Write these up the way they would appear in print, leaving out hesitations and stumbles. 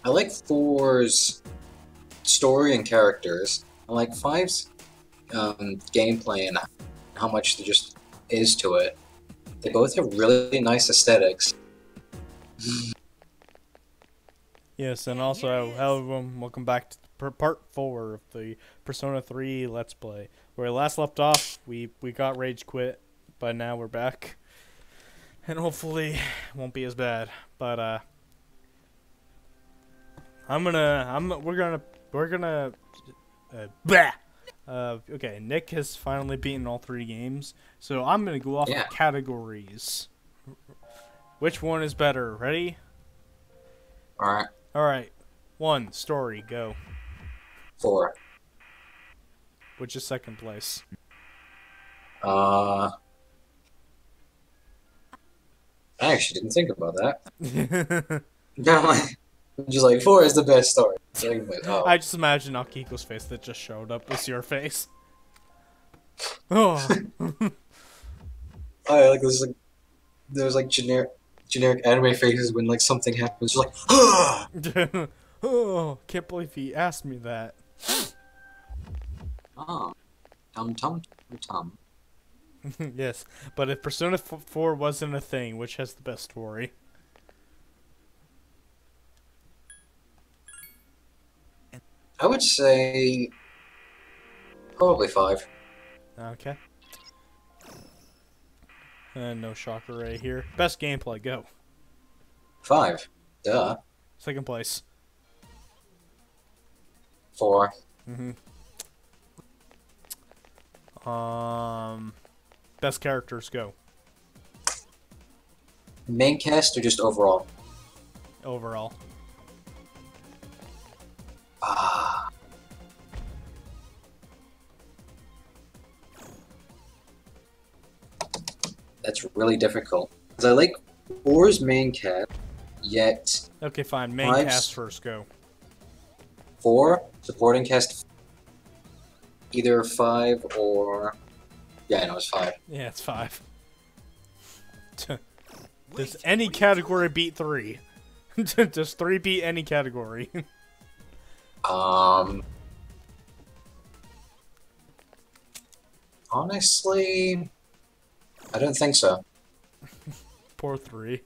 I like 4's story and characters. I like 5's gameplay and how much there just is to it. They both have really nice aesthetics. Yes, and also, hello everyone, welcome back to part 4 of the Persona 3 Let's Play. Where we last left off, we got Rage Quit, but now we're back. And hopefully, it won't be as bad. But, okay, Nick has finally beaten all 3 games, so I'm gonna go off of categories. Which one is better? Ready? Alright. Alright. 1, story, go. 4. Which is second place? I actually didn't think about that. I'm just like, 4 is the best story. Oh. I just imagine Akiko's face that just showed up was your face. Oh. I like there's like generic anime faces when like something happens. You're like, ah! Oh, can't believe he asked me that. Oh, tum. Yes, but if Persona 4 wasn't a thing, which has the best story? I would say probably 5. Okay. And no shocker right here. Best gameplay, go. 5. Duh. Second place. 4. Best characters, go. Main cast or just overall? Overall. Ah. That's really difficult. Because I like 4's main cast, yet... Okay, fine. Main cast first, go. 4, supporting cast... Either 5 or... Yeah, I know it's 5. Yeah, it's 5. Does any category beat 3? Does 3 beat any category? Honestly... I don't think so. Poor 3.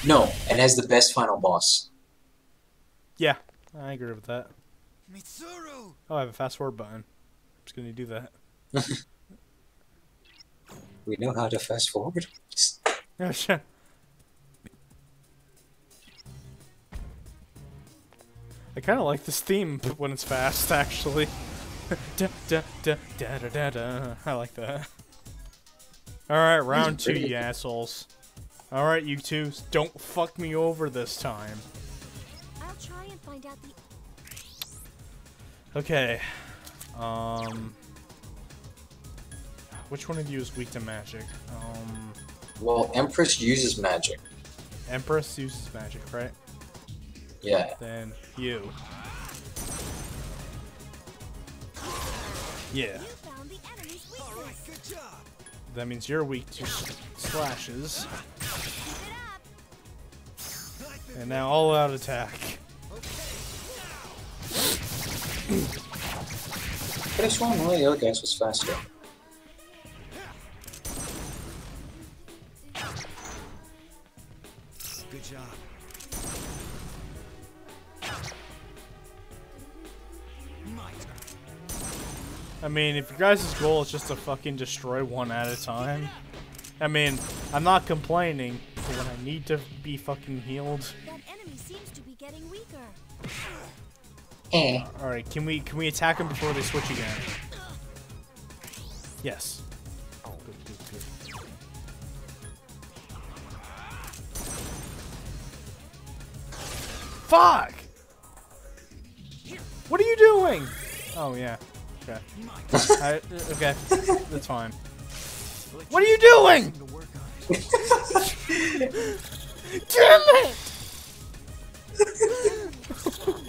No, it has the best final boss. Yeah, I agree with that. Oh, I have a fast forward button. I'm just gonna do that. We know how to fast forward. Oh, shit. I kind of like this theme when it's fast, actually. Da, da, da, da, da, da, da. I like that. Alright, round 2, you assholes. Alright, you two, don't fuck me over this time. I'll try and find out the... Okay. Which one of you is weak to magic? Well, Empress uses magic. Empress uses magic, right? Yeah. Then you. Yeah. That means you're weak to slashes. And now all out attack. Could have sworn one of the other guys was faster. Good job. I mean, if your guys' goal is just to fucking destroy one at a time, I mean, I'm not complaining, but when I need to be fucking healed. That enemy seems to be getting weaker. Alright, can we attack them before they switch again? Yes. Good. Fuck! What are you doing? Oh, yeah. Okay. Okay, that's fine. What are you doing? Damn it!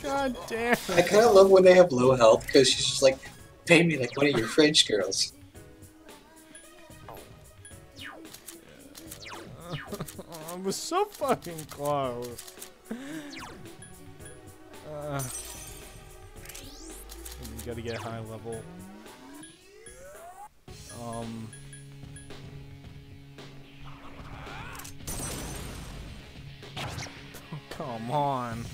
God damn it. I kind of love when they have low health because she's just like, pay me like one of your French girls. It was so fucking close. You gotta get high level. Come on.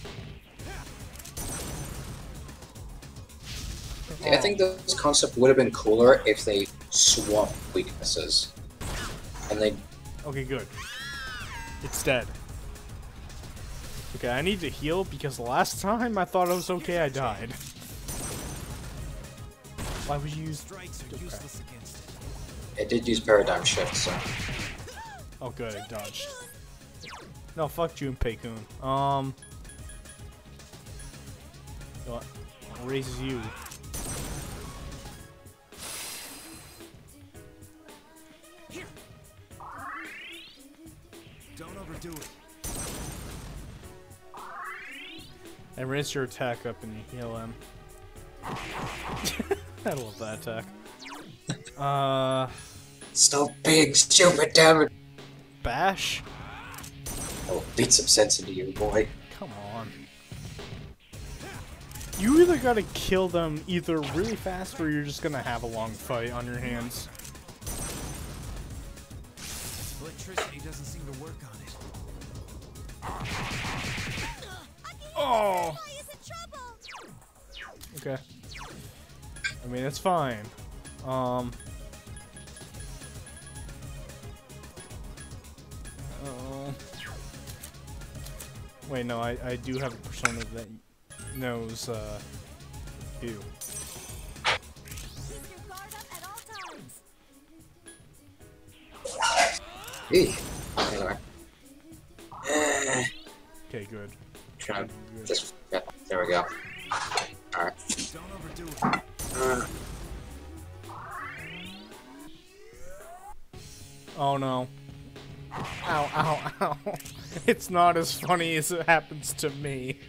I think this concept would have been cooler if they swapped weaknesses. And they... Okay, good. It's dead. Okay, I need to heal because last time I thought it was okay, I died. Why would you use strikes are useless against it? It did use paradigm shift, so... Oh good, it dodged. No, fuck Junpei-kun. What? I'll raise you. Here. Don't overdo it. And rinse your attack up and you heal him. I love that attack. So big, stupid, damn it! Bash? Oh, beat some sense into you, boy. Come on. You either gotta kill them either really fast or you're just gonna have a long fight on your hands. Electricity doesn't seem to work on it. Oh! Okay. I mean, it's fine. Wait, no, I do have a persona that knows, you. Keep your guard up at all times. Eek. Anyway. Okay, good. Trying to just... Yeah, there we go. Alright. Don't overdo it. Oh no. Ow, ow, ow. It's not as funny as it happens to me.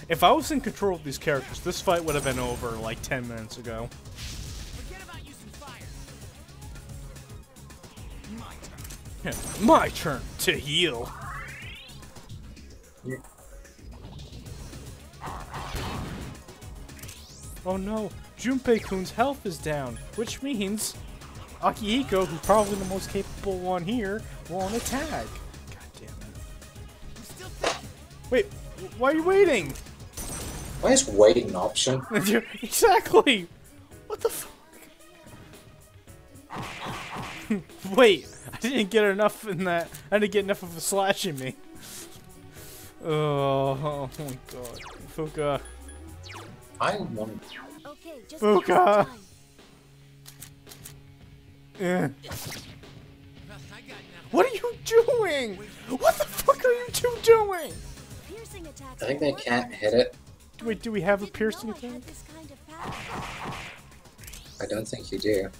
If I was in control of these characters, this fight would have been over like 10 minutes ago. Forget about using fire. My turn. My turn to heal. Oh no, Junpei-kun's health is down, which means Akihiko, who's probably the most capable one here, won't attack. God damn it. I'm still thinking. Wait, why are you waiting? Why is waiting an option? Exactly! What the fuck? Wait, I didn't get enough in that. I didn't get enough of a slash in me. Oh my god. Fuka. I want... Okay, just Fuka. give me some time. Eh. I got nothing. What are you doing? What the fuck are you two doing? Piercing attacks I think will they work can't on it. hit it. Wait, do we have a Didn't piercing know I had attack? this kind of power. I don't think you do.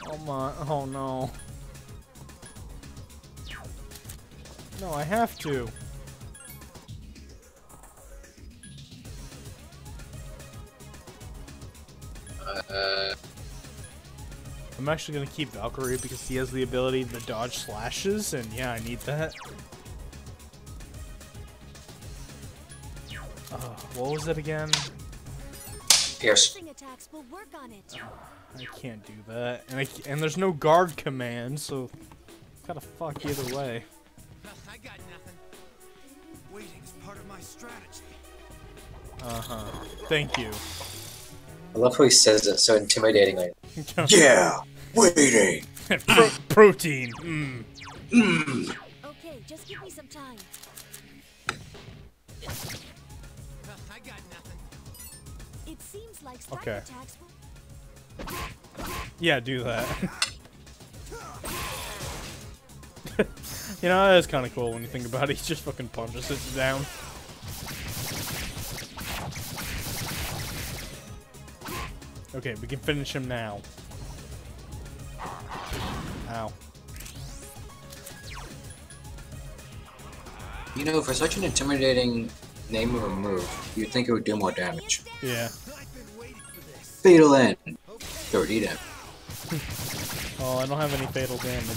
Oh my, oh no. No, I have to. I'm actually gonna keep Valkyrie because he has the ability to dodge slashes, and yeah, I need that. What was it again? Pierce. Piercing attacks will work on it. I can't do that, and there's no guard command, so gotta fuck either way. I got nothing. Waiting is part of my strategy. Thank you. I love how he says it so intimidatingly. Yeah, waiting. Protein. Okay, just give me some time. I got nothing. It seems like strike Okay. attacks will... Yeah, do that. You know, that is kind of cool when you think about it. He just fucking punches it down. Okay, we can finish him now. Ow. You know, for such an intimidating name of a move, you'd think it would do more damage. Yeah. I've been waiting for this. Fatal end. 30 damage. Oh Oh, I don't have any fatal damage.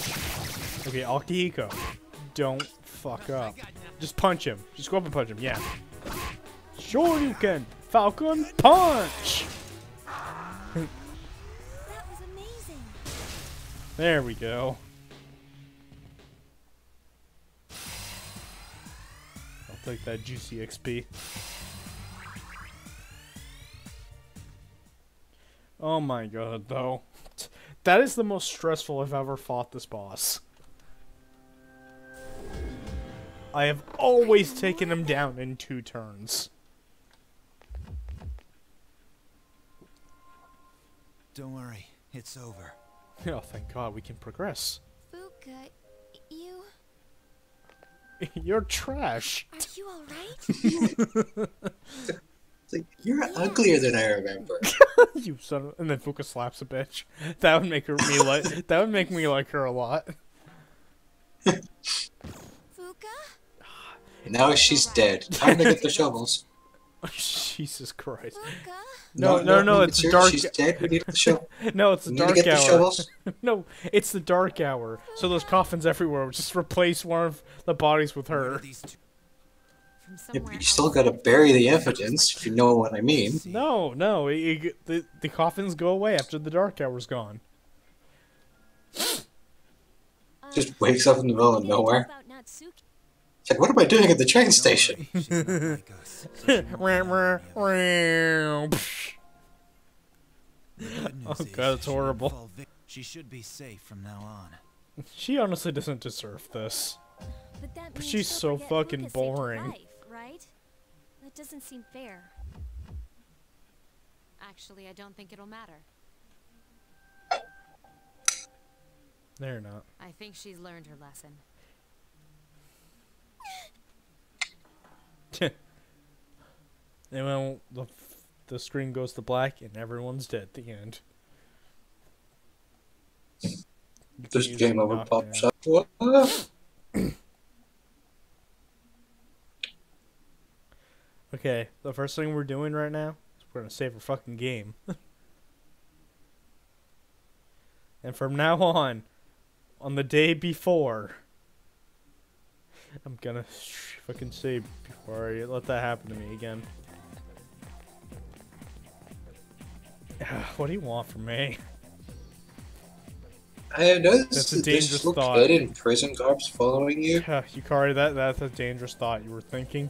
Okay, Akihiko, don't fuck up. Just punch him. Just go up and punch him. Yeah. Sure you can. Falcon punch. That was amazing. There we go. I'll take that juicy XP. Oh my god, though. That is the most stressful I've ever fought this boss. I have always taken him down in 2 turns. Don't worry, it's over. Oh, thank god, we can progress. Fuka, you... You're trash. Are you alright? It's like, you're uglier than I remember. You son of... And then Fuka slaps a bitch. That would make me like. That would make me like her a lot. Fuka? Now she's dead. Time to get the shovels. Jesus Christ. Fuka? No, it's the dark. She's dead. We need the shovel. No, it's the We need to dark get the hour. shovels. No, it's the dark hour. So there's coffins everywhere. Just replace one of the bodies with Where her. do these two- From Yeah, somewhere but you still else. gotta bury the evidence, if you know what I mean. No, the coffins go away after the dark hour's gone. Just wakes up in the middle of What do you know nowhere. about Natsuki? It's like, what am I doing at the train Don't station? worry, she's not like us, so she won't find out. The good news Oh is god, it's she didn't horrible. fall She should be safe from now on. She honestly doesn't deserve this. But that But means she's she'll so forget fucking Fuka saved her boring. life, right? That doesn't seem fair. Actually, I don't think it'll matter. They're not. I think she's learned her lesson. And then the screen goes to black and everyone's dead at the end. This Easy game over knockdown. pops up. What? Okay, the first thing we're doing right now is we're gonna save our fucking game. And from now on the day before, I'm gonna fucking save before I let that happen to me again. What do you want from me? I noticed That's a that dangerous this little thought. kid in prison cops following you. Yukari, that's a dangerous thought you were thinking.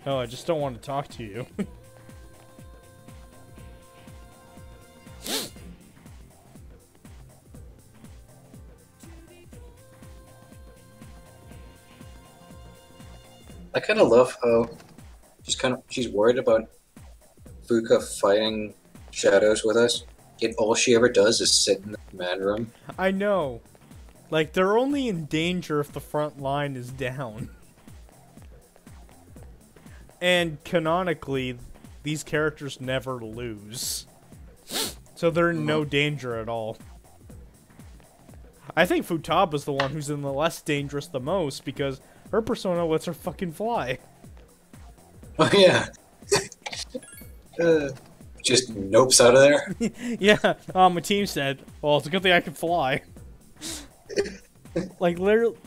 Oh, I just don't want to talk to you. I kind of love how she's worried about Fuka fighting shadows with us. Yet all she ever does is sit in the command room. I know. Like, they're only in danger if the front line is down. And canonically, these characters never lose. So they're in no danger at all. I think Futaba's the one who's in the less dangerous the most because her persona lets her fucking fly. Oh yeah. Just nopes out of there. Yeah, my team said, well, it's a good thing I can fly. Like,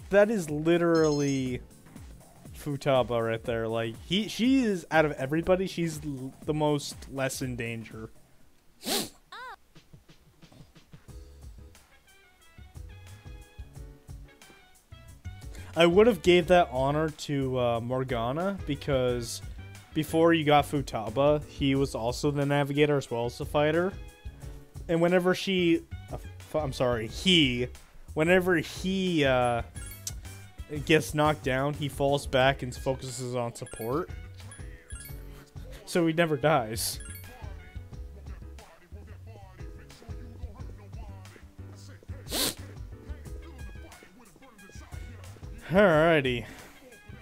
that is literally Futaba right there. Like, she is, out of everybody, she's the most less in danger. I would have gave that honor to Morgana because before you got Futaba, he was also the navigator as well as the fighter. And whenever whenever he gets knocked down, he falls back and focuses on support. So he never dies. Alrighty.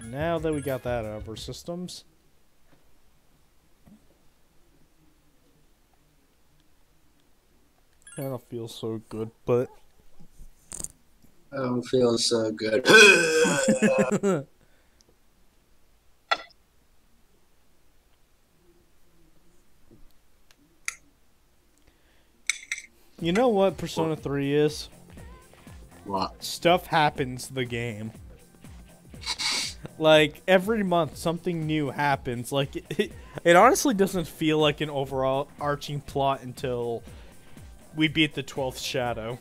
Now that we got that out of our systems. I don't feel so good, but I don't feel so good. You know what Persona 3 is? What? Stuff happens the game. Like, every month something new happens. Like, it honestly doesn't feel like an overall arching plot until we beat the 12th shadow.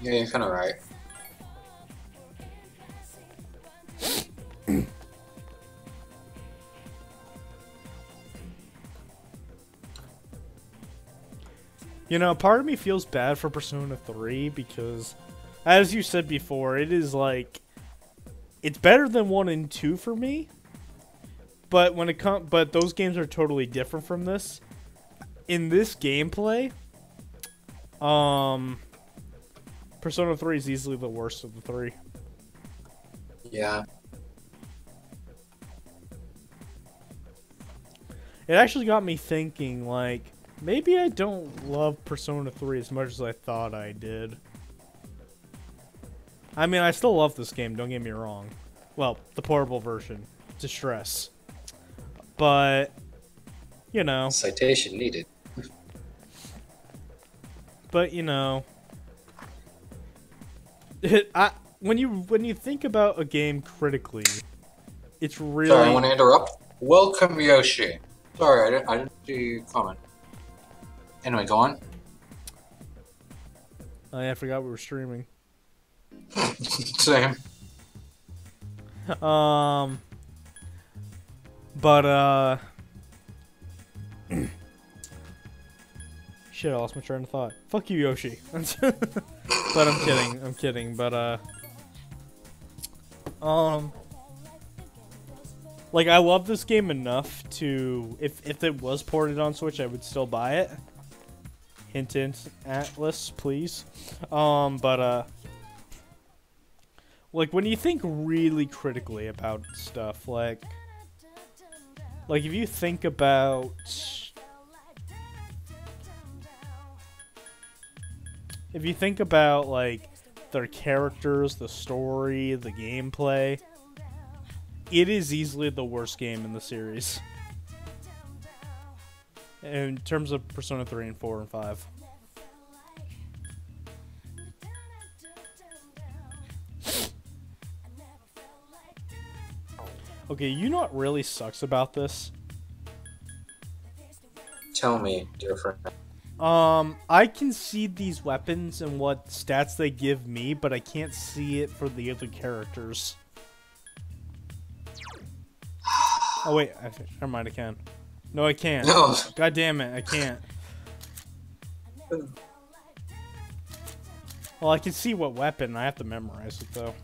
Yeah, you're kind of right. You know, part of me feels bad for Persona 3 because, as you said before, it is like, it's better than 1 and 2 for me. But when it but those games are totally different from this. In this gameplay, Persona 3 is easily the worst of the 3. Yeah. It actually got me thinking, like, maybe I don't love Persona 3 as much as I thought I did. I mean, I still love this game, don't get me wrong. Well, the portable version. Distress. But, you know. Citation needed. But, you know. When you think about a game critically, it's really... Sorry, I want to interrupt. Welcome, Yoshi. Sorry, I didn't see your comment. Anyway, go on. Oh, yeah, I forgot we were streaming. Same. But, shit, I lost my train of thought. Fuck you, Yoshi. But I'm kidding, but, like, I love this game enough to, if it was ported on Switch, I would still buy it. Hint, hint, Atlas, please. But, like, when you think really critically about stuff, like, if you think about... If you think about, like, their characters, the story, the gameplay, it is easily the worst game in the series. In terms of Persona 3 and 4 and 5. Okay, you know what really sucks about this? Tell me, dear friend. I can see these weapons and what stats they give me, but I can't see it for the other characters. Oh wait, never mind, I can. No, I can't. No. God damn it, I can't. Well, I can see what weapon, I have to memorize it though.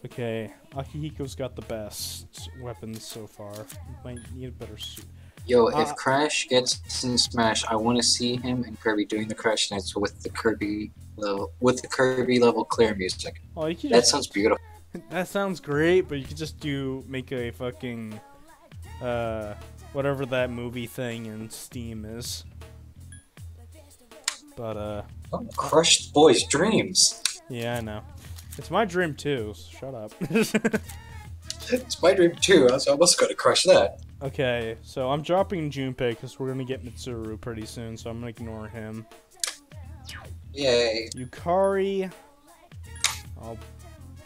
Okay, Akihiko's got the best weapons so far. Might need a better suit. Yo, if Crash gets in Smash, I want to see him and Kirby doing the Crash Nights with the Kirby level clear music. Oh, you could That sounds beautiful. That sounds great, but you could just make a fucking, whatever that movie thing in Steam is. But, Oh, Crush the boy's dreams. yeah, I know. It's my dream too, so shut up. It's my dream too. I was almost going to crush that. Okay, so I'm dropping Junpei because we're gonna get Mitsuru pretty soon, so I'm gonna ignore him. Yay. Yukari.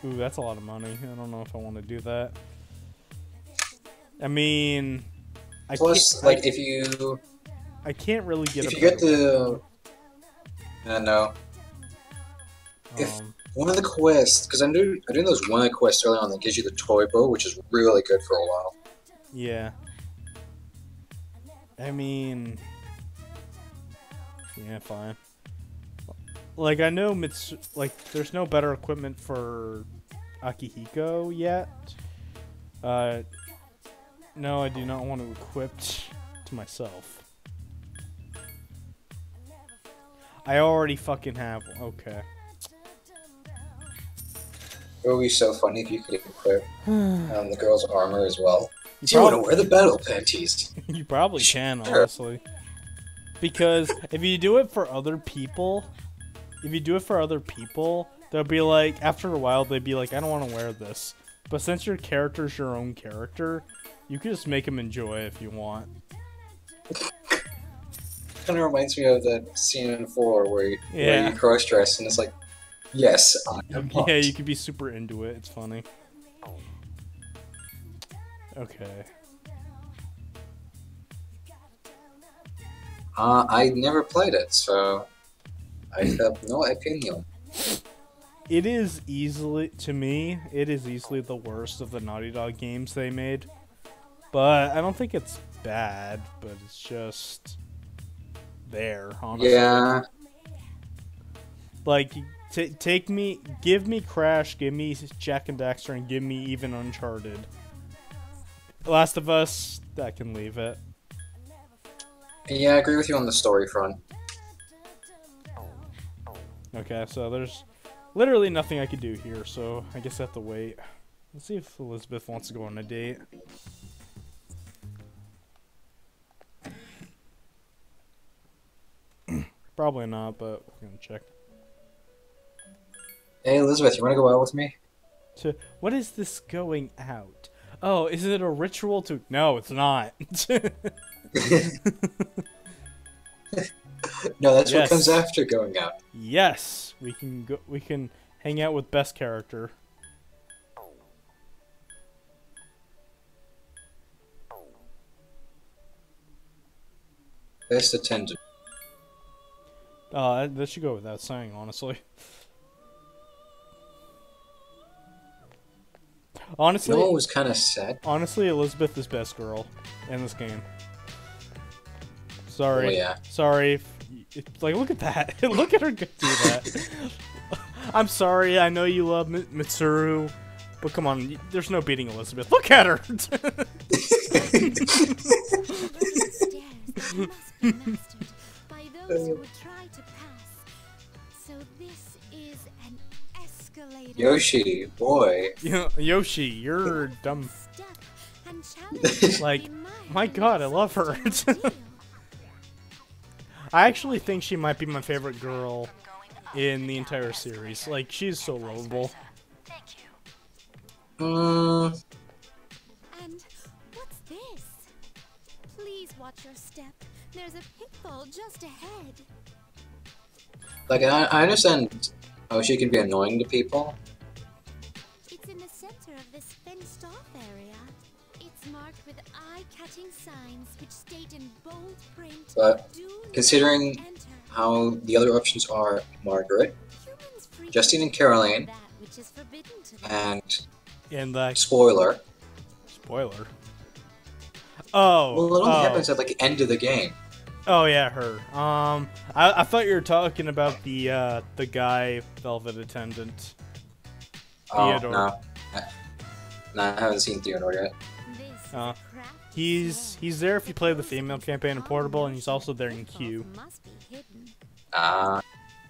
Ooh, that's a lot of money. I don't know if I want to do that. I mean, Plus, like, if you can't really get. If you get the, no. If one of the quests, because I'm doing those one quests early on that gives you the toy bow, which is really good for a while. Yeah. I mean, yeah, fine. Like, I know there's no better equipment for Akihiko yet. No, I do not want to equip to myself. I already fucking have one. Okay. It would be so funny if you could equip the girl's armor as well. You Do you want to wear the battle panties? You probably can, Sure. honestly. Because if you do it for other people, they'll be like, after a while, they'd be like, I don't want to wear this. But since your character's your own character, you can just make them enjoy it if you want. kind of reminds me of that scene in 4 where Yeah. you cross-dress and it's like, yes, I am hot. Yeah, you could be super into it. It's funny. Okay. I never played it, so I have no opinion. It is easily, to me, it is easily the worst of the Naughty Dog games they made. But I don't think it's bad, but it's just there, honestly. Yeah, Like, give me Crash, give me Jack and Daxter, and give me even Uncharted. Last of Us, that can leave it. yeah, I agree with you on the story front. Okay, so there's literally nothing I could do here, so I guess I have to wait. Let's see if Elizabeth wants to go on a date. Probably not, but we're gonna check. Hey, Elizabeth, you want to go out with me? What is this going out? Oh, is it a ritual to? No, it's not. No, that's Yes. what comes after going out. Yes, we can go. We can hang out with best character. Best attendant. That should go without saying, honestly. Honestly, You know what was kind of sad? honestly, Elizabeth is best girl in this game. Sorry. Oh, yeah. Sorry. Like, look at that. Look at her do that. I'm sorry. I know you love Mitsuru, but come on. There's no beating Elizabeth. Look at her. Stairs that must be mastered by those who would try to pass. So this is an escalator. Yoshi, boy. Yoshi, you're dumb. Step and challenge Like, the my God, I love her. I actually think she might be my favorite girl in the entire series. Like, she's so lovable. Mm, And what's this? Please watch your step. There's a pitfall just ahead. like, I understand how she can be annoying to people. It's in the center of this fenced-off area. It's marked with eye-catching signs which state in bold print, But "Do not considering enter." how the other options are Margaret, Humans frequently Justine and Caroline, that which is forbidden to them. and And the spoiler. spoiler. Oh. Well, it only oh. happens at like the end of the game. Oh yeah, her. I thought you were talking about the guy Velvet attendant. Theodore. Oh, no, I haven't seen Theodore yet. This is Uh, a crafty He's there if you play the female campaign in Portable, and he's also there in Q. must be hidden. Ah,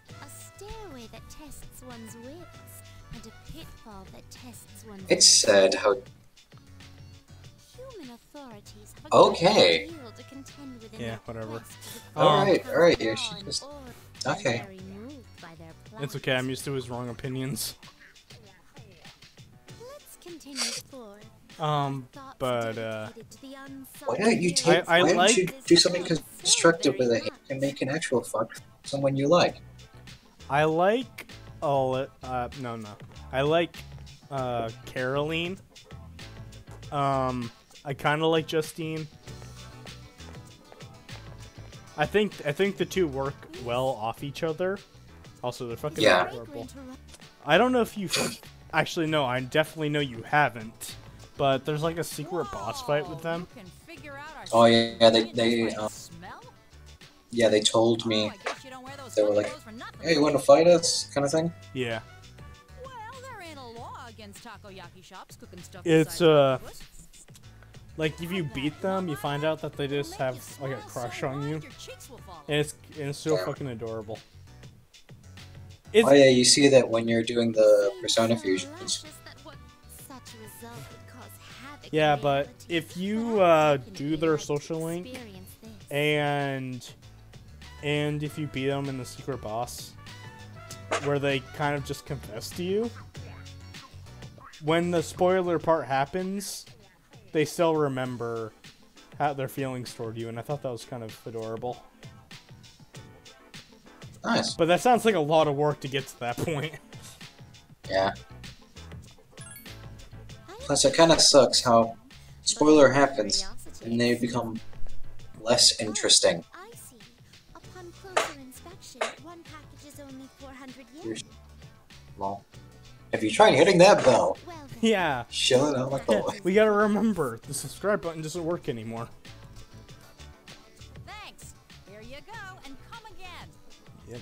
A stairway that tests one's wits, and a pitfall that tests one's it's nerve. sad how. Human authorities have a Okay. great deal to contend with in Yeah, their whatever. quest to defend Alright, their alright, law you should and just- order, okay. and very moved by their It's okay. plans. I'm used to his wrong opinions. Let's continue forward. Thoughts But dedicated to the unsolved Why don't you mysteries take? I why don't you like- do something constructive with it and make an actual fuck someone you like? I like. Oh, no. I like Caroline. I kind of like Justine. I think the two work well off each other. Also, they're fucking Yeah. adorable. I don't know if you actually no. I definitely know you haven't. But there's like a secret boss fight with them. Oh yeah, they told me. They were like, "Hey, you want to fight us?" kind of thing. Yeah. Well, there ain't a law against takoyaki shops cooking stuff. It's, inside octopus. Like if you beat them, you find out that they just have like a crush on you, and it's so fucking adorable. It's Oh yeah, you see that when you're doing the Persona fusions. Yeah, but if you do their social link and if you beat them in the secret boss, where they kind of just confess to you, when the spoiler part happens, they still remember how their feelings toward you, and I thought that was kind of adorable. Nice. But that sounds like a lot of work to get to that point. Yeah. Plus, it kind of sucks how spoiler happens and they become less interesting. I see. Upon closer inspection, one package is only 400 yen. Well, if you try hitting that bell, Well then. Yeah. shilling out like a We gotta remember, the subscribe button doesn't work anymore. Thanks. Here you go, and come again. Yep.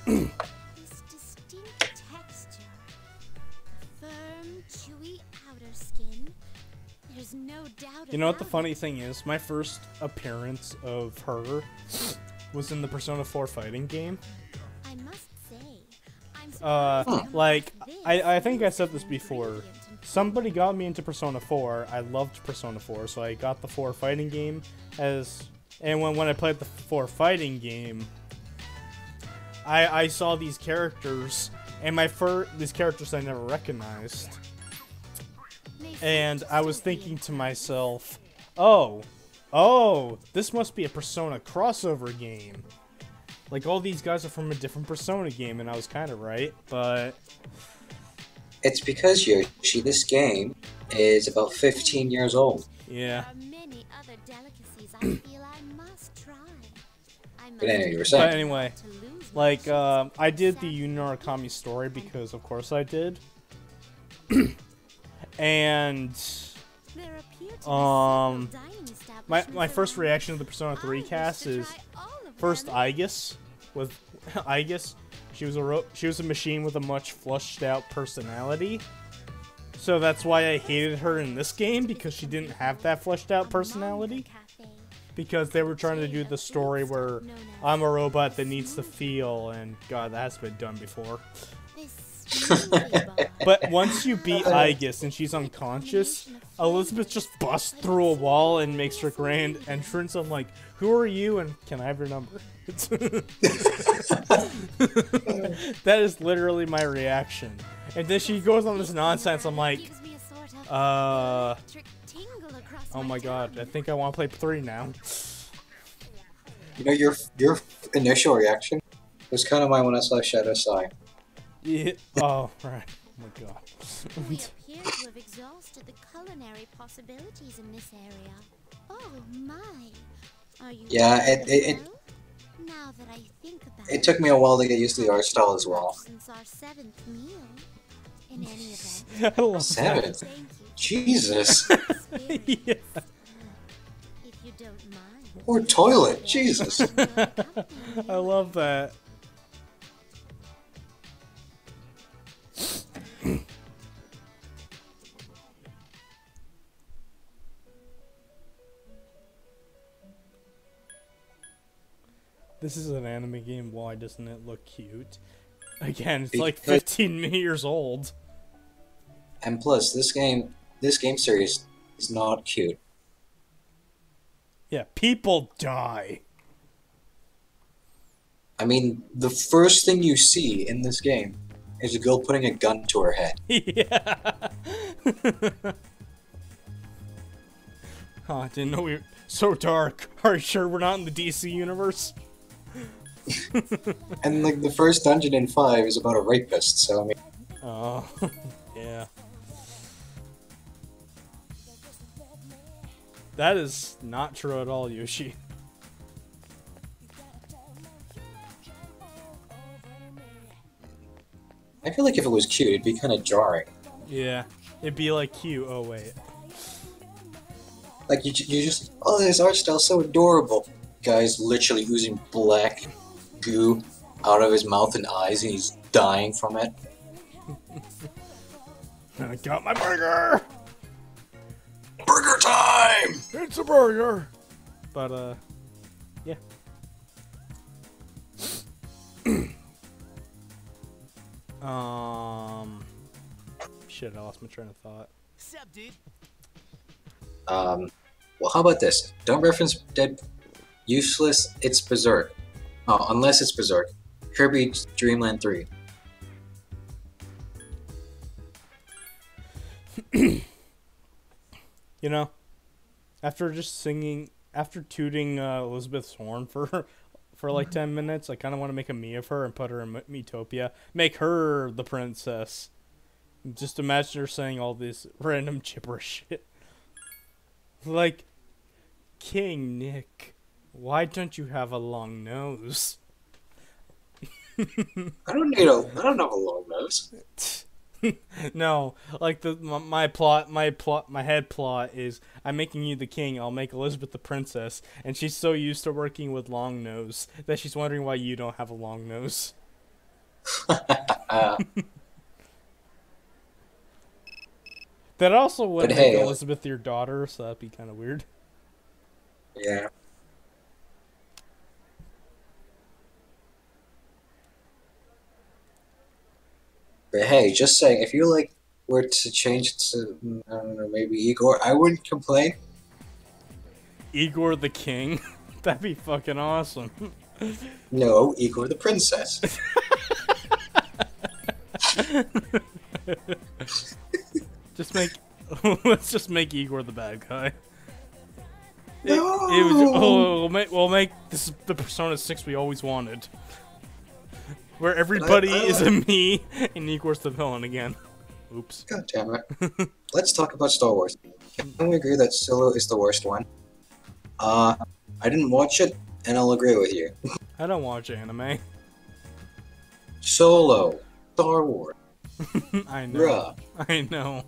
This distinct texture. Firm, chewy outer skin. There's no doubt You know what the about funny it. thing is? My first appearance of her was in the Persona 4 fighting game. I must say, I'm surprised to come Like, across this I think I said this useful before. ingredient in Somebody got me into Persona 4. I loved Persona 4, so I got the 4 fighting game and when I played the 4 fighting game, I saw these characters, and these characters I never recognized. They And seem I was so be thinking to myself, oh, this must be a Persona crossover game. Like, all these guys are from a different Persona game, and I was kind of right, but... It's because, Yoshi, this game is about 15 years old. Yeah. There are many other delicacies I feel I must try. I must But anyway, you were admit saying. But anyway, to lose like, myself. I did the Yu Murakami story because, of course, I did. And... There appear to be um, several dining My establishments first around. reaction to the Persona I 3 wish cast to is... try all of First, them. Aegis. With Aegis, she was a machine with a much flushed out personality. So that's why I hated her in this game, because she didn't have that fleshed out personality. Because they were trying to do the story where I'm a robot that needs to feel, and God, that has been done before. But once you beat Aegis and she's unconscious, Elizabeth just busts through a wall and makes her grand entrance. I'm like, who are you and can I have your number? That is literally my reaction. And then she goes on this nonsense. I'm like, oh my god, I think I want to play 3 now. You know, your initial reaction was kind of mine when I saw Shadow Sai. Yeah. Oh, right. Oh my god. We appear to have exhausted the culinary possibilities in this area. Oh my! Are you? Yeah, ready it- to go? Now that I think about It took me a while to get used to the art style as well. Since our 7th meal. In any event, I love 7? that. thank you. Jesus. Spirit. Yeah. If you don't mind. Or toilet. Jesus. Enjoy the company. I love that. This is an anime game. Why doesn't it look cute? Again, it's like Because- 15 years old. And plus, this game series is not cute. Yeah, people die. I mean, the first thing you see in this game is a girl putting a gun to her head. Yeah. Oh, I didn't know we were so dark. Are you sure we're not in the DC universe? And like the first dungeon in 5 is about a rapist, so I mean, Oh, yeah. That is not true at all, Yoshi. I feel like if it was cute, it'd be kind of jarring. Yeah, it'd be like cute. Oh wait. Like you just, oh, this art style's so adorable. Guy's literally oozing black goo out of his mouth and eyes, and he's dying from it. I got my burger. Burger time! It's a burger. But yeah. Shit, I lost my train of thought. Sup, dude? Well, how about this? Don't reference Dead Useless, it's Berserk. Oh, unless it's Berserk. Kirby's Dream Land 3. You know, after just singing after tooting Elizabeth's horn for like 10 minutes, I kind of want to make a me of her and put her in Metopia. Make her the princess. Just imagine her saying all this random gibberish shit. Like, King Nick, why don't you have a long nose? I don't have a long nose. No, like my head plot is I'm making you the king, I'll make Elizabeth the princess, and she's so used to working with long nose that she's wondering why you don't have a long nose. That also would But make hey, Elizabeth your daughter, so that'd be kind of weird. Yeah. But hey, just saying, if you like were to change it to, I don't know, maybe Igor, I wouldn't complain. Igor the king? That'd be fucking awesome. No, Igor the princess. Just make let's just make Igor the bad guy. No! We'll make this the Persona 6 we always wanted. Where everybody is a me and Igor's the villain again. Oops. God damn it. Let's talk about Star Wars. Can we agree that Solo is the worst one? I didn't watch it, and I'll agree with you. I don't watch anime. Solo. Star Wars. I know. Bruh. I know.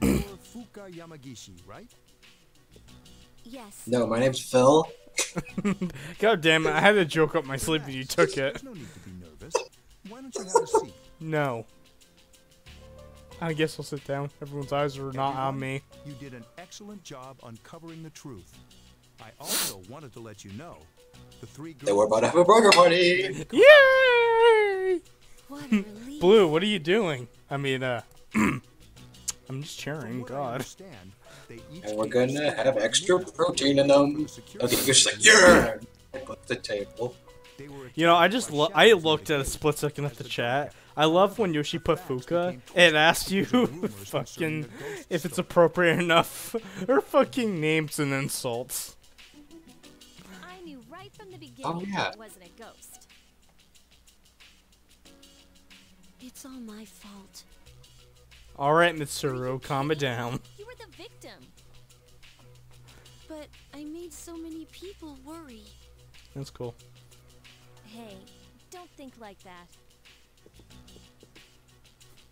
You're Fuka Yamagishi, right? Yes. No, my name's Phil. God damn it, I had a joke up my sleeve and you took it. There's no need to be nervous. Why don't you have a seat? No. I guess I'll sit down. Everyone's eyes are not on Everyone, me. You did an excellent job uncovering the truth. I also wanted to let you know the three girls. They were about to have a burger party. Yay! What a relief. Blue, what are you doing? I mean, I'm just From cheering, what I God. understand, they each And we're came gonna straight have from extra Nina protein in them. security. Okay, you're just like, yeah! At the table. They were You know, I attacked just by I shadows looked in at a the split gate. second at As the the chat. dark I love when Yoshi put Fuka and asked you fucking if it's appropriate enough. Her fucking names and insults. I knew right from the beginning Oh, yeah. it wasn't a ghost. It's all my fault. Alright, Mitsuru, calm it down. You were the victim. But I made so many people worry. That's cool. Hey, don't think like that.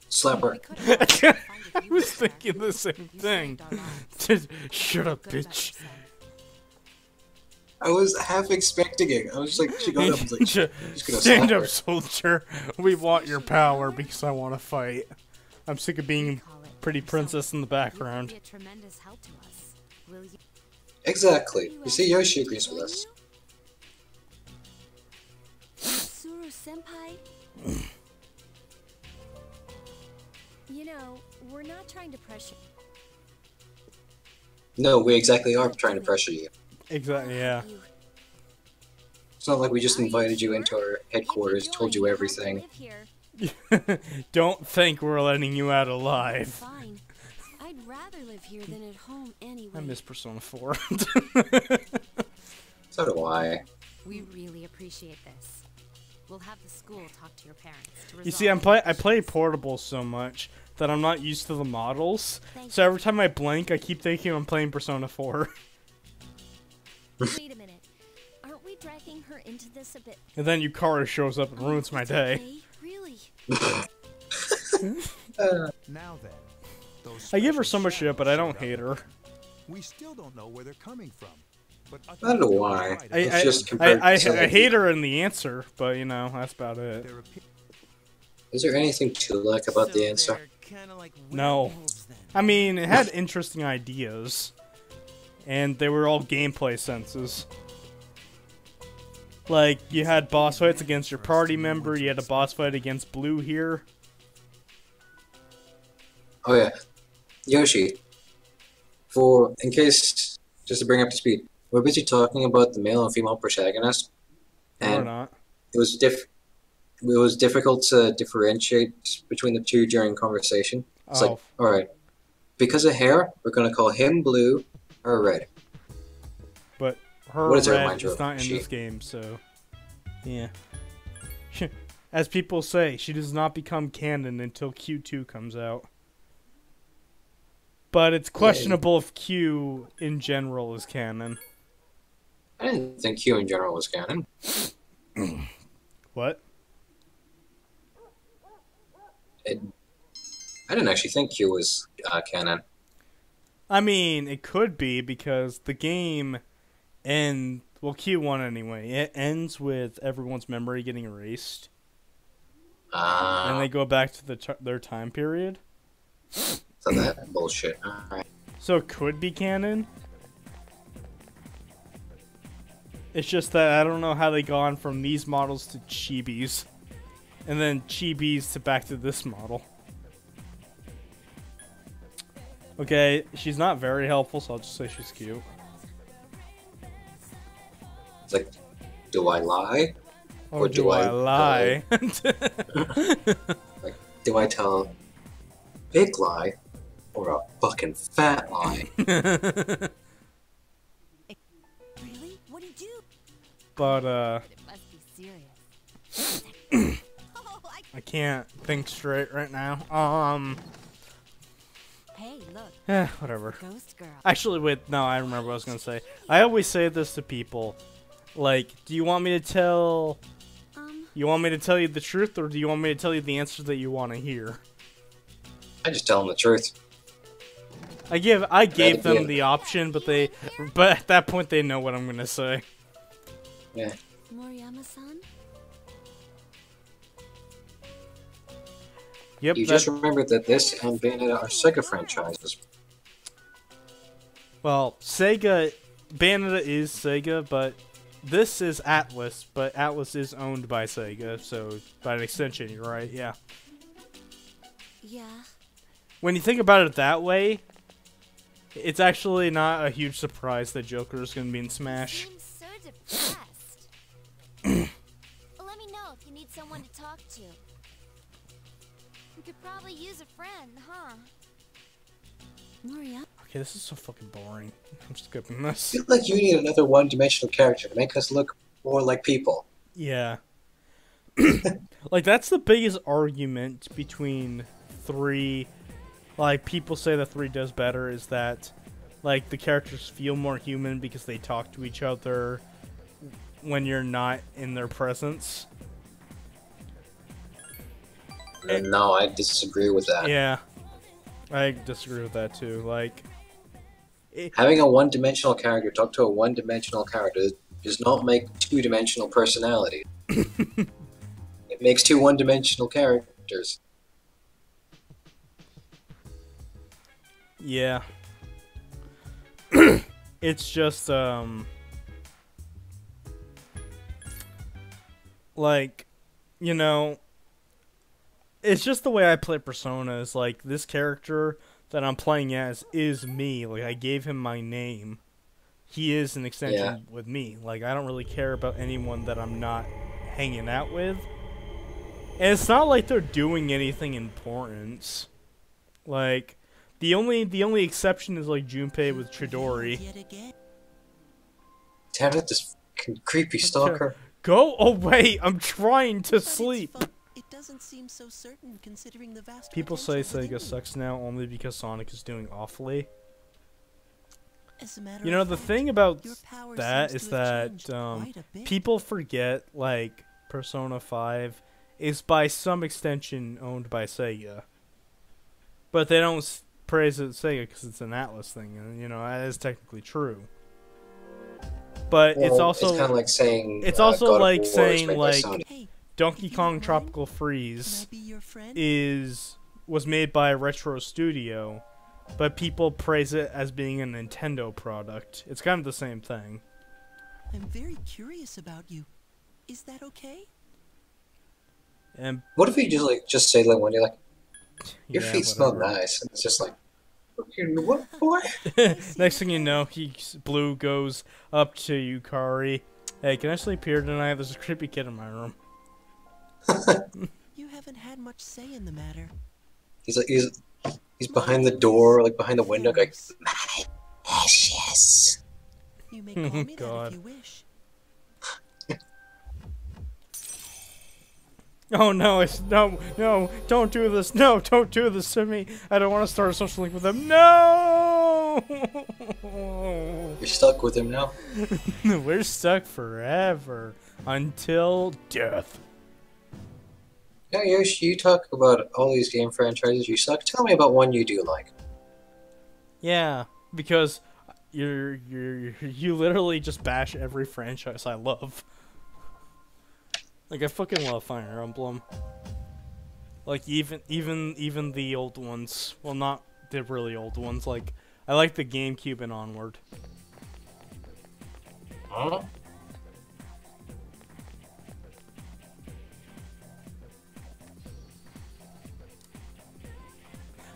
Slap her. We could have lost the fight if I you was were there. thinking the same You thing. saved our lives. Just shut up, Good about bitch. yourself. I was half expecting it. I was like, she got up and was like, she's gonna Stand slap up, her. soldier. We want your power because I want to fight. I'm sick of being Call it pretty yourself. princess in the You background. could be a tremendous help to us. Will you? Exactly. You see, Yoshi agrees with Will us. you? Suru senpai. You know, we're not trying to pressure. No, we exactly are trying to pressure you. Exactly, yeah. You. It's not like we just Are you invited you sure? into our If headquarters, you're told doing, you have to everything. live here. Don't think we're letting you out alive. Fine. I'd rather live here than at home anyway. I miss Persona 4. So do I. We really appreciate this. We'll have the school talk to your parents to You resolve see, the I play issues. portable so much that I'm not used to the models. Thank So you. every time I blink, I keep thinking I'm playing Persona 4. Wait a minute. Aren't we dragging her into this a bit? And then Yukara shows up and ruins my It's day. okay, really. Now then, those I give her special so much shit, but I don't shadows hate her. we still don't know where they're coming from. But I don't know why. It's just compared to I hate her in the answer, but you know, that's about it. Their opi- Is there anything to like about So the answer? they're kinda like No. werewolves then. I mean, it had interesting ideas, and they were all gameplay senses. Like, you had boss fights against your party member, you had a boss fight against Blue here. Oh yeah, Yoshi. In case, just to bring up to speed, we're busy talking about the male and female protagonist, Or and not. it was difficult to differentiate between the two during conversation. It's Oh. like, all right, because of hair, we're gonna call him blue or red. But her What does it red remind you is of, not in she? this game, so yeah. As people say, she does not become canon until Q2 comes out. But it's questionable if Q in general is canon. I didn't think Q in general was canon. What? I didn't actually think Q was canon. I mean, it could be because the game well, Q1 anyway, it ends with everyone's memory getting erased. And they go back to their time period. So that bullshit. Alright. So it could be canon. It's just that I don't know how they gone from these models to chibis. And then chibis to back to this model. Okay, she's not very helpful, so I'll just say she's cute. It's like, do I lie? Or do I lie? Like, do I tell a big lie or a fucking fat lie? Really? What did you do? But, It must be serious. Oh, I can't think straight right now. Hey, look. Whatever. Ghost girl. Actually, wait, no, I remember what I was gonna say. I always say this to people. Like, do you want me to tell... You want me to tell you the truth, or do you want me to tell you the answer that you want to hear? I just tell them the truth. I gave them the option, but at that point they know what I'm gonna say. Yeah. Moriyama-san? Yep. You just remembered that this and Bayonetta are Sega franchises. Well, Bayonetta is Sega, but this is Atlas, but Atlas is owned by Sega, so by an extension, you're right, yeah. Yeah. When you think about it that way, it's actually not a huge surprise that Joker is going to be in Smash. Seems so depressed. Let me know if you need someone to talk to. You could probably use a friend, huh? Moriyama? Okay, this is so fucking boring. I'm skipping this. I feel like you need another one-dimensional character to make us look more like people. Yeah. Like, that's the biggest argument between 3. Like, people say that 3 does better is that, like, the characters feel more human because they talk to each other when you're not in their presence. No, I disagree with that. Yeah. I disagree with that, too. Like... Having a one-dimensional character talk to a one-dimensional character does not make two-dimensional personality. It makes 2 one-dimensional characters. Yeah. It's just, like, you know, it's just the way I play Persona is, like, this character that I'm playing as is me. Like, I gave him my name. He is an extension with me. Like, I don't really care about anyone that I'm not hanging out with. And it's not like they're doing anything important. Like, the only exception is, like, Junpei with Chidori. Damn it, this creepy stalker. Go away! I'm trying to sleep! It doesn't seem so certain considering the vast People say potential Sega within sucks now only because Sonic is doing awfully. you. As a matter You know, of the fact, thing about your power that seems is to have that changed quite a bit. people forget, like, Persona 5 is by some extension owned by Sega. But they don't praise it Sega because it's an Atlas thing, and, you know, that is technically true. But Well, it's also... It's kind of like saying... It's also God of like War is saying, made by like, Sony. Hey, Donkey you Kong don't Tropical mind? Freeze Can I be your friend? was made by a Retro Studio, but people praise it as being a Nintendo product. It's kind of the same thing. I'm very curious about you. Is that okay? And What if you just say like one day like, your yeah, feet smell whatever. nice, and it's just like, what boy? Next thing you know, Blue goes up to Yukari. Hey, can I sleep here tonight? There's a creepy kid in my room. You haven't had much say in the matter. He's He's behind the door, like behind the window, like, Yes. my precious. You may call me that God. if you wish. Oh no, no, don't do this. No, don't do this to me. I don't want to start a social link with him. No! You're stuck with him now. We're stuck forever. Until death. Yeah, Yoshi, you talk about all these game franchises you suck. Tell me about one you do like. Yeah, because you literally just bash every franchise I love. Like I fucking love Fire Emblem. Like even the old ones. Well, not the really old ones. Like I like the GameCube and onward. Huh?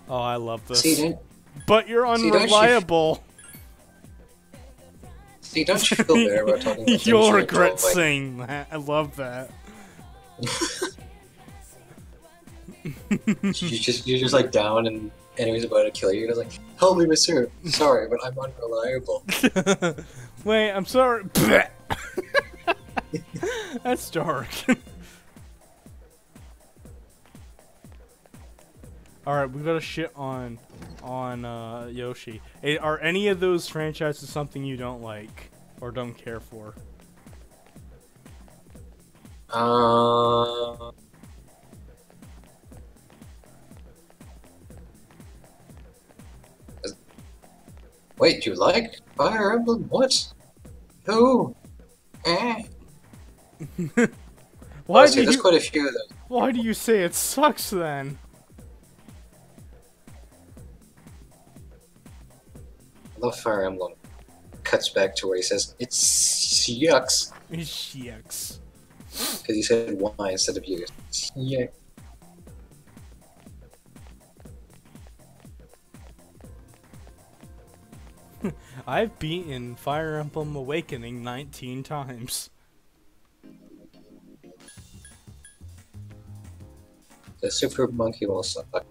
Oh, I love this. See, But you're don't you- unreliable. don't you feel better about talking about things You'll you regret don't like? saying that. I love that. You're just like down and enemy's about to kill you. You're like, help me, Monsieur. Sorry, but I'm unreliable. Wait, I'm sorry. That's dark. Alright, we gotta shit on Yoshi. Are any of those franchises something you don't like or don't care for? Wait, you like Fire Emblem? What? Who? Why Honestly, do there's you quite a few of them. Why do you say it sucks then? I love Fire Emblem. Cuts back to where he says, it's yucks. Yucks. Because he said Y instead of U. Yeah. I've beaten Fire Emblem Awakening 19 times. The Super Monkey will suck.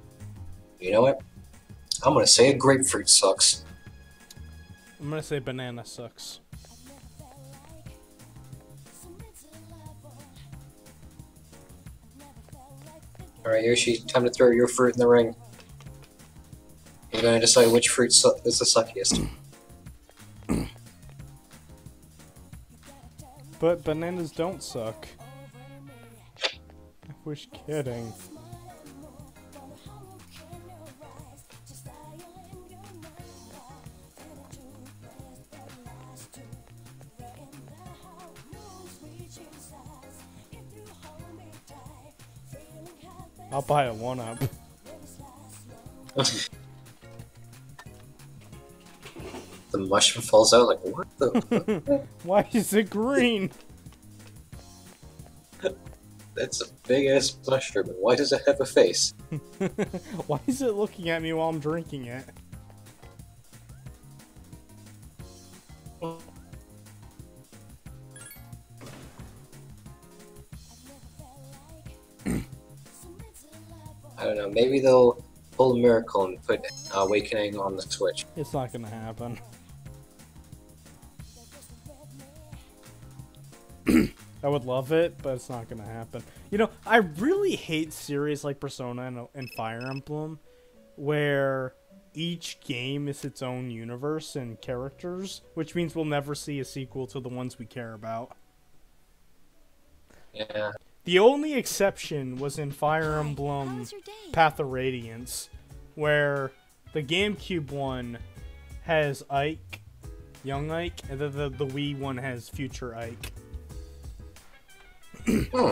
You know what? I'm gonna say a grapefruit sucks. I'm gonna say banana sucks. Alright, Yoshi, time to throw your fruit in the ring. You're gonna decide which fruit is the suckiest. But bananas don't suck. I was kidding. I'll buy a 1-up. The mushroom falls out like, what the? Why is it green? That's a big ass mushroom. And why does it have a face? Why is it looking at me while I'm drinking it? I don't know. Maybe they'll pull a miracle and put Awakening on the Switch. It's not gonna happen. I would love it, but it's not gonna happen. You know, I really hate series like Persona and Fire Emblem, where each game is its own universe and characters, which means we'll never see a sequel to the ones we care about. Yeah. The only exception was in Fire Emblem How was your day? Path of Radiance, where the GameCube one has Ike, young Ike, and the Wii one has future Ike. Hmm.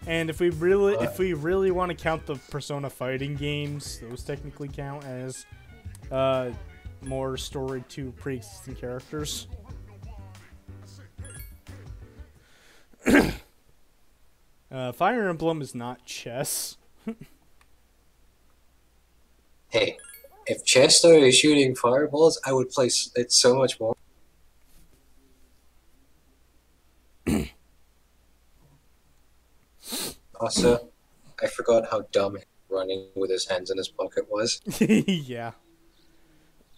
And if we really want to count the Persona fighting games, those technically count as more story to pre-existing characters. Fire Emblem is not chess. Hey, if chess started shooting fireballs, I would play it so much more. Also, I forgot how dumb running with his hands in his pocket was. Yeah.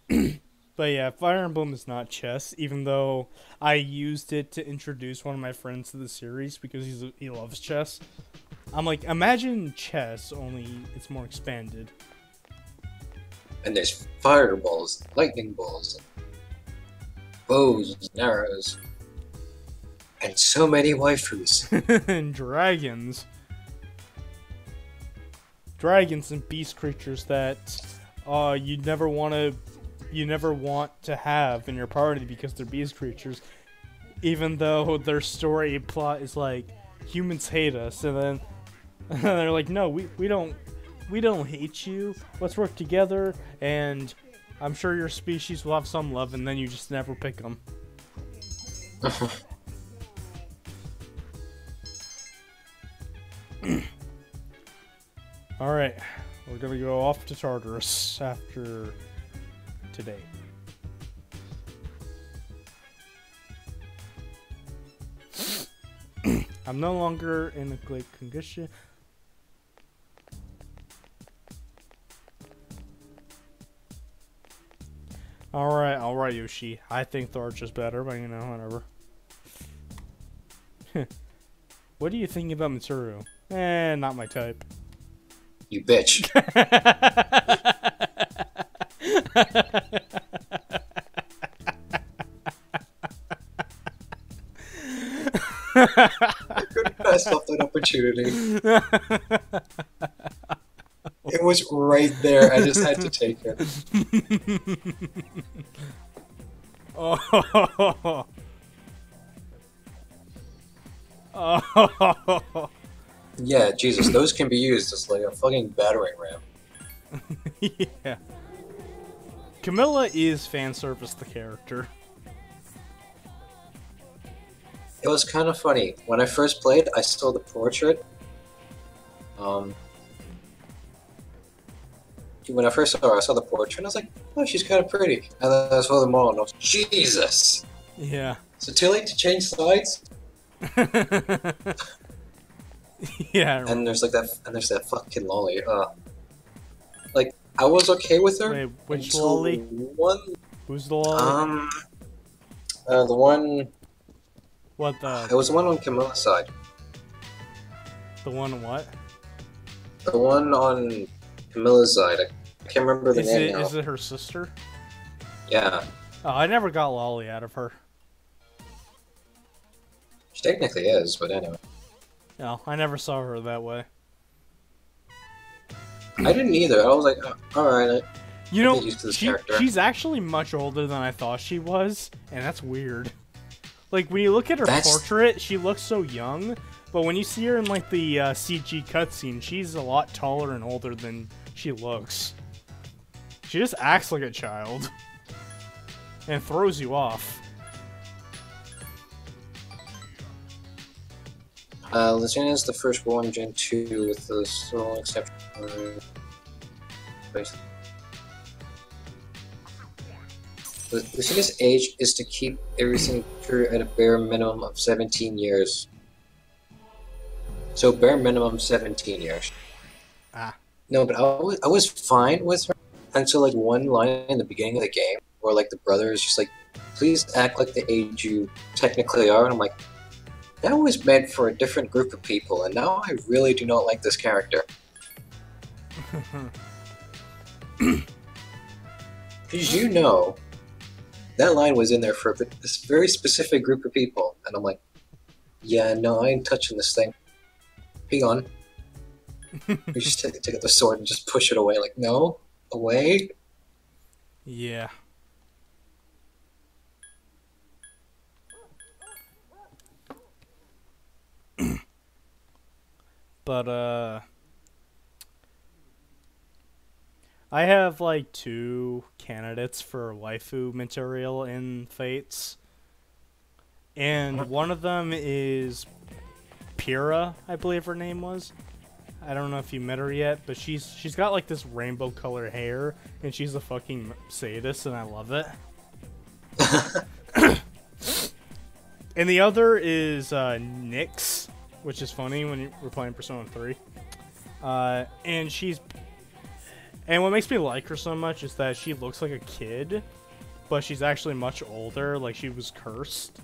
But yeah, Fire Emblem is not chess, even though I used it to introduce one of my friends to the series because he loves chess. I'm like, imagine chess, only it's more expanded. And there's fireballs, lightning bolts, bows, and arrows, and so many waifus. And dragons. Dragons and beast creatures that you never want to have in your party because they're beast creatures, even though their story plot is like humans hate us, and then they're like, no, we don't hate you, let's work together, and I'm sure your species will have some love, and then you just never pick them. Alright, we're gonna go off to Tartarus after today. I'm no longer in a great condition. Alright, Yoshi. I think the arch is better, but you know, whatever. What do you think about Mitsuru? Not my type. You bitch. I couldn't pass up that opportunity. It was right there. I just had to take it. Oh. Oh. Yeah, Jesus, those can be used as like a fucking battering ram. Yeah. Camilla is fan service the character. It was kind of funny. When I first played, I saw the portrait. When I first saw her, I saw the portrait, and I was like, oh, she's kind of pretty. And then I saw them all, and I was like, Jesus! Yeah. Is it too late to change sides? Yeah. And there's like that, and there's that fucking lolly. Like, I was okay with her. Wait, which until lolly? One. Who's the lolly? The one. What the? It was the one on Camilla's side. The one what? The one on Camilla's side. I can't remember the name now. Is it her sister? Yeah. Oh, I never got lolly out of her. She technically is, but anyway. No, I never saw her that way. I didn't either. I was like, oh, alright. You know, used to this character. she's actually much older than I thought she was, and that's weird. Like, when you look at her portrait, she looks so young, but when you see her in, like, the CG cutscene, she's a lot taller and older than she looks. She just acts like a child. And throws you off. Lucina is the first one, Gen 2, with the sole exception. Lucina's age is to keep everything true at a bare minimum of 17 years. So bare minimum 17 years. Ah. No, but I was fine with her until like one line in the beginning of the game where like the brother is just like, please act like the age you technically are, and I'm like, that was meant for a different group of people, and now I really do not like this character. Because you know, that line was in there for this very specific group of people, and I'm like, yeah, no, I ain't touching this thing. Hang on. You just take out the sword and just push it away, like, no, away? Yeah. But, I have, like, 2 candidates for waifu material in Fates. And one of them is Pyrrha, I believe her name was. I don't know if you met her yet, but she's got, like, this rainbow color hair, and she's a fucking sadist, and I love it. And the other is, Nyx. which is funny when we're playing Persona 3. And what makes me like her so much is that she looks like a kid, but she's actually much older, like she was cursed.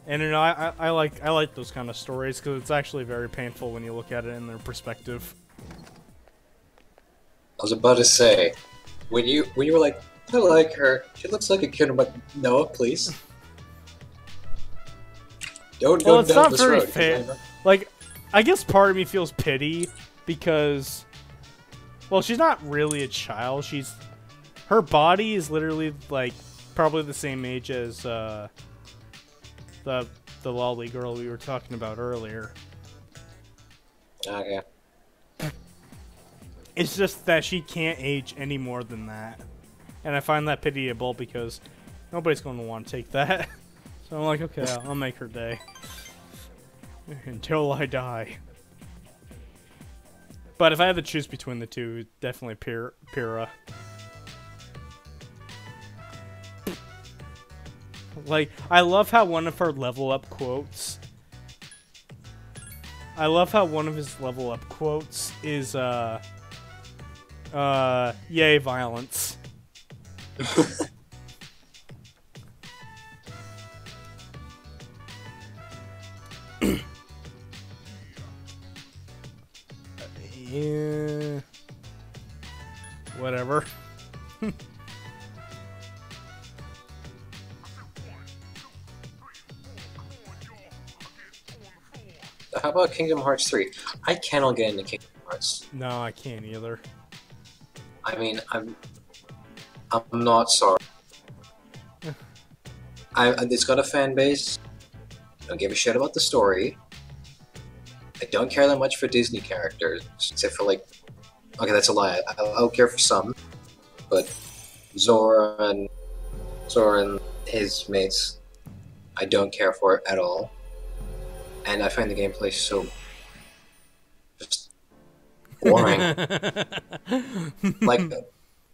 And you know, I like those kind of stories because it's actually very painful when you look at it in their perspective. I was about to say, when you were like, I like her, she looks like a kid. I'm like, no, please. Don't go Well, it's down not this very road. 'cause fair. Like, I guess part of me feels pity because, well, she's not really a child. Her body is literally like probably the same age as the lolly girl we were talking about earlier. Okay. It's just that she can't age any more than that. And I find that pitiable because nobody's going to want to take that. So I'm like, okay, I'll make her day. Until I die. But if I had to choose between the two, definitely Pyrrha. Like, I love how one of her level up quotes... I love how one of his level up quotes is, yay, violence. Yeah. Whatever. How about Kingdom Hearts 3? I cannot get into Kingdom Hearts. No, I can't either. I mean, I'm not sorry. It's got a fan base. I don't give a shit about the story. I don't care that much for Disney characters, except for like, okay, that's a lie. I'll care for some, but Zora and his mates, I don't care for at all. And I find the gameplay so just boring.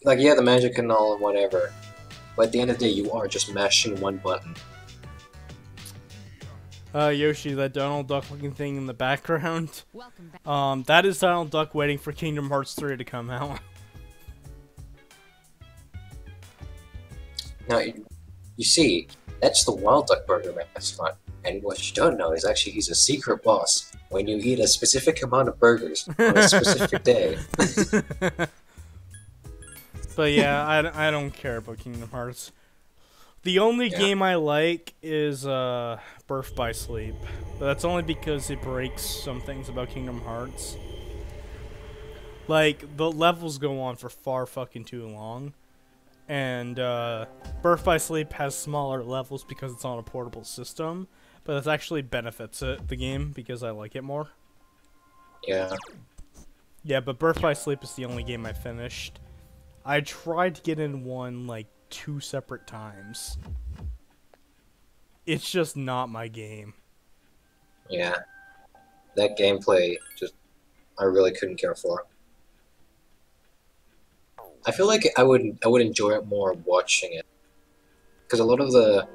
like yeah, the magic and all and whatever, but at the end of the day, you are just mashing one button. Yoshi, that Donald Duck looking thing in the background. Welcome back. That is Donald Duck waiting for Kingdom Hearts 3 to come out. Now, you see, that's the Wild Duck Burger restaurant, and what you don't know is actually he's a secret boss when you eat a specific amount of burgers on a specific day. But yeah, I don't care about Kingdom Hearts. The only game I like is Birth by Sleep. But that's only because it breaks some things about Kingdom Hearts. Like, the levels go on for far fucking too long. And Birth by Sleep has smaller levels because it's on a portable system. But that actually benefits the game because I like it more. Yeah. Yeah, but Birth by Sleep is the only game I finished. I tried to get in one, like, 2 separate times. It's just not my game. Yeah. That gameplay, I really couldn't care for. I feel like I would enjoy it more watching it. Because a lot of the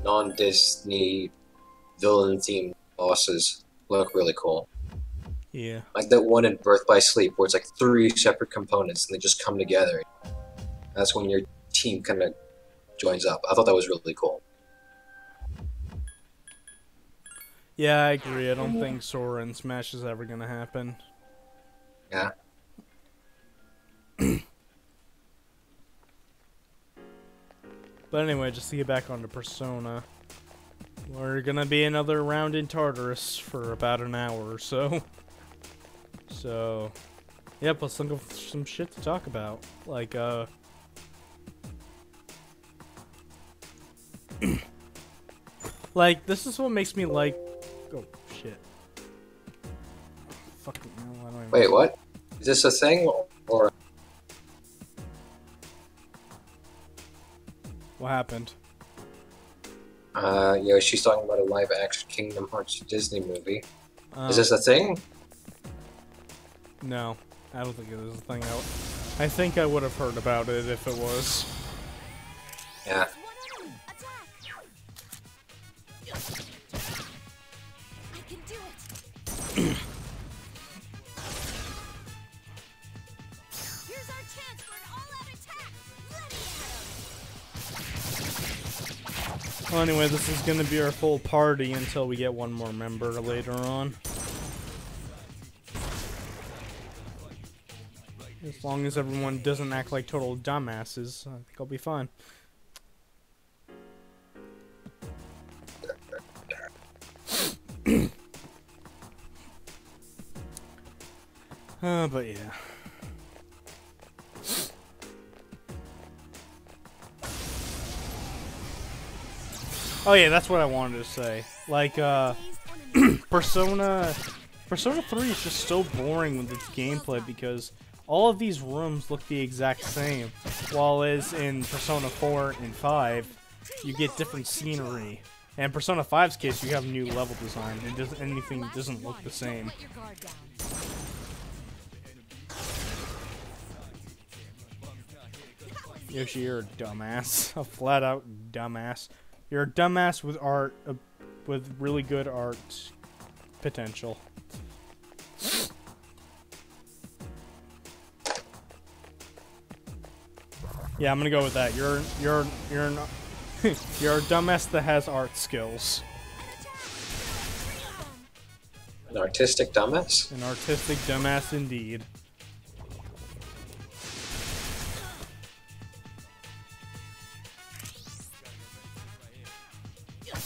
non-Disney villain-themed bosses look really cool. Yeah. Like that one in Birth by Sleep where it's like 3 separate components and they just come together. That's when your team kind of joins up. I thought that was really cool. Yeah, I agree. I don't think Sora and Smash is ever gonna happen. Yeah. But anyway, just to get back onto Persona, we're gonna be another round in Tartarus for about an hour or so. So, yep, let's think of some shit to talk about. Like, like, this is what makes me like... Oh, shit. Fucking hell, I don't even... Wait, what? Is this a thing, or... What happened? Yeah, she's talking about a live-action Kingdom Hearts Disney movie. Is this a thing? No, I don't think it is a thing. I think I would have heard about it if it was. Yeah. I can Well, anyway, this is gonna be our full party until we get one more member later on. As long as everyone doesn't act like total dumbasses, I think I'll be fine. But yeah. Oh yeah, that's what I wanted to say. Like, Persona 3 is just so boring with its gameplay because all of these rooms look the exact same. While as in Persona 4 and 5, you get different scenery. And Persona 5's case, you have new level design. Anything doesn't look the same. Yoshi, you're a dumbass. A flat out dumbass. You're a dumbass with art, with really good art potential. Yeah, I'm gonna go with that. You're not you're a dumbass that has art skills. An artistic dumbass? An artistic dumbass indeed.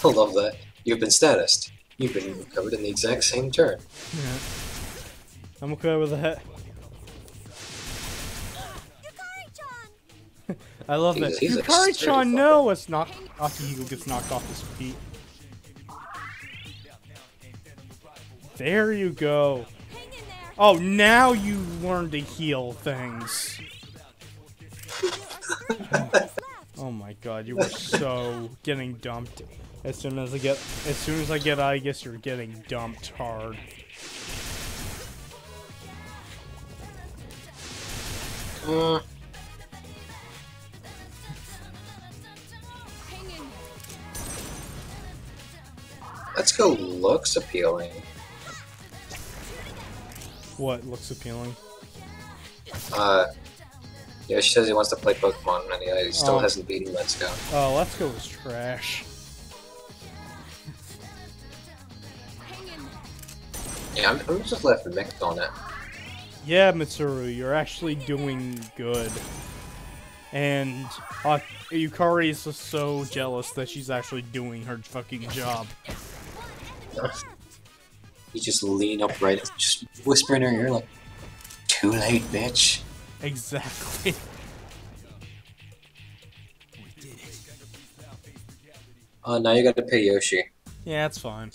I love that. You've been statused. You've been recovered in the exact same turn. Yeah. I'm okay with that. I love that. He's a Yukari-chan, sturdy no! It's not. Akihiko gets knocked off his feet. There you go. Oh, now you learn to heal things. Oh my god, you were so getting dumped. As soon as I get I guess you're getting dumped hard. Let's go looks appealing. What looks appealing? Yeah, she says he wants to play Pokemon and he still hasn't beaten Let's Go. Oh, Let's Go is trash. Yeah, I'm just left mixed on it. Yeah, Mitsuru, you're actually doing good. And Yukari is just so jealous that she's actually doing her fucking job. You just lean upright and just whisper in her ear like, "Too late, bitch." Exactly. Now you gotta pay Yoshi. Yeah, that's fine.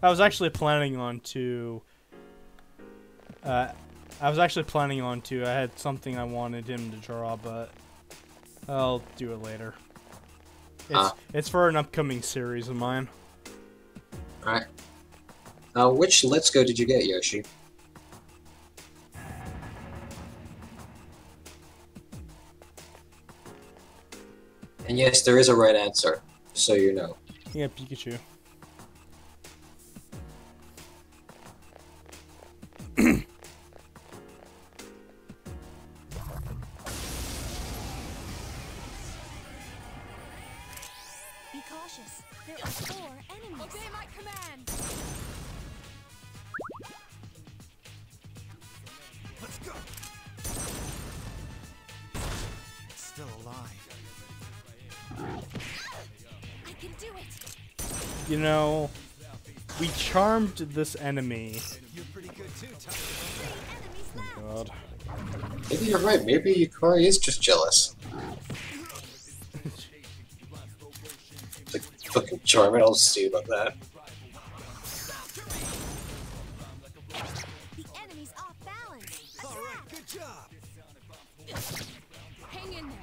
I was actually planning on to... I had something I wanted him to draw, but I'll do it later. It's for an upcoming series of mine. Alright. Which Let's Go did you get, Yoshi? And yes, there is a right answer, so you know. Yeah, Pikachu. Be cautious. There are 4 enemies. Obey my command. Let's go. It's still alive. I can do it. You know, we charmed this enemy. You're pretty good too, Tom. Oh god. Maybe you're right, maybe Yukari is just jealous. Like, fucking charming, I'll see about that. The enemy's off balance. All right, good job. Hang in there.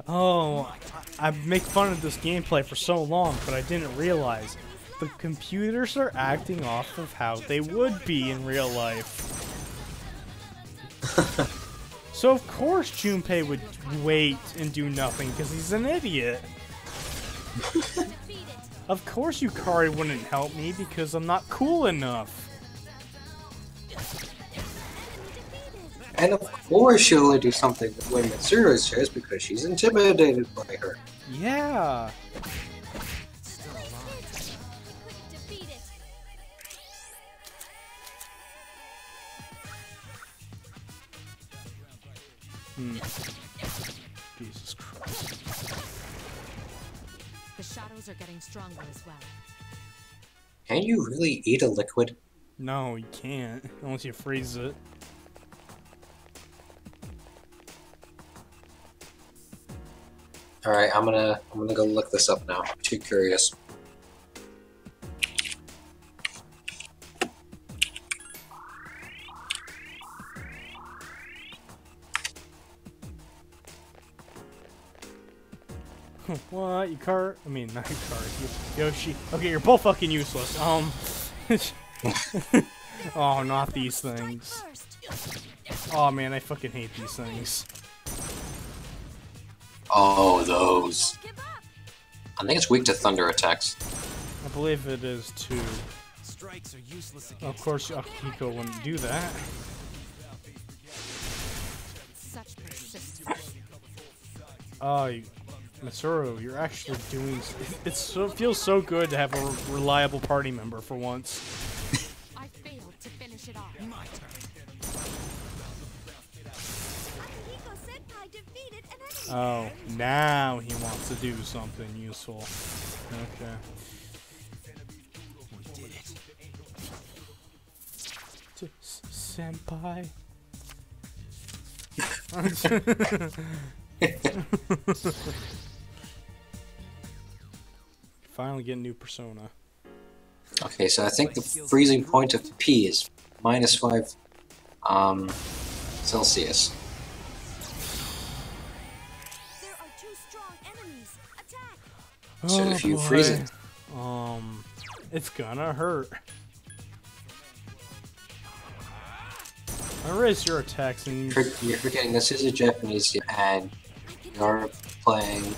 Oh, I make fun of this gameplay for so long, but I didn't realize the computers are acting off of how they would be in real life. So of course Junpei would wait and do nothing because he's an idiot. Of course Yukari wouldn't help me because I'm not cool enough. And of course she'll only do something when Mitsuru says because she's intimidated by her. Yeah. Defeat it. Jesus Christ. The shadows are getting stronger as well. Can you really eat a liquid? No, you can't unless you freeze it. Alright, I'm gonna go look this up now. I'm too curious. What? You cart? I mean, not you cart. Yoshi. Okay, you're both fucking useless. Oh, not these things. Oh man, I fucking hate these things. Oh, those. I think it's weak to thunder attacks. I believe it is too. Strikes are useless against Of course, Akiko wouldn't do that. Such persistence. Oh, Mitsuru, you're actually doing. It feels so good to have a reliable party member for once. I failed to finish it off. my turn. Akihiko Senpai defeated an enemy. Oh, now he wants to do something useful. Okay. We did it. Senpai. Finally get new persona. Okay, so I think the freezing point of P is -5 Celsius. There are two strong enemies. Attack. So if you freeze it, It's gonna hurt. I raise your attacks and you're forgetting this is a Japanese game, and you're playing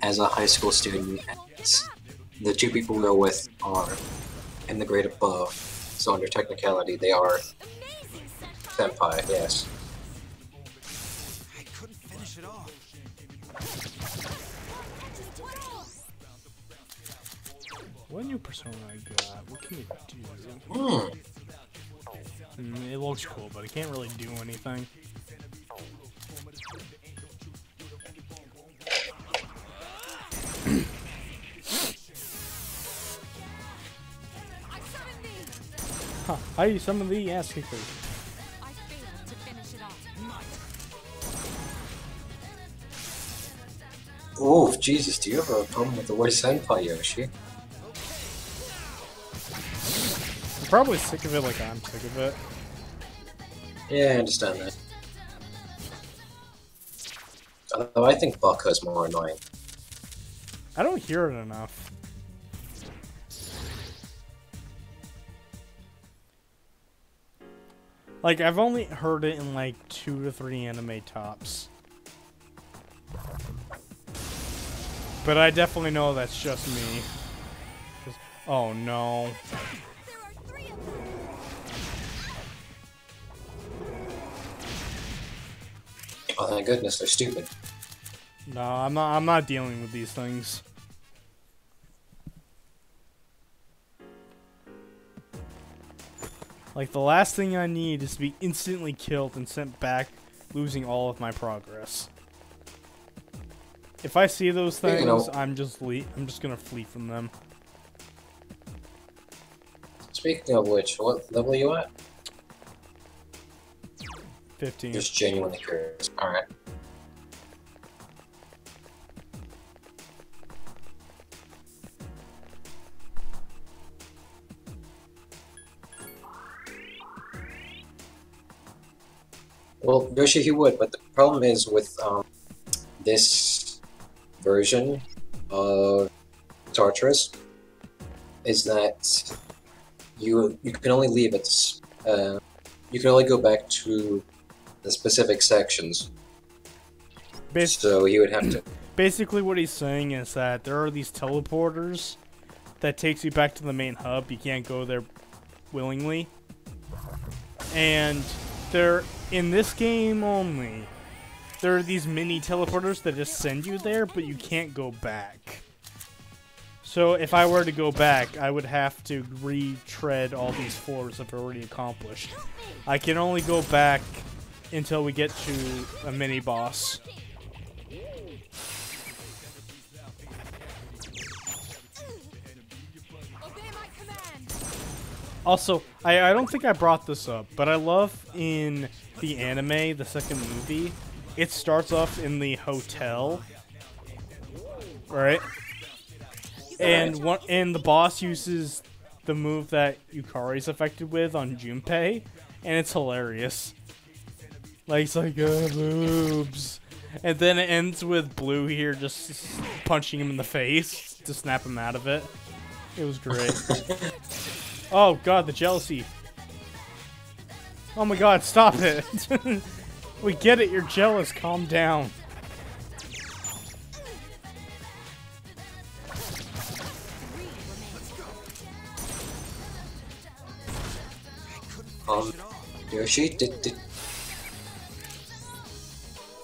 as a high school student, and the two people we're with are in the grade above, so under technicality they are Amazing, Senpai. senpai, yes. I couldn't finish it off. what new persona I got? What can you do? Hmm. It looks cool, but I can't really do anything. Huh, how you summon the ass kicker? I failed to finish it off. Oh, Jesus, do you have a problem with the word senpai, Yoshi? I'm probably sick of it like I'm sick of it. Yeah, I understand that. Although I think Baka is more annoying. I don't hear it enough. Like, I've only heard it in like 2 to 3 anime tops. But I definitely know that's just me. 'Cause- oh no. There are three of them. Oh, thank goodness, they're stupid. No, I'm not dealing with these things. Like, the last thing I need is to be instantly killed and sent back, losing all of my progress. If I see those Yeah, things, you know- I'm just gonna flee from them. Speaking of which, what level are you at? 15. Just genuinely curious. Alright. Well, Yoshi, he would, but the problem is with this version of Tartarus is that you can only leave it. You can only go back to the specific sections. Bas- So you would have to. Basically, what he's saying is that there are these teleporters that takes you back to the main hub. You can't go there willingly, and they're in this game only, there are these mini teleporters that just send you there, but you can't go back. So if I were to go back, I would have to retread all these floors I've already accomplished. I can only go back until we get to a mini boss. Also, I don't think I brought this up, but I love in the anime, the second movie, it starts off in the hotel, right? And the boss uses the move that Yukari's affected with on Junpei, and it's hilarious. Like, it's like, boobs. And then it ends with Blue here just punching him in the face to snap him out of it. It was great. Oh god, the jealousy. Oh my god, stop it. We get it, you're jealous, calm down. Yoshi,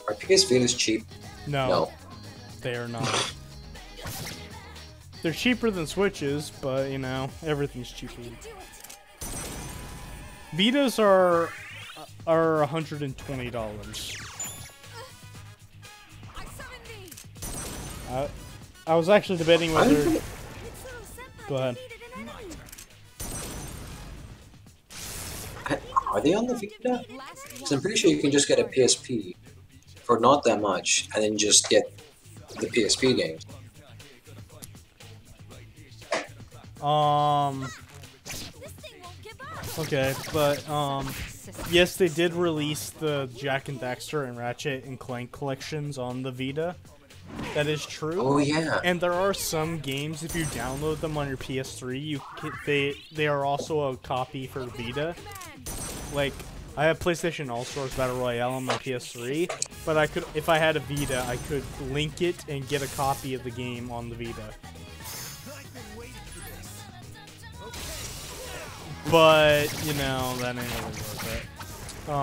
are PS Vitas cheap? No. They are not. They're cheaper than Switches, but, you know, everything's cheaper. Vitas are $120. I was actually debating whether... Go ahead. Are they on the Vita? Because I'm pretty sure you can just get a PSP for not that much, and then just get the PSP games. Okay, but, yes, they did release the Jak and Daxter and Ratchet and Clank collections on the Vita. That is true. Oh, yeah. And there are some games, if you download them on your PS3, they are also a copy for Vita. Like, I have PlayStation All-Stars Battle Royale on my PS3, but I could, if I had a Vita, I could link it and get a copy of the game on the Vita. But, you know, that ain't really worth it.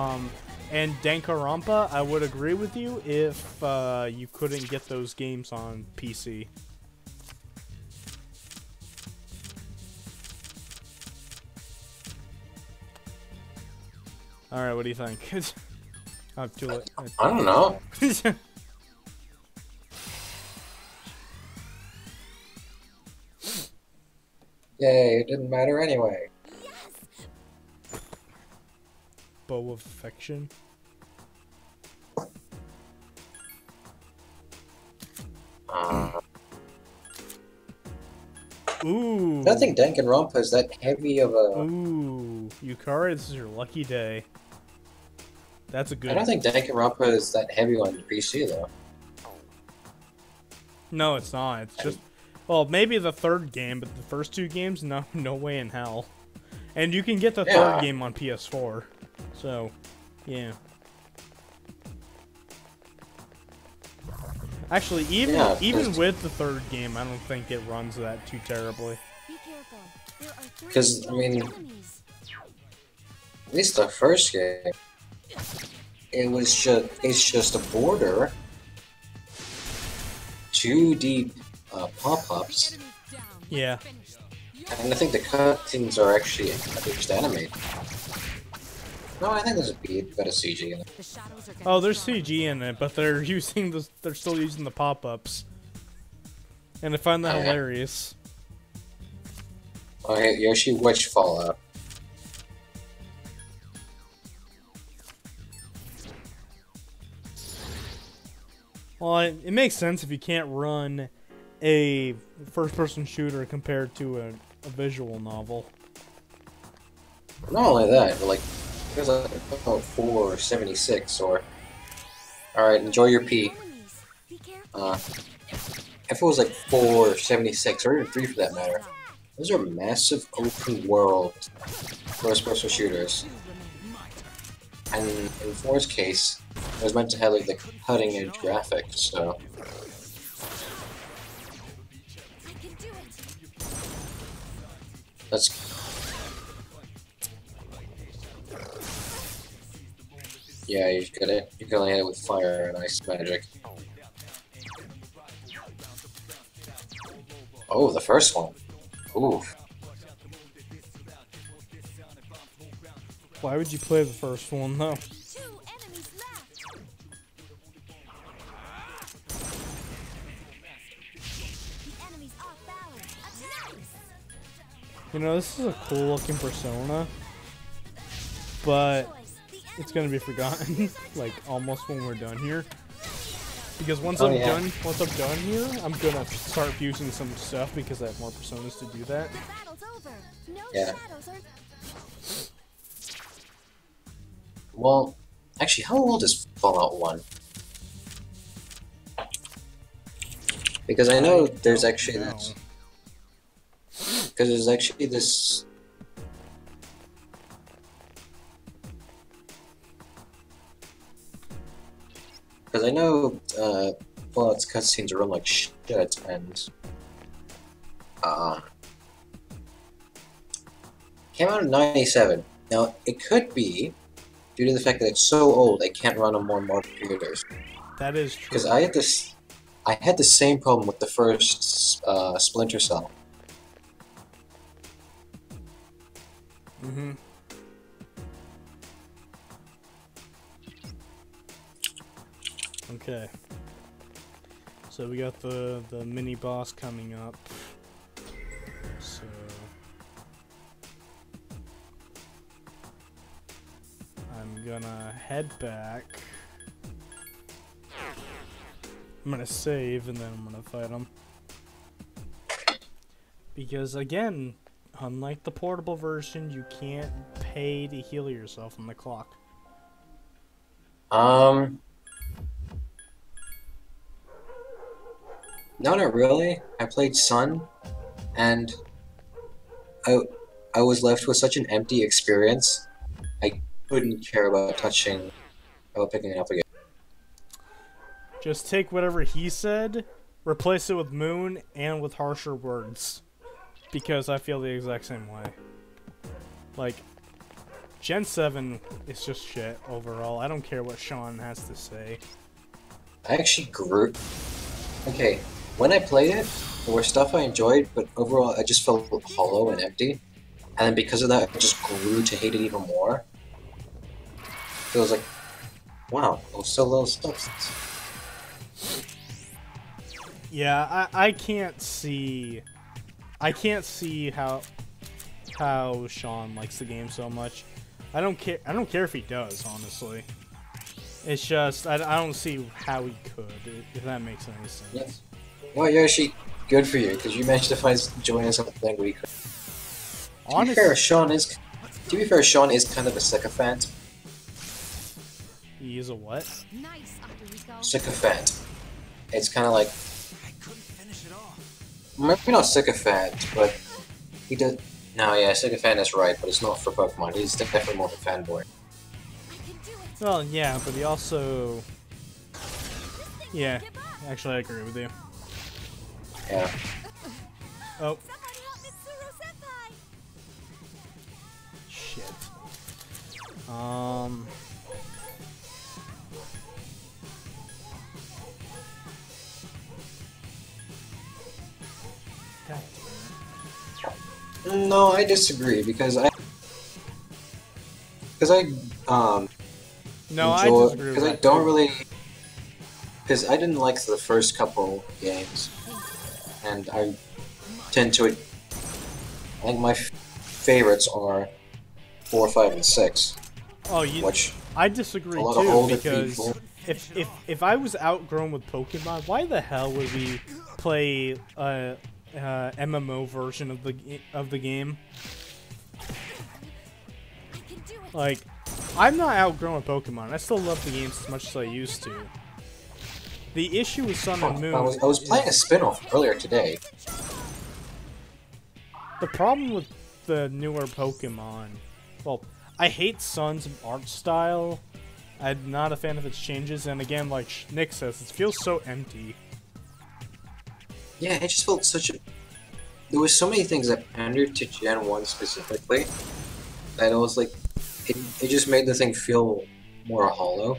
And Danganronpa, I would agree with you if you couldn't get those games on PC. Alright, what do you think? I'm too late. I don't know. Yay, it didn't matter anyway. Bow of Affection. Ooh. I don't think Danganronpa is that heavy of a... Ooh. Yukari, this is your lucky day. That's a good... I don't think Danganronpa is that heavy on PC, though. No, it's not. It's just... Well, maybe the third game, but the first two games, no way in hell. And you can get the third game on PS4. So, yeah. Actually, even with the third game, I don't think it runs that too terribly. Because, I mean, at least the first game, it's just a border, 2D pop-ups. Yeah. And I think the cutscenes are actually just animated. No, I think there's a bit of CG in it. Oh, there's CG in it, but they're using the they're still using the pop-ups, and I find that hilarious. Oh, hey, Yoshi, which Fallout? Well, it makes sense if you can't run a first-person shooter compared to a visual novel. Not only that, but like, there's like 476 or... Alright, enjoy your pee. If it was like 476 or even 3 for that matter, those are massive open world first-person shooters. And in 4's case, it was meant to have like the cutting-edge graphics, so... Yeah, you can only hit it with fire and ice magic. Oh, the first one. Ooh. Why would you play the first one though? 2 enemies left. The enemy's off balance. Attack! You know, this is a cool looking persona, but Choice. The it's gonna be forgotten, like almost when we're done here. Because once Oh, I'm yeah. once I'm done here, I'm gonna start fusing some stuff because I have more personas to do that. The battle's over. No Yeah. shadows are. Well, actually, how old is Fallout 1? Because I know there's actually know. this. Because there's actually this. Because I know Fallout's cutscenes are run like shit, and came out in '97. Now it could be due to the fact that it's so old, it can't run on more modern computers. That is true. Because I had the same problem with the first Splinter Cell. Mm-hmm. Okay. So we got the mini boss coming up. So I'm gonna head back. I'm gonna save and then I'm gonna fight him. Because again, unlike the portable version, you can't pay to heal yourself on the clock. No, not really. I played Sun, and I was left with such an empty experience. I couldn't care about picking it up again. Just take whatever he said, replace it with Moon, and with harsher words. Because I feel the exact same way. Like, Gen 7 is just shit overall. I don't care what Sean has to say. I actually grew. Okay, when I played it, there were stuff I enjoyed, but overall I just felt hollow and empty. And then because of that, I just grew to hate it even more. So it was like, wow, it was so little substance. Yeah, I can't see how Sean likes the game so much. I don't care if he does, honestly. It's just I don't see how he could, if that makes any sense. Yes. Well, Yoshi, good for you, because you managed to find joy in something we could. To be fair, Sean is kind of a sycophant. He is a what? Nice, Akihiko. Sycophant. It's kind of like, I couldn't finish it off. maybe not sycophant, but he does. No, yeah, sycophant is right, but it's not for Pokemon. He's definitely more of a fanboy. I can do it. Well, yeah, but he also... Yeah, actually I agree with you. Yeah. Oh, Somebody help Mitsuru Senpai. shit. God damn it. No, I disagree because I No, I enjoy disagree with because I that don't too. really because I didn't like the first couple games, and I tend to. I think my favorites are 4, 5, and 6, Oh, you... which I disagree a lot of too, older because people. if I was outgrown with Pokemon, why the hell would we play a MMO version of the game? I can do it. Like, I'm not outgrown with Pokemon. I still love the games as much as I used to. The issue with Sun and Moon. I was playing a spin-off earlier today. The problem with the newer Pokemon, well, I hate Sun's art style. I'm not a fan of its changes, and again, like Nick says, it feels so empty. Yeah, it just felt such a. There was so many things that pandered to Gen 1 specifically, that it was like, it just made the thing feel more hollow.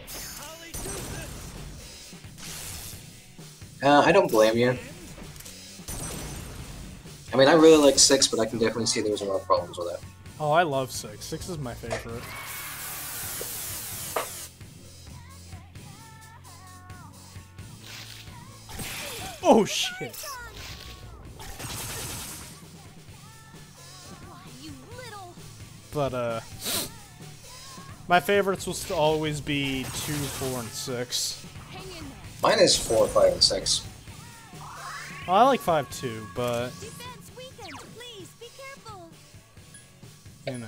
I don't blame you. I mean, I really like 6, but I can definitely see there's a lot of problems with it. Oh, I love 6. 6 is my favorite. Oh shit! Why, you little... But my favorites will still always be 2, 4, and 6. Hang in there. Mine is 4, 5, and 6. Oh, I like 5 too, but Defense weakened. Please, be careful. you know.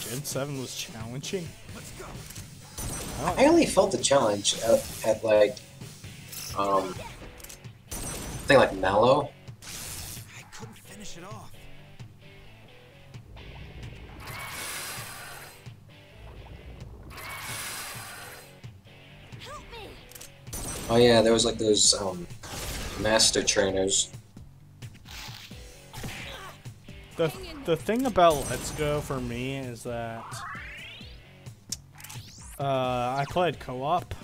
Gen 7 was challenging. I only felt the challenge at like, I think like Mallow. I couldn't finish it off. Help me. Oh yeah, there was like those master trainers. The thing about Let's Go for me is that I played co-op.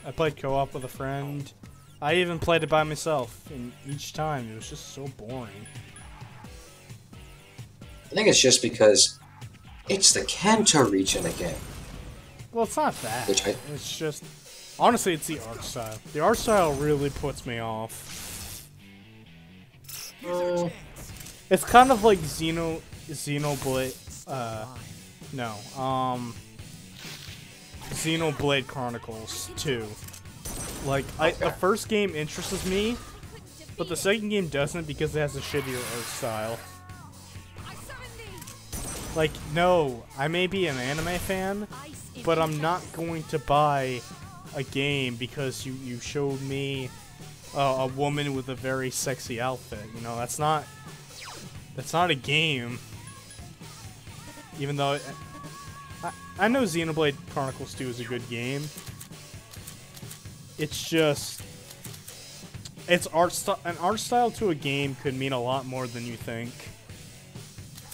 I played co-op with a friend. I even played it by myself, and each time it was just so boring. I think it's just because it's the Kanto region again. Well, it's not that. Which I- It's just honestly, it's the art style. The art style really puts me off. It's kind of like Xenoblade. No. Xenoblade Chronicles 2. Like, the first game interests me, but the second game doesn't because it has a shittier art style. Like, no, I may be an anime fan, but I'm not going to buy a game because you showed me a woman with a very sexy outfit. You know, that's not a game. Even though I know Xenoblade Chronicles 2 is a good game. It's just an art style to a game could mean a lot more than you think.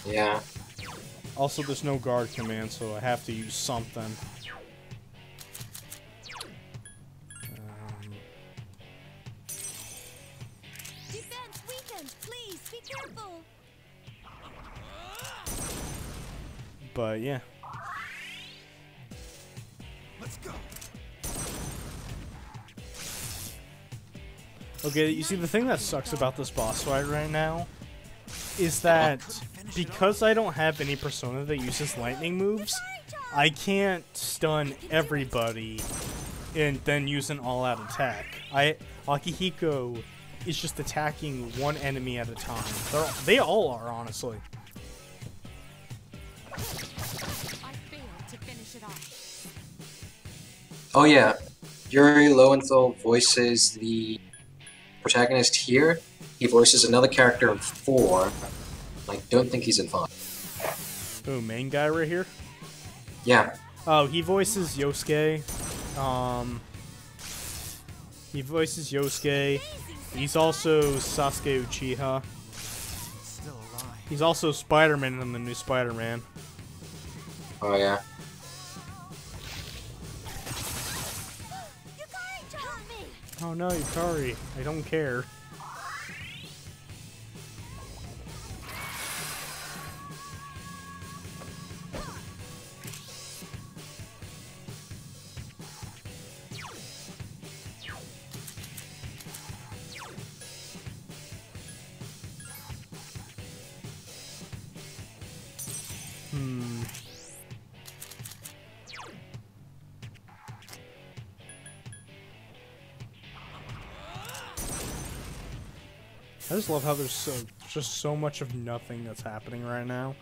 Yeah. Also, there's no guard command, so I have to use something. Defense weakened. Please, be careful. But yeah. Let's go. Okay, you see, the thing that sucks about this boss fight right now is that because I don't have any persona that uses lightning moves, I can't stun everybody and then use an all-out attack. Akihiko is just attacking one enemy at a time. They all are, honestly. I failed to finish it off. Oh yeah, Yuri Lowenthal voices the protagonist here. He voices another character in 4. I don't think he's in 5. Oh, main guy right here? Yeah. Oh, he voices Yosuke. He voices Yosuke. He's also Sasuke Uchiha. Still alive. He's also Spider-Man in the new Spider-Man. Oh yeah. Yukari, help me. Oh no, Yukari. I don't care. I just love how there's just so much of nothing that's happening right now,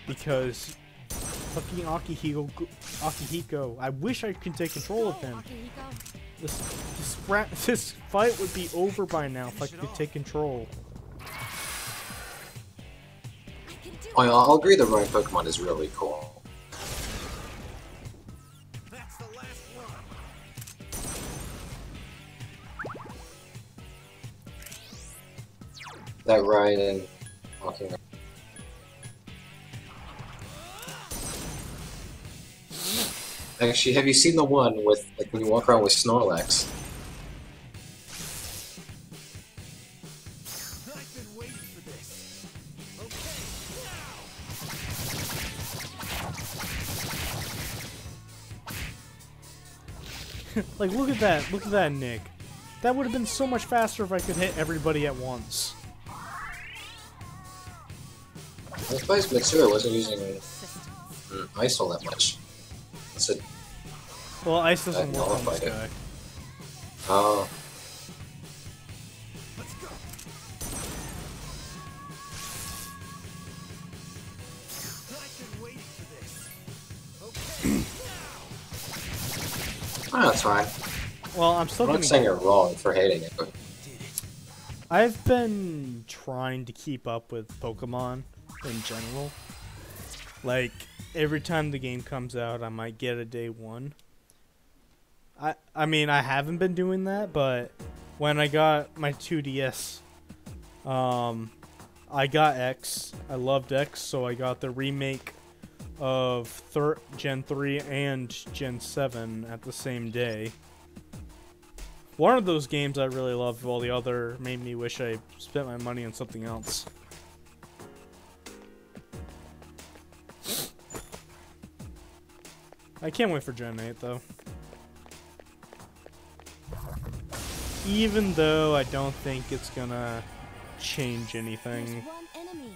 because fucking Akihiko, I wish I could take control of him. This fight would be over by now if I could take control. Oh yeah, I'll agree the Roaring Pokemon is really cool. That's the last one. That ride and walking around. Actually, have you seen the one with, like, when you walk around with Snorlax? I've been waiting for this. Like, look at that. Look at that, Nick. That would have been so much faster if I could hit everybody at once. I'm surprised Mitsuru wasn't using Ice all that much. It's a, Well, ice doesn't work on this nullified it. guy. oh, Let's go. I've been waiting for this. oh, that's fine. Well, I'm still I'm gonna not saying you're wrong for hating it, but I've been trying to keep up with Pokemon in general. Like, every time the game comes out, I might get a day one. I mean, I haven't been doing that, but when I got my 2DS, I got X. I loved X, so I got the remake of Gen 3 and Gen 7 at the same day. One of those games I really loved, while the other made me wish I spent my money on something else. I can't wait for Gen 8, though. Even though I don't think it's gonna change anything. There's one enemy.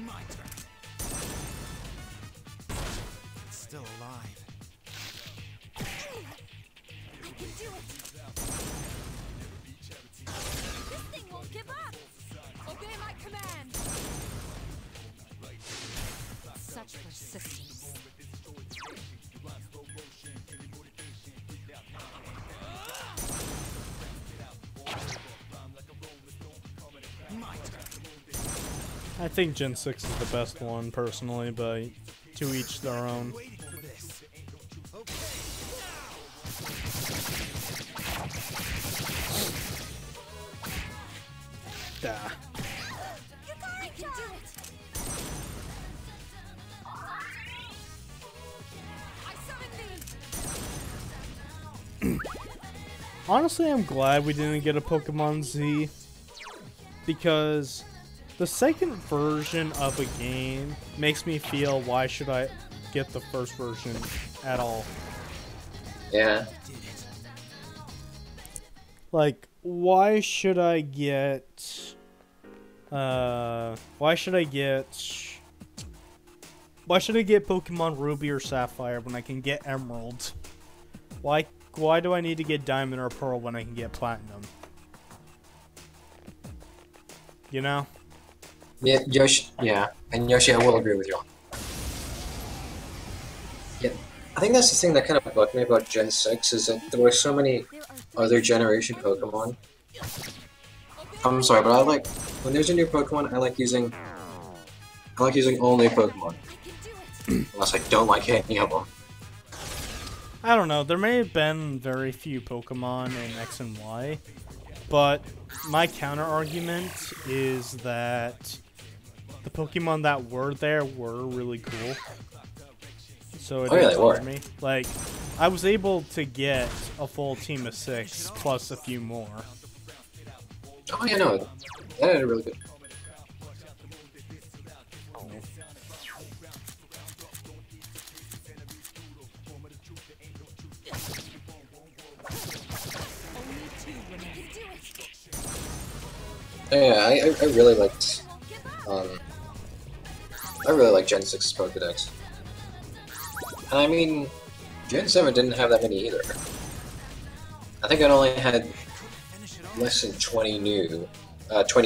My turn. It's still alive. I can do it. This thing won't give up. Obey my command. Such persistence. My turn. I think Gen 6 is the best one, personally, but to each their own. Waiting for this. Duh. I can do it. I summon thee. Honestly, I'm glad we didn't get a Pokemon Z, because the second version of a game makes me feel, why should I get the first version at all? yeah. Like, why should I get Pokemon Ruby or Sapphire when I can get Emerald? Why do I need to get Diamond or Pearl when I can get Platinum? You know? Yeah, Yoshi. Yeah, and Yoshi, I will agree with you. Yeah, I think that's the thing that kind of bugged me about Gen 6 is that there were so many There are other generation Pokemon. I'm sorry, but I like when there's a new Pokemon. I like using only Pokemon, I can do it. unless I don't like any of them. I don't know, there may have been very few Pokemon in X and Y, but my counter argument is that the Pokemon that were there were really cool. So it Oh, yeah, didn't they were. bother me. Like, I was able to get a full team of 6 plus a few more. Oh yeah, no, that had a really good. Only two remain. Yeah, I really liked I really like Gen 6's Pokedex. And I mean, Gen 7 didn't have that many either. I think it only had less than 20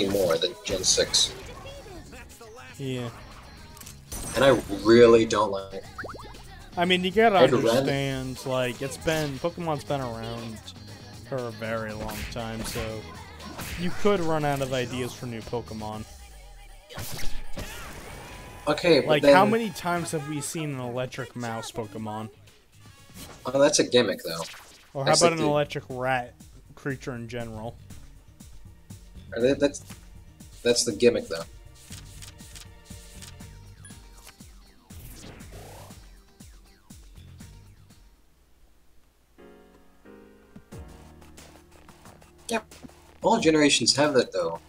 more than Gen 6. Yeah. And I really don't like. I mean, you gotta I'd rather- understand, like, Pokemon's been around for a very long time, so you could run out of ideas for new Pokemon. Okay, but Like, then, how many times have we seen an electric mouse Pokemon? Oh, that's a gimmick, though. Or how That's about like an the- electric rat creature in general? That's That's the gimmick, though. Yeah, all generations have that, though.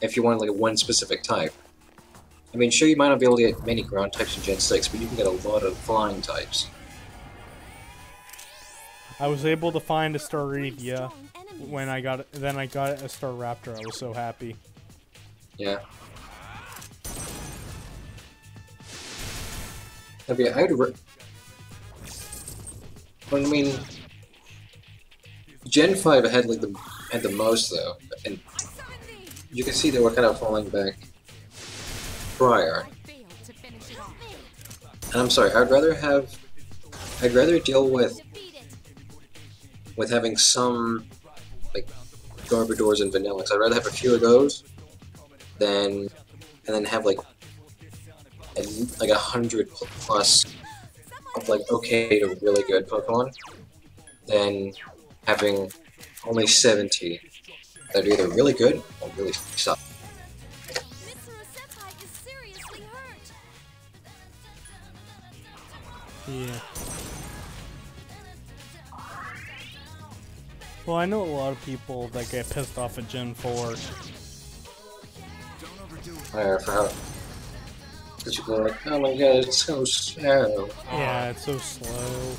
If you want like one specific type. I mean, sure, you might not be able to get many ground types in Gen 6, but you can get a lot of flying types. I was able to find a Starivia when I got it. Then I got a Staraptor. I was so happy. Yeah. I mean, I mean, Gen 5 had like the most though, and you can see they were kind of falling back prior. And I'm sorry, I'd rather deal with having some like Garbodors and Vanillas. I'd rather have a few of those than and then have like 100 plus of like okay to really good Pokemon than having only 70 that are either really good or really suck. Yeah. Well, I know a lot of people that get pissed off at Gen 4. I forgot. Because you go like, oh my god, it's so slow. Yeah, it's so slow.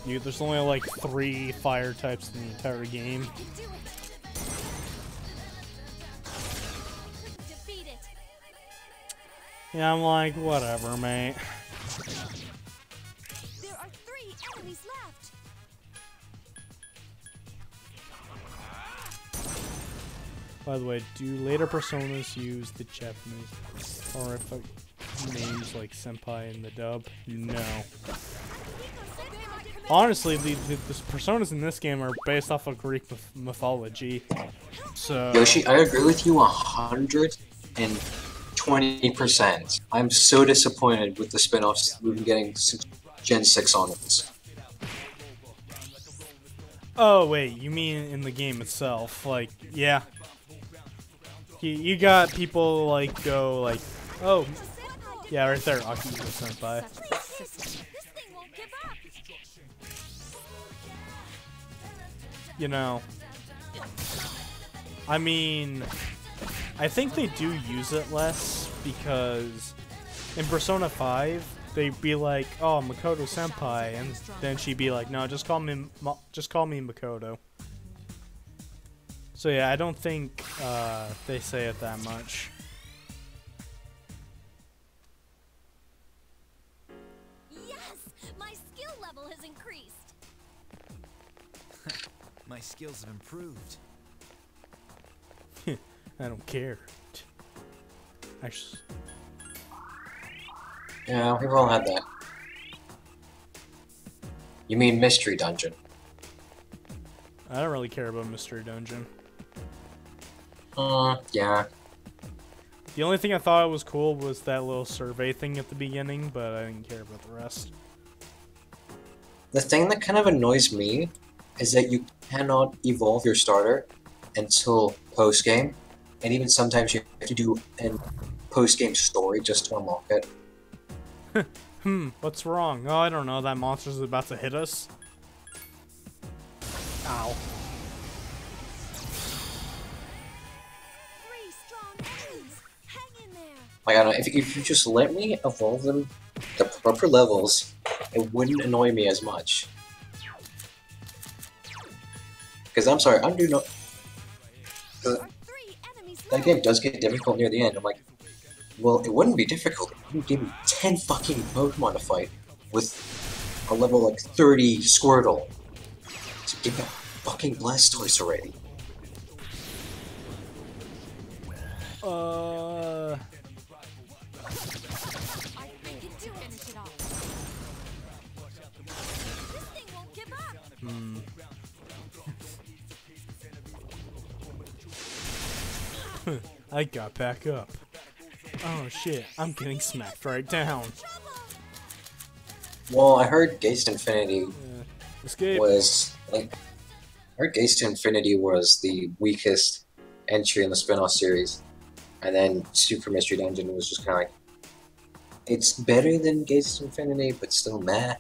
There's only like 3 fire types in the entire game. Yeah, I'm like, whatever, mate. There are 3 enemies left. By the way, do later personas use the Japanese or if names like Senpai in the dub? No. Honestly, the personas in this game are based off of Greek mythology. So Yoshi, I agree with you 120%. I'm so disappointed with the spin-offs we've been getting since Gen 6 onwards. Oh wait, you mean in the game itself? Like, yeah. You got people like go like, oh, yeah, right there, Akihiko Senpai. You know, I mean, I think they do use it less because in Persona 5 they'd be like, oh, Makoto Senpai, and then she'd be like, no, just call me Makoto. So yeah, I don't think they say it that much. Yes, my skill level has increased. My skills have improved. I don't care. Yeah, we've all had that. You mean Mystery Dungeon? I don't really care about Mystery Dungeon. Yeah. The only thing I thought was cool was that little survey thing at the beginning, but I didn't care about the rest. The thing that kind of annoys me is that you cannot evolve your starter until post-game, and even sometimes you have to do a post-game story just to unlock it. What's wrong? Oh, I don't know, that monster's about to hit us. Ow. 3 strong enemies. Hang in there. Like, I don't know, if you just let me evolve them the proper levels, it wouldn't annoy me as much. Because I'm sorry, I'm doing no. There are 3 enemies That left. game does get difficult near the end. I'm like, well, it wouldn't be difficult. You give me 10 fucking Pokemon to fight with a level like 30 Squirtle. So give me a fucking Blastoise already. I think it do finish it off. This thing won't give up. I got back up. Oh shit, I'm getting smacked right down. Well, I heard Gates Infinity Escape. was like, I heard Gates to Infinity was the weakest entry in the spin-off series. And then Super Mystery Dungeon was just kind of like, it's better than Gates of Infinity, but still meh.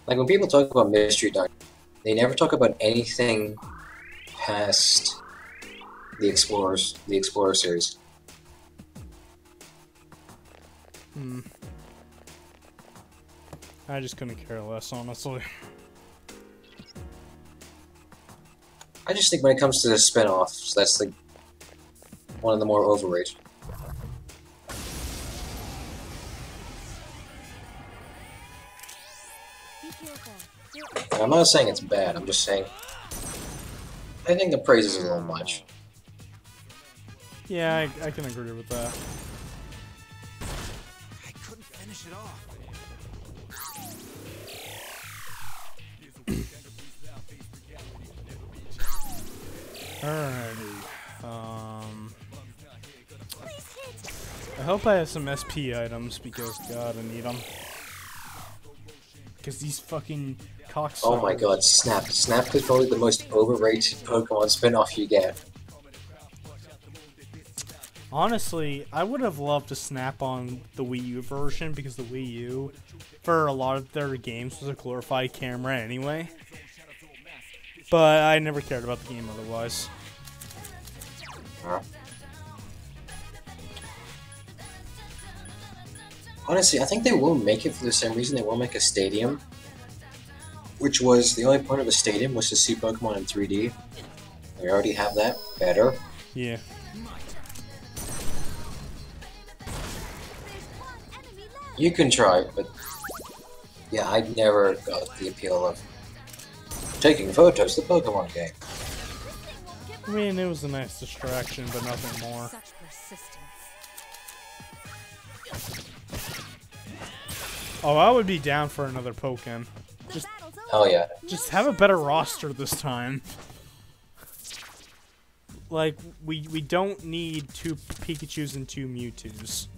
Like when people talk about Mystery Dungeon, they never talk about anything past the Explorer series. I just couldn't care less, honestly. I just think when it comes to the spin-offs, that's like one of the more overrated. Be careful. And I'm not saying it's bad, I'm just saying I think the praise is a little much. Yeah, I can agree with that. I couldn't finish it off. Alrighty. I hope I have some SP items because God, I need them. Because these fucking cocksuckers. Oh my god, Snap. Snap is probably the most overrated Pokemon spin-off you get. Honestly, I would have loved to Snap on the Wii U version because the Wii U, for a lot of their games, was a glorified camera anyway. But I never cared about the game otherwise. Honestly, I think they will make it for the same reason they will make a stadium. Which was, the only point of the stadium was to see Pokemon in 3D. They already have that. Better. Yeah. You can try, but yeah, I never got the appeal of taking photos the Pokemon game. I mean, it was a nice distraction, but nothing more. Such persistence. Oh, I would be down for another Pokken. Just, Hell yeah. just have a better roster this time. Like, we don't need 2 Pikachus and 2 Mewtwo's.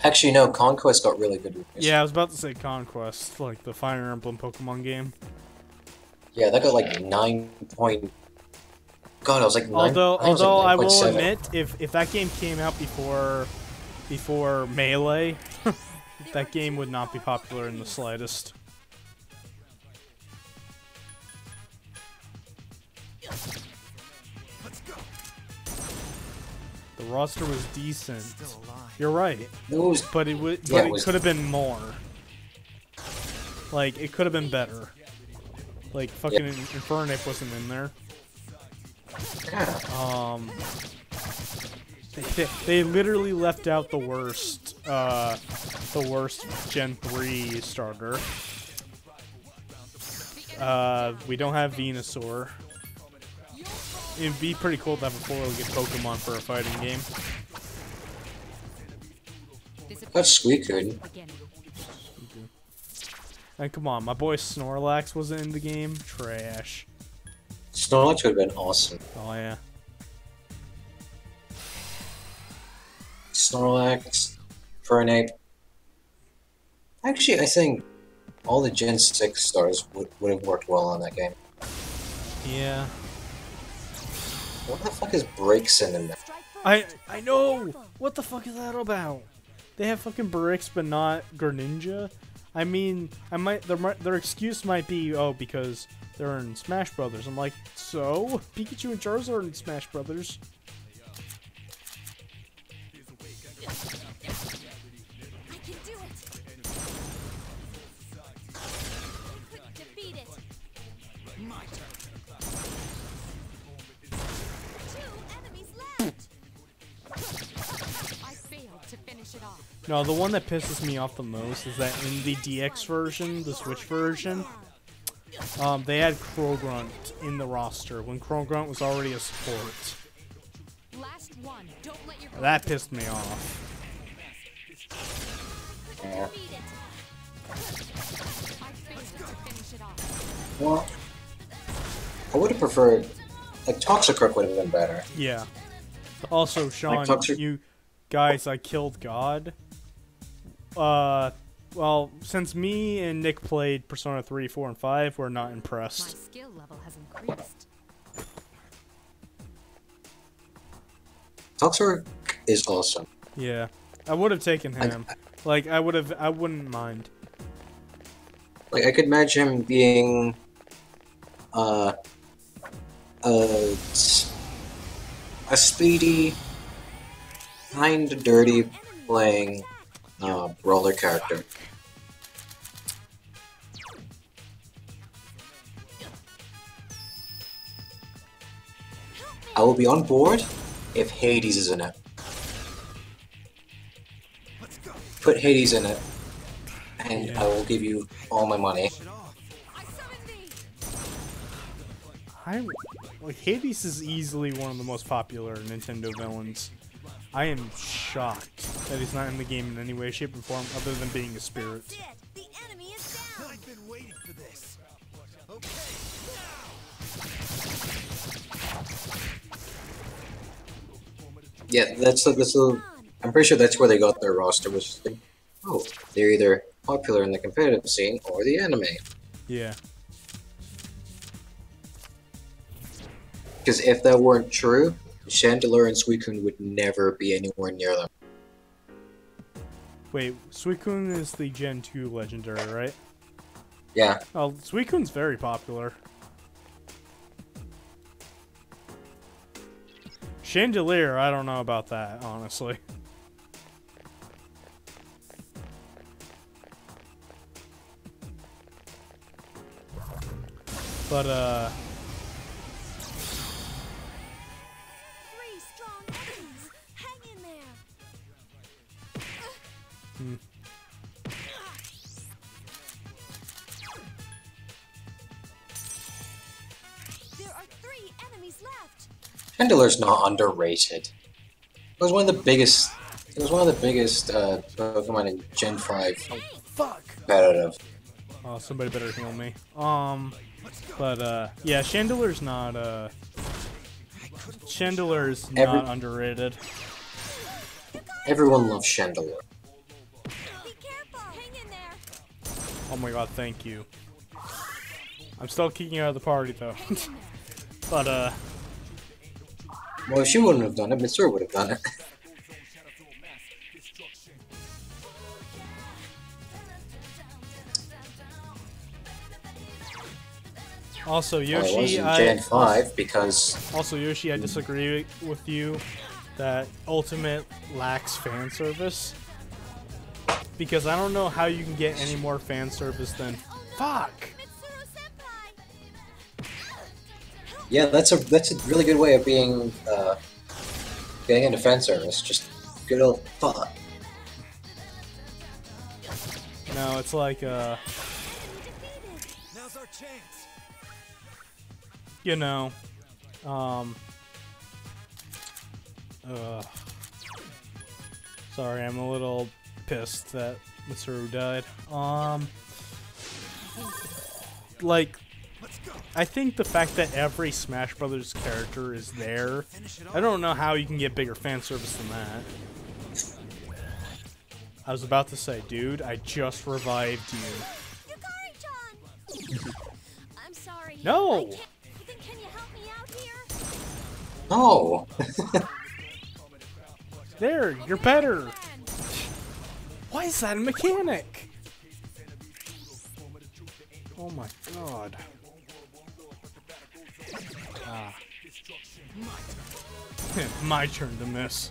Actually, no, Conquest got really good reviews. Yeah, I was about to say Conquest, like the Fire Emblem Pokemon game. Yeah, that got like 9 point... God, I was like 9... Although I will 9.7. admit, if that game came out before Melee, that game would not be popular in the slightest. Let's go. The roster was decent. Still alive. You're right, It was... but it would. Yeah, But it it was- could have been more. Like it could have been better. Like fucking Infernape wasn't in there. Yeah. They literally left out the worst Gen 3 starter. We don't have Venusaur. It'd be pretty cool to have a 4-legged Pokemon for a fighting game. That's Squeakoon. And come on, my boy Snorlax wasn't in the game. Trash. Snorlax would have been awesome. Oh yeah. Snorlax, Fernape. Actually, I think all the Gen 6 stars would have worked well on that game. Yeah. What the fuck is Braixen in there? I know. What the fuck is that about? They have fucking Brix, but not Greninja. I mean, their excuse might be, oh, because they're in Smash Brothers. I'm like, so Pikachu and Charizard are in Smash Brothers. I can do it. Couldn't defeat it. My turn. 2 enemies left. I failed to finish it off. No, the one that pisses me off the most is that in the DX version, the Switch version, they had Krogrunt in the roster when Krogrunt was already a support. Last one. Don't let your That pissed me off. Yeah. Defeat it. I failed to finish it off. Well, I would have preferred... Like, Toxicroak would have been better. Yeah. Also, Sean, Toxic- you guys, I killed God. well, since me and Nick played Persona 3, 4, and 5, we're not My impressed. skill level has increased. Toxor is awesome. Yeah. I would have taken him. Like, I wouldn't mind. Like, I could imagine him being, a speedy, kinda dirty playing, brawler character. I will be on board if Hades is in it. Put Hades in it, and I will give you all my money. Like, Hades is easily one of the most popular Nintendo villains. I am shocked that he's not in the game in any way, shape, or form other than being a spirit. That's it. The enemy is down. I've been waiting for this. Okay, Yeah, that's I'm pretty sure that's where they got their roster, was just like, oh, they're either popular in the competitive scene or the anime. Yeah. Because if that weren't true, Chandelure and Suicune would never be anywhere near them. Wait, Suicune is the Gen 2 legendary, right? Yeah, Oh, Suicune's very popular. Chandelier, I don't know about that, honestly. But, 3 strong enemies. Hang in there. There are 3 enemies left. Chandelure's not underrated. It was one of the biggest. It was one of the biggest Pokemon in Gen 5 fuck! competitive. Oh, somebody better heal me. But, yeah, Chandelier's not, Chandelier's not underrated. Everyone loves Chandelure. Be careful. Hang in there. Oh my god, thank you. I'm still kicking you out of the party, though. But, Well, if she wouldn't have done it, Mitsuru would have done it. also, Well, it Yoshi, was in Gen 5 because Also, Yoshi, I disagree with you that Ultimate lacks fan service. Because I don't know how you can get any more fan service than fuck. Mitsuru-senpai. yeah, that's a really good way of being getting into fan service. Just good old fuck. No, it's like now's our chance. you know, sorry, I'm a little pissed that Mitsuru died. Like, I think the fact that every Smash Brothers character is there, I don't know how you can get bigger fan service than that. I was about to say, dude, I just revived you. Yukari-chan. I'm sorry. No! Can you help me out here? No. There, you're better. Why is that a mechanic? Oh my god. Ah. My turn to miss.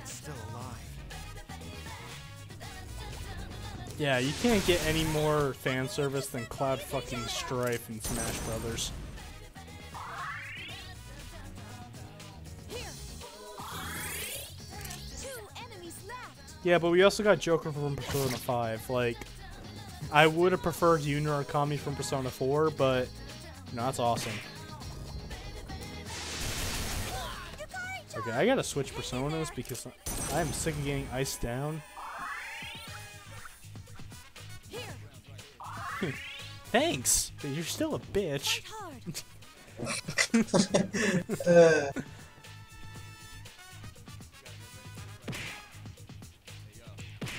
Still alive. Yeah, you can't get any more fan service than Cloud fucking Strife in Smash Brothers. Here. 2 enemies left. Yeah, but we also got Joker from Persona 5. Like, I would have preferred Yuno Kami from Persona 4, but no, that's awesome. Okay, I gotta switch personas because I'm sick of getting iced down. Here. Thanks, but you're still a bitch.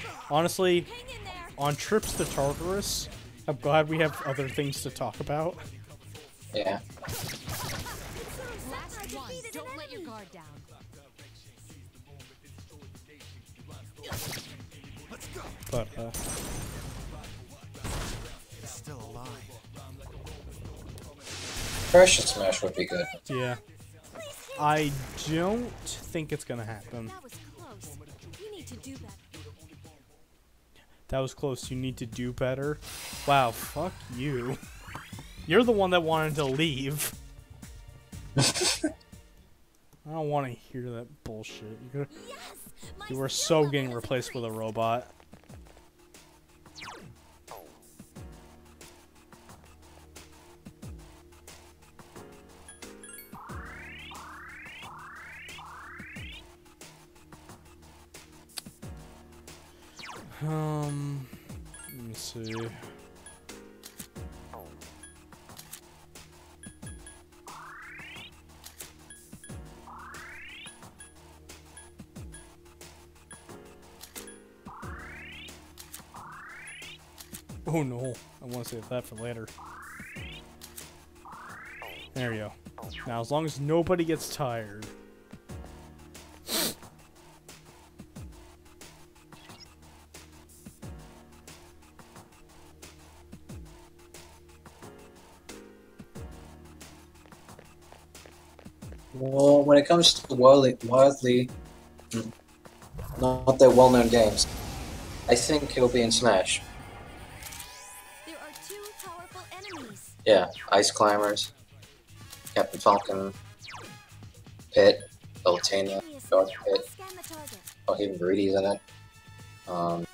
Fight hard. Honestly, Hang in there. on trips to Tartarus, I'm glad we have other things to talk about. Yeah. Last one. Don't let your guard down. Let's go. But, It's still alive. Precious Smash would be good. yeah. I don't think it's gonna happen. That was close. You need to do better. That was close. You need to do better. Wow, fuck you. You're the one that wanted to leave. I don't want to hear that bullshit. Yes! My You were skill so getting level has replaced with a increased. robot. Let me see. Oh no, I want to save that for later. There you go. Now, as long as nobody gets tired. Well, when it comes to wildly not that well-known games, I think it'll be in Smash. There are two powerful enemies. Yeah, Ice Climbers, Captain Falcon, Pit, Beltania, Give me a sec. Dark I'll Pit, scan the target. oh, even Greedy's in it. Let's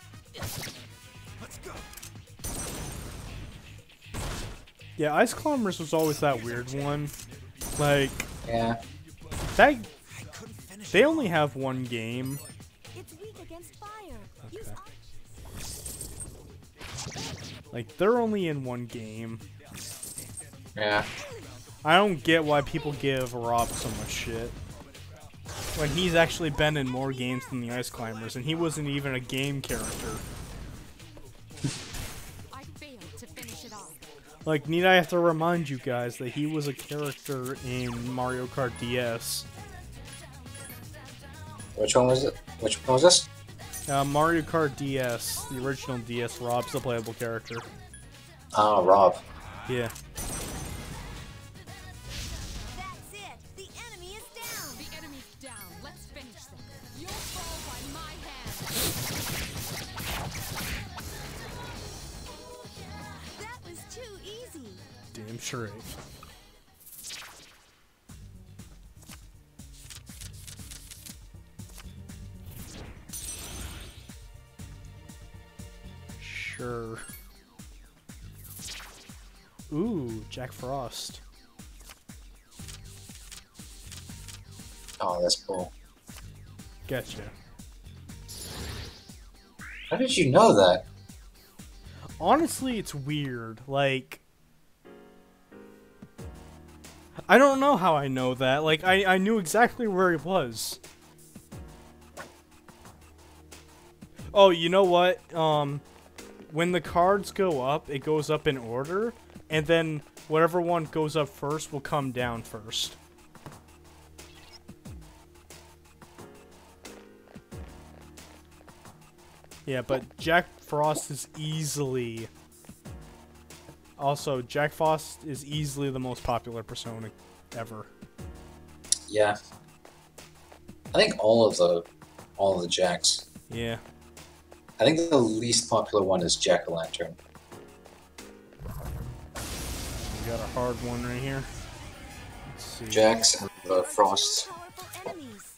go. Yeah, Ice Climbers was always that weird one. Like, Yeah, that. I couldn't finish They it. only have one game. It's weak against fire. Use Okay. ice. Like, they're only in one game. yeah. I don't get why people give Rob so much shit. When he's actually been in more games than the Ice Climbers, and he wasn't even a game character. I failed to finish it off. Like, need I have to remind you guys that he was a character in Mario Kart DS. Which one was it? Which one was this? Mario Kart DS, the original DS, Rob's the playable character. Ah, Rob. Yeah. That's it. The enemy is down. The enemy's down. Let's finish them. You'll fall by my hand. That was too easy. Damn straight. Sure. Ooh, Jack Frost. Oh, that's cool. Gotcha. How did you know that? Honestly, it's weird. Like, I don't know how I know that. Like, I knew exactly where he was. Oh, you know what? When the cards go up, it goes up in order, and then whatever one goes up first will come down first. Yeah, but Jack Frost is easily... Also, Jack Frost is easily the most popular Persona ever. Yeah. I think all of the Jacks. Yeah. I think the least popular one is Jack-o'-lantern. We got a hard one right here. Let's see. Jacks and the Frosts. Powerful enemies.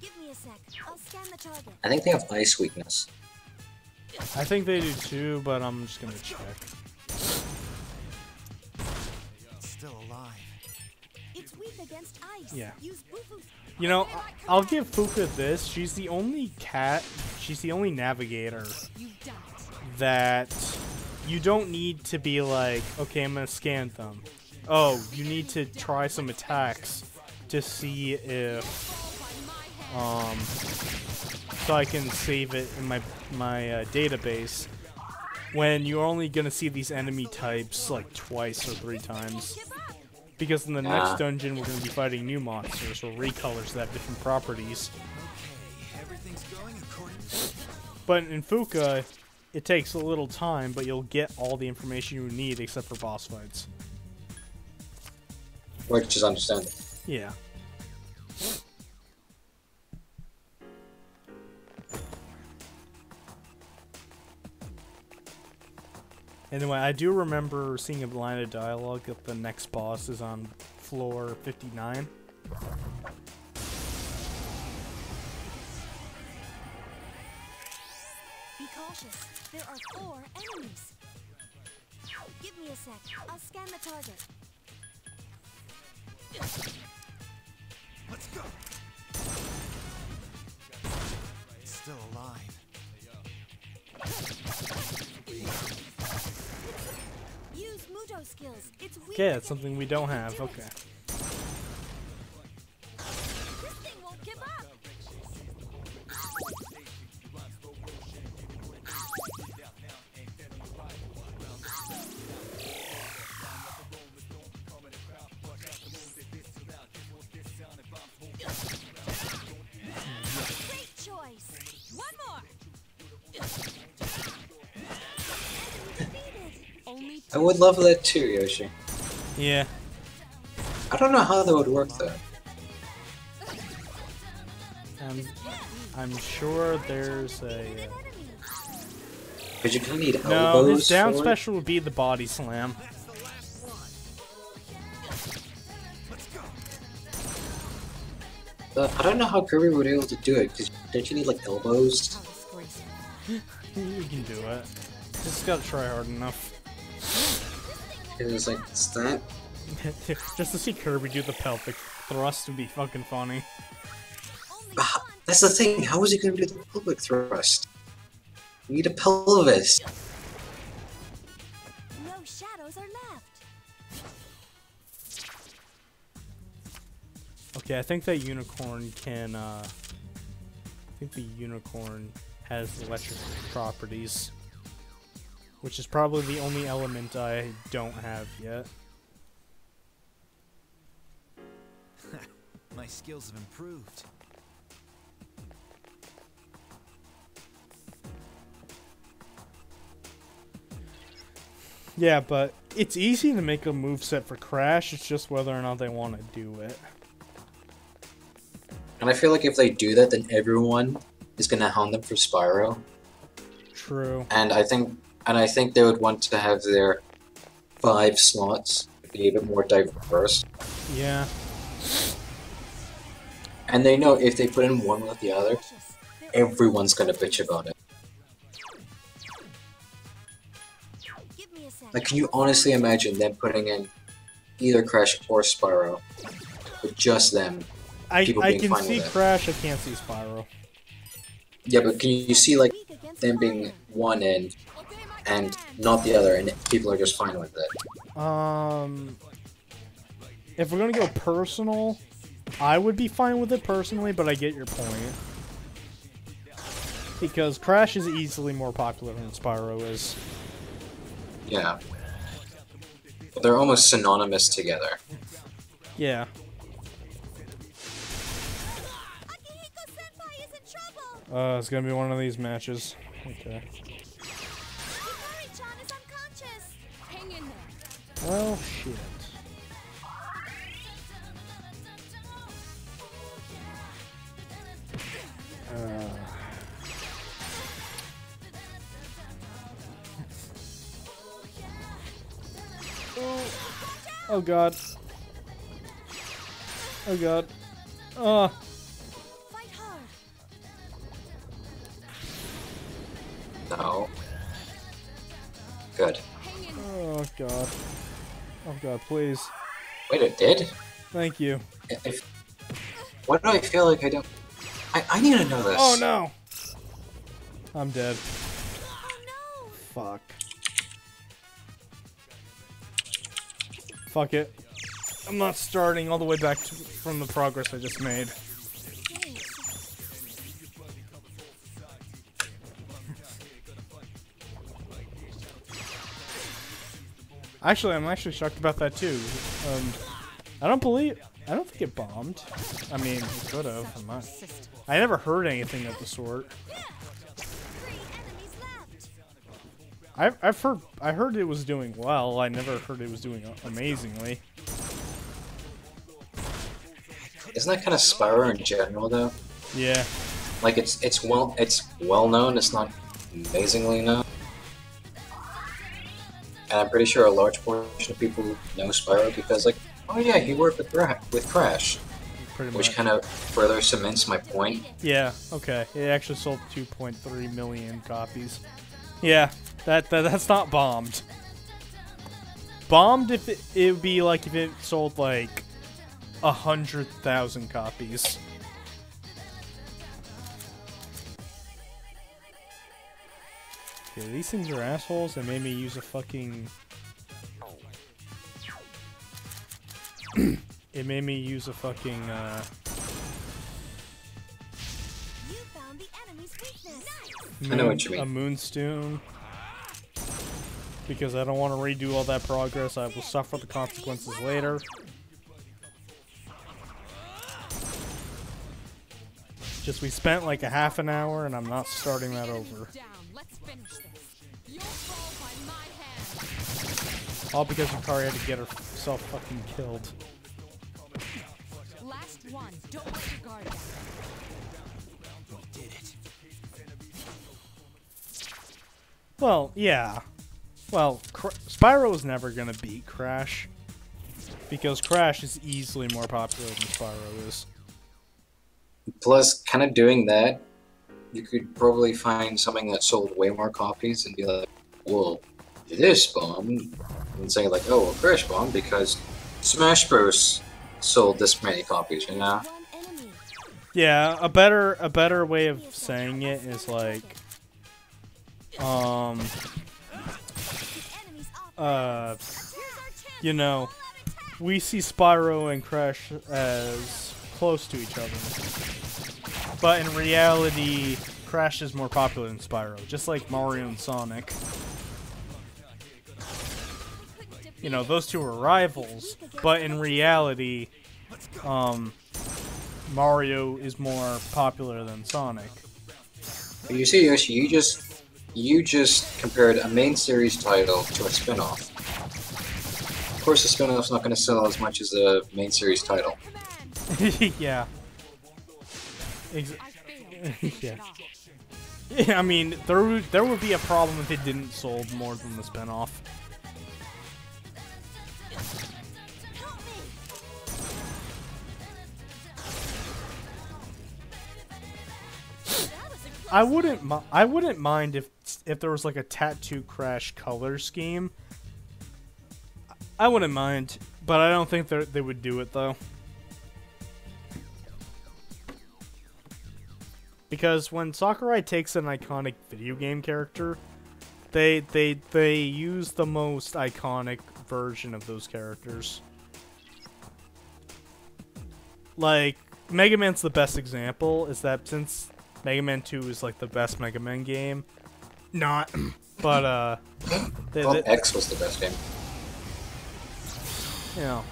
Give me a sec. I'll scan the target. I think they have ice weakness. I think they do too, but I'm just gonna check. It's still alive. It's weak against ice. Yeah. Use Bufu's. You know, I'll give Fuka this. She's the only she's the only navigator You've done it. that you don't need to be like, okay, I'm gonna scan them. Oh, you need to try some attacks to see if Fall by my so I can save it in my database. When you're only gonna see these enemy types like twice or 3 times, because in the next dungeon we're gonna be fighting new monsters or recolors that have different properties. Everything's going according to... But in Fuka, it takes a little time, but you'll get all the information you need except for boss fights. Which is understandable. Yeah. Anyway, I do remember seeing a line of dialogue that the next boss is on floor 59. Be cautious. There are 4 enemies. Give me a sec. I'll scan the target. Let's go. It's still alive. Use Muto skills. It's weak. Okay, that's something we don't have. Okay. This thing won't give up. Great choice. One more. Only I would love that too, Yoshi. Yeah. I don't know how that would work though. I'm sure there's a... Because you kind of need No, elbows his down for it. special would be the body slam. I don't know how Kirby would be able to do it, because don't you need like elbows? How disgraceful. You can do it. Just gotta try hard enough. It's like, it's that. Just to see Kirby do the pelvic thrust would be fucking funny. That's the thing, how is he going to do the pelvic thrust? You need a pelvis. No shadows are left. Okay, I think that unicorn can, I think the unicorn has electric properties. Which is probably the only element I don't have yet. My skills have improved. Yeah, but it's easy to make a moveset for Crash, it's just whether or not they want to do it. And I feel like if they do that, then everyone is going to hound them for Spyro. True. And I think they would want to have their 5 slots be a bit more diverse. Yeah. And they know if they put in one with the other, everyone's gonna bitch about it. Give me a sec. Like, can you honestly imagine them putting in either Crash or Spyro with just them? I People can being fine see with it. Crash, I can't see Spyro. Yeah, but can you see like them being one end and not the other, and people are just fine with it? If we're gonna go personal, I would be fine with it personally, but I get your point. Because Crash is easily more popular than Spyro is. Yeah. But they're almost synonymous together. Yeah. Akihiko-senpai is in trouble. It's gonna be one of these matches. Okay. Hikari-chan is unconscious. hang in there. Well, shit. Oh god. Oh god. Fight hard. No. Good. Hang in there. Oh god. Oh god, please. Wait, it did? Thank you. Why do I feel like I don't... I need to know this. Oh no! I'm dead. Oh no. Fuck. Fuck it. I'm not starting all the way back from the progress I just made. Thanks. Actually, I'm actually shocked about that too. I don't think it bombed. I mean, it could have. I never heard anything of the sort. I heard it was doing well. I never heard it was doing amazingly. Isn't that kind of Spyro in general, though? Yeah. Like it's well known. It's not amazingly known. And I'm pretty sure a large portion of people know Spyro because, like, oh yeah, he worked with Crash, Pretty which much. kind of further cements my point. Yeah. Okay. It actually sold 2.3 million copies. Yeah. That's not bombed. Bombed if it would be like if it sold like 100,000 copies. Okay, these things are assholes. They made me use a fucking. It made me use a fucking. You found the enemy's weakness. I know what you mean. A moonstone. Because I don't want to redo all that progress. I will suffer the consequences later. Just we spent like a half an hour and I'm not starting that over. Down. Let's finish this. You'll fall by my hand. All because Yukari had to get herself fucking killed. Last one. Don't let your guard down. Did it. Well, yeah. Well, Spyro is never gonna beat Crash. Because Crash is easily more popular than Spyro is. Plus, kind of doing that, you could probably find something that sold way more copies and be like, well, this bombed, and say like, oh, well, Crash bombed because Smash Bros. Sold this many copies, you know? One enemy. Yeah, a better way of saying it is like, you know, we see Spyro and Crash as close to each other, but in reality, Crash is more popular than Spyro, just like Mario and Sonic. You know, those two are rivals, but in reality, Mario is more popular than Sonic. But you see, Yoshi, you just compared a main series title to a spin-off. Of course, the spin-off's not going to sell as much as a main series title. Yeah. I failed to finish Yeah. it off. Yeah, I mean, there would be a problem if it didn't sold more than the spinoff. I wouldn't mind if there was like a Tattoo Crash color scheme. I wouldn't mind, but I don't think they would do it though. Because when Sakurai takes an iconic video game character, they use the most iconic version of those characters. Like, Mega Man's the best example, is that since Mega Man 2 is like the best Mega Man game, not, but Well, X was the best game. you know,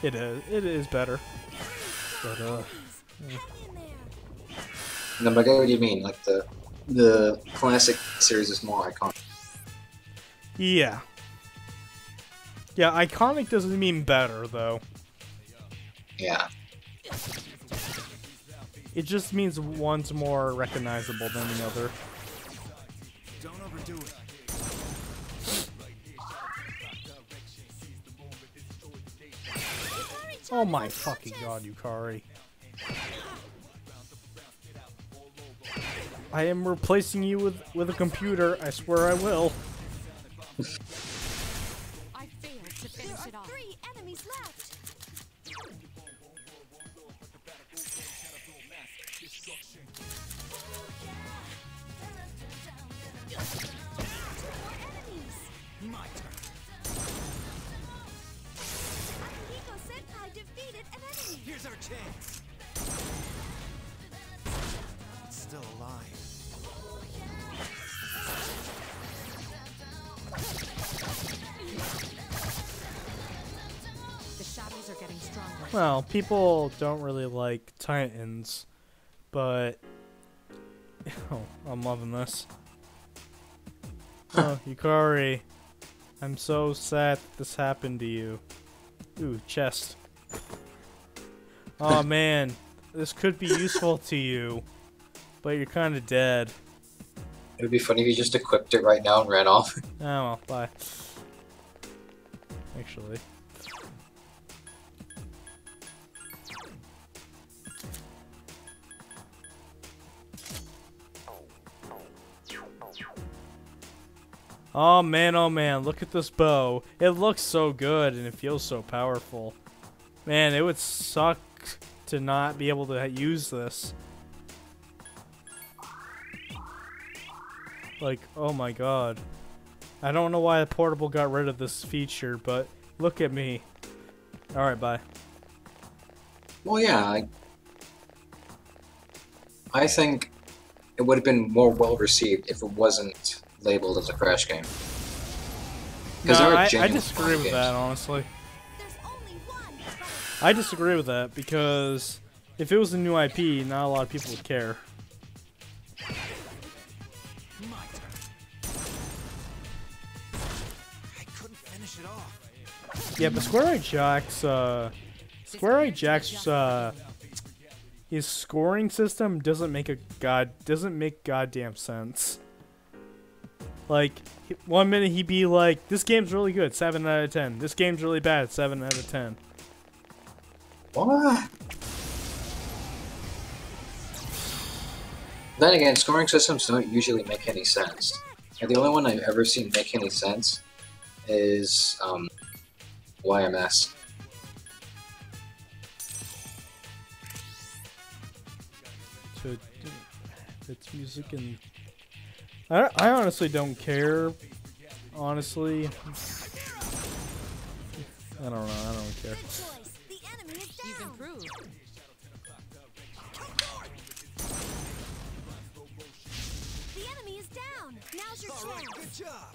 it is better. But No, but I get what you mean. Like the classic series is more iconic. yeah. Yeah, iconic doesn't mean better though. Yeah. It just means one's more recognizable than the other. Don't overdo it. Oh my fucking god, Yukari. I am replacing you with a computer, I swear I will. I failed to finish it off. 3 enemies left. My turn. Akihiko Senpai defeated an enemy. Here's our chance. It's still alive. Well, people don't really like Titans, but oh, I'm loving this. Oh, Yukari, I'm so sad that this happened to you. Ooh, chest. Oh man, this could be useful to you, but you're kind of dead. It would be funny if you just equipped it right now and ran off. Oh well, bye. Actually. Oh man, look at this bow. It looks so good and it feels so powerful. Man, it would suck to not be able to use this. Like, oh my god. I don't know why the portable got rid of this feature, but look at me. Alright, bye. Well, yeah, I think it would have been more well received if it wasn't labeled as a Crash game. No, there are I genuine disagree with games. that, honestly. There's only one. I disagree with that because if it was a new IP, not a lot of people would care. My turn. I couldn't finish it off. Yeah, but Square Jack's his scoring system doesn't make goddamn sense. Like, one minute he'd be like, this game's really good, 7 out of 10. This game's really bad, 7 out of 10. What? Then again, scoring systems don't usually make any sense. And the only one I've ever seen make any sense is YMS. So, it's music and... I honestly don't care. Honestly. I don't know, I don't care. Good choice. The enemy is You've down. improved. The enemy is down. Now's your All right, chance. good job.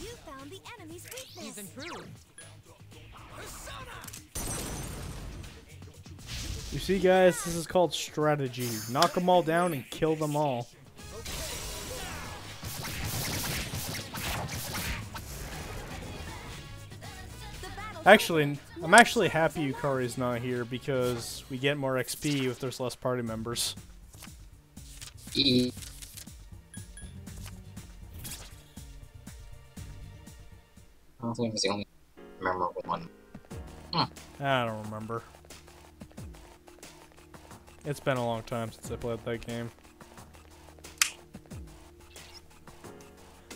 You found the enemy's You've weakness. improved. You see, guys, this is called strategy. Knock them all down and kill them all. Actually, I'm actually happy Yukari's not here because we get more XP if there's less party members. E. I don't think it's the only memorable one. I don't remember. It's been a long time since I played that game.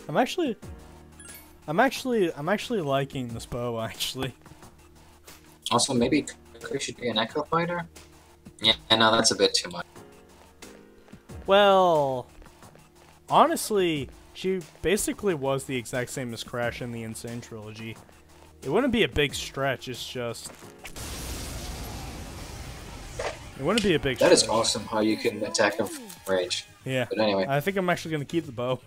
I'm actually liking this bow, actually. Also, maybe Kukri should be an Echo Fighter? Yeah, no, that's a bit too much. Well, honestly, she basically was the exact same as Crash in the Insane Trilogy. It wouldn't be a big stretch, it's just... It wouldn't be a big That stretch. is awesome how you can attack them from range. Yeah. But anyway. I think I'm actually going to keep the bow.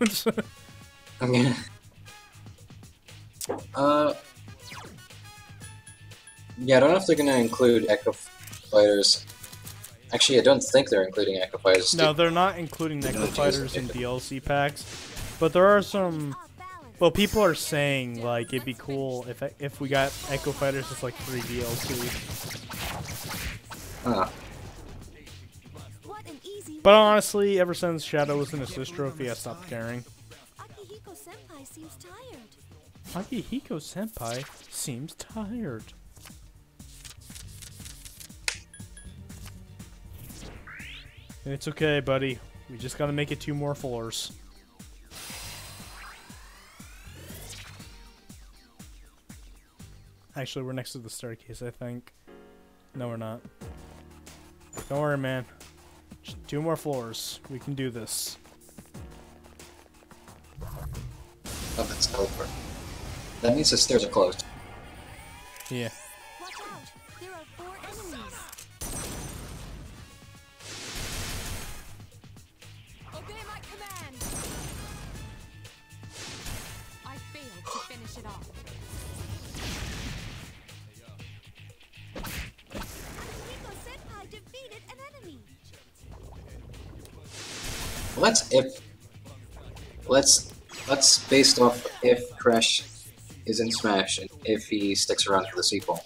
Yeah, I don't know if they're gonna include Echo Fighters. Actually, I don't think they're including Echo Fighters. No, they're not including Echo Fighters in DLC packs, but there are some. Well, people are saying like it'd be cool if we got Echo Fighters as like free DLC. What an easy But honestly, ever since Shadow was an assist trophy, I stopped caring. Akihiko Senpai seems tired. Akihiko Senpai seems tired. It's okay, buddy. We just gotta make it 2 more floors. Actually, we're next to the staircase, I think. No, we're not. Don't worry, man. Just 2 more floors. We can do this. Oh, that's teleport. That means the stairs are closed. Yeah. Watch out. There are 4 enemies. Obey my command. I failed to finish it off. enemy. Well, that's if. Let's based off if Crash is in Smash and if he sticks around for the sequel.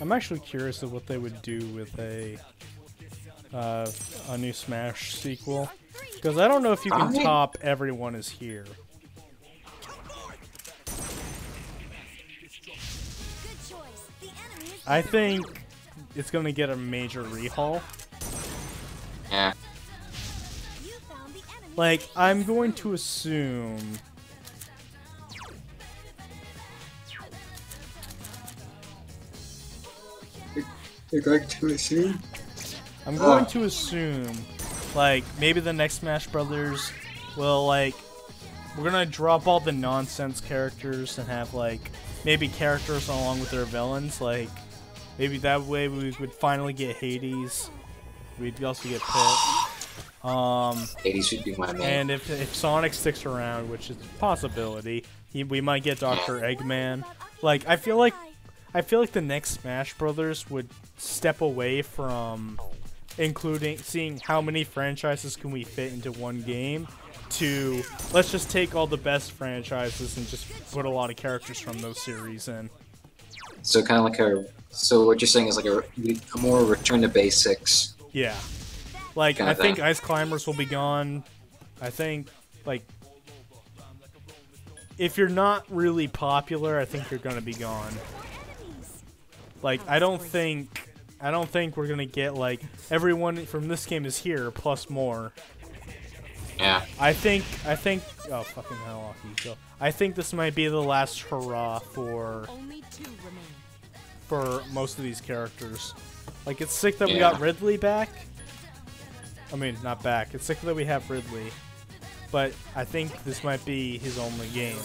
I'm actually curious of what they would do with a new Smash sequel, because I don't know if you can top Everyone Is Here. Good choice. The enemy is I think it's gonna get a major rehaul. Yeah. you found the enemy. Like, I'm going to assume. You're going to assume? I'm going to assume, like, maybe the next Smash Brothers will, like, we're gonna drop all the nonsense characters and have, like, maybe characters along with their villains. Like, maybe that way we would finally get Hades. We'd also get Pit. Hades should be my main. And if Sonic sticks around, which is a possibility, we might get Dr. Eggman. Like, I feel like the next Smash Brothers would step away from seeing how many franchises can we fit into one game, to let's just take all the best franchises and just put a lot of characters from those series in. So kind of like so what you're saying is like a more return to basics. Yeah. Like, Kinda I think thing. Ice Climbers will be gone. I think, like, if you're not really popular, I think you're gonna be gone. Like, I don't think we're gonna get, like, everyone from this game is here plus more. Yeah. I think oh fucking hell, so I think this might be the last hurrah for Only 2 remain. most of these characters. Like, it's sick that we Yeah. got Ridley back. I mean, not back. It's sick that we have Ridley. But I think this might be his only game.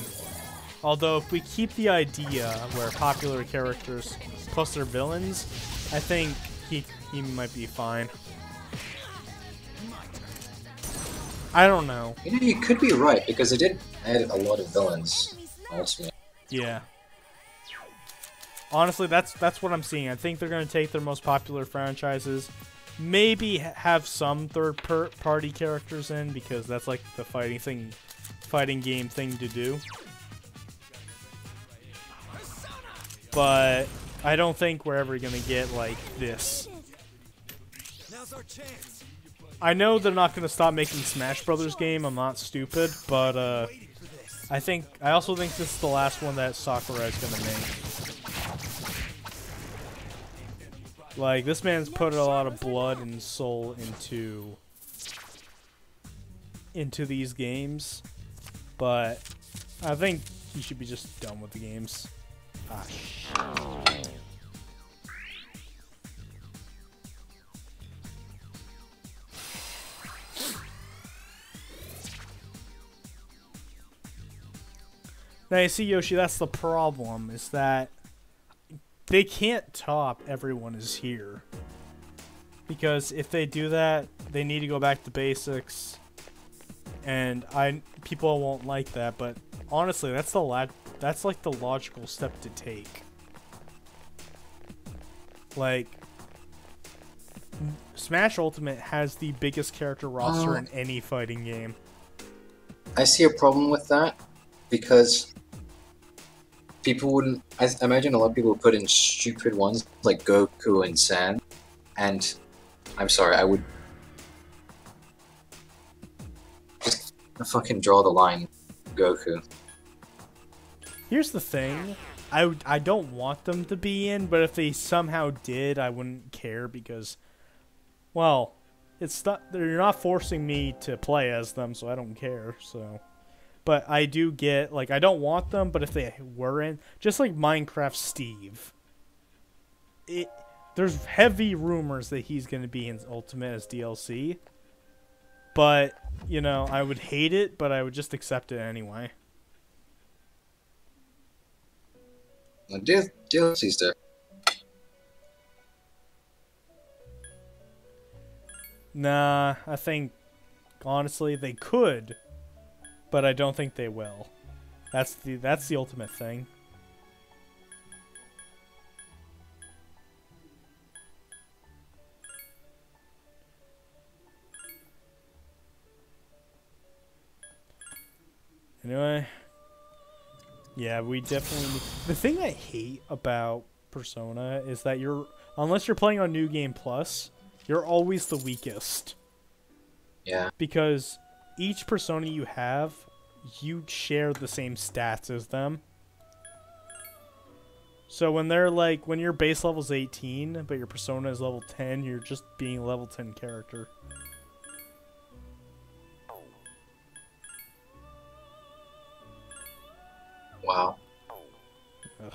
Although, if we keep the idea where popular characters plus their villains, I think he might be fine. I don't know. You know, you could be right, because it did add a lot of villains, ultimately. Yeah. Honestly, that's what I'm seeing. I think they're going to take their most popular franchises, maybe have some third-party characters in, because that's like the fighting game thing to do. But I don't think we're ever going to get like this. Now's our chance. I know they're not going to stop making Smash Brothers game. I'm not stupid, but I also think this is the last one that Sakurai is going to make. Like, this man's put a lot of blood and soul into these games, but I think he should be just done with the games. Ah, shit. Now, you see, Yoshi, that's the problem, is that they can't top Everyone Is Here. Because if they do that, they need to go back to basics. And people won't like that, but honestly, that's like the logical step to take. Like, Smash Ultimate has the biggest character roster in any fighting game. I see a problem with that, because people wouldn't. I imagine a lot of people would put in stupid ones like Goku and San, and I'm sorry, I would just fucking draw the line, Goku. Here's the thing, I don't want them to be in, but if they somehow did, I wouldn't care, because, well, they're not forcing me to play as them, so I don't care. So. But I do get, like, I don't want them, but if they were in, just like Minecraft Steve, there's heavy rumors that he's going to be in Ultimate as DLC. But, you know, I would hate it, but I would just accept it anyway. DLC's there. Nah, I think, honestly, they could. But I don't think they will. That's the ultimate thing. Yeah, we definitely. The thing I hate about Persona is that unless you're playing on New Game Plus, you're always the weakest. Yeah. Because each Persona you have, you share the same stats as them. So when your base level's 18, but your Persona is level 10, you're just being a level 10 character. Wow. Ugh.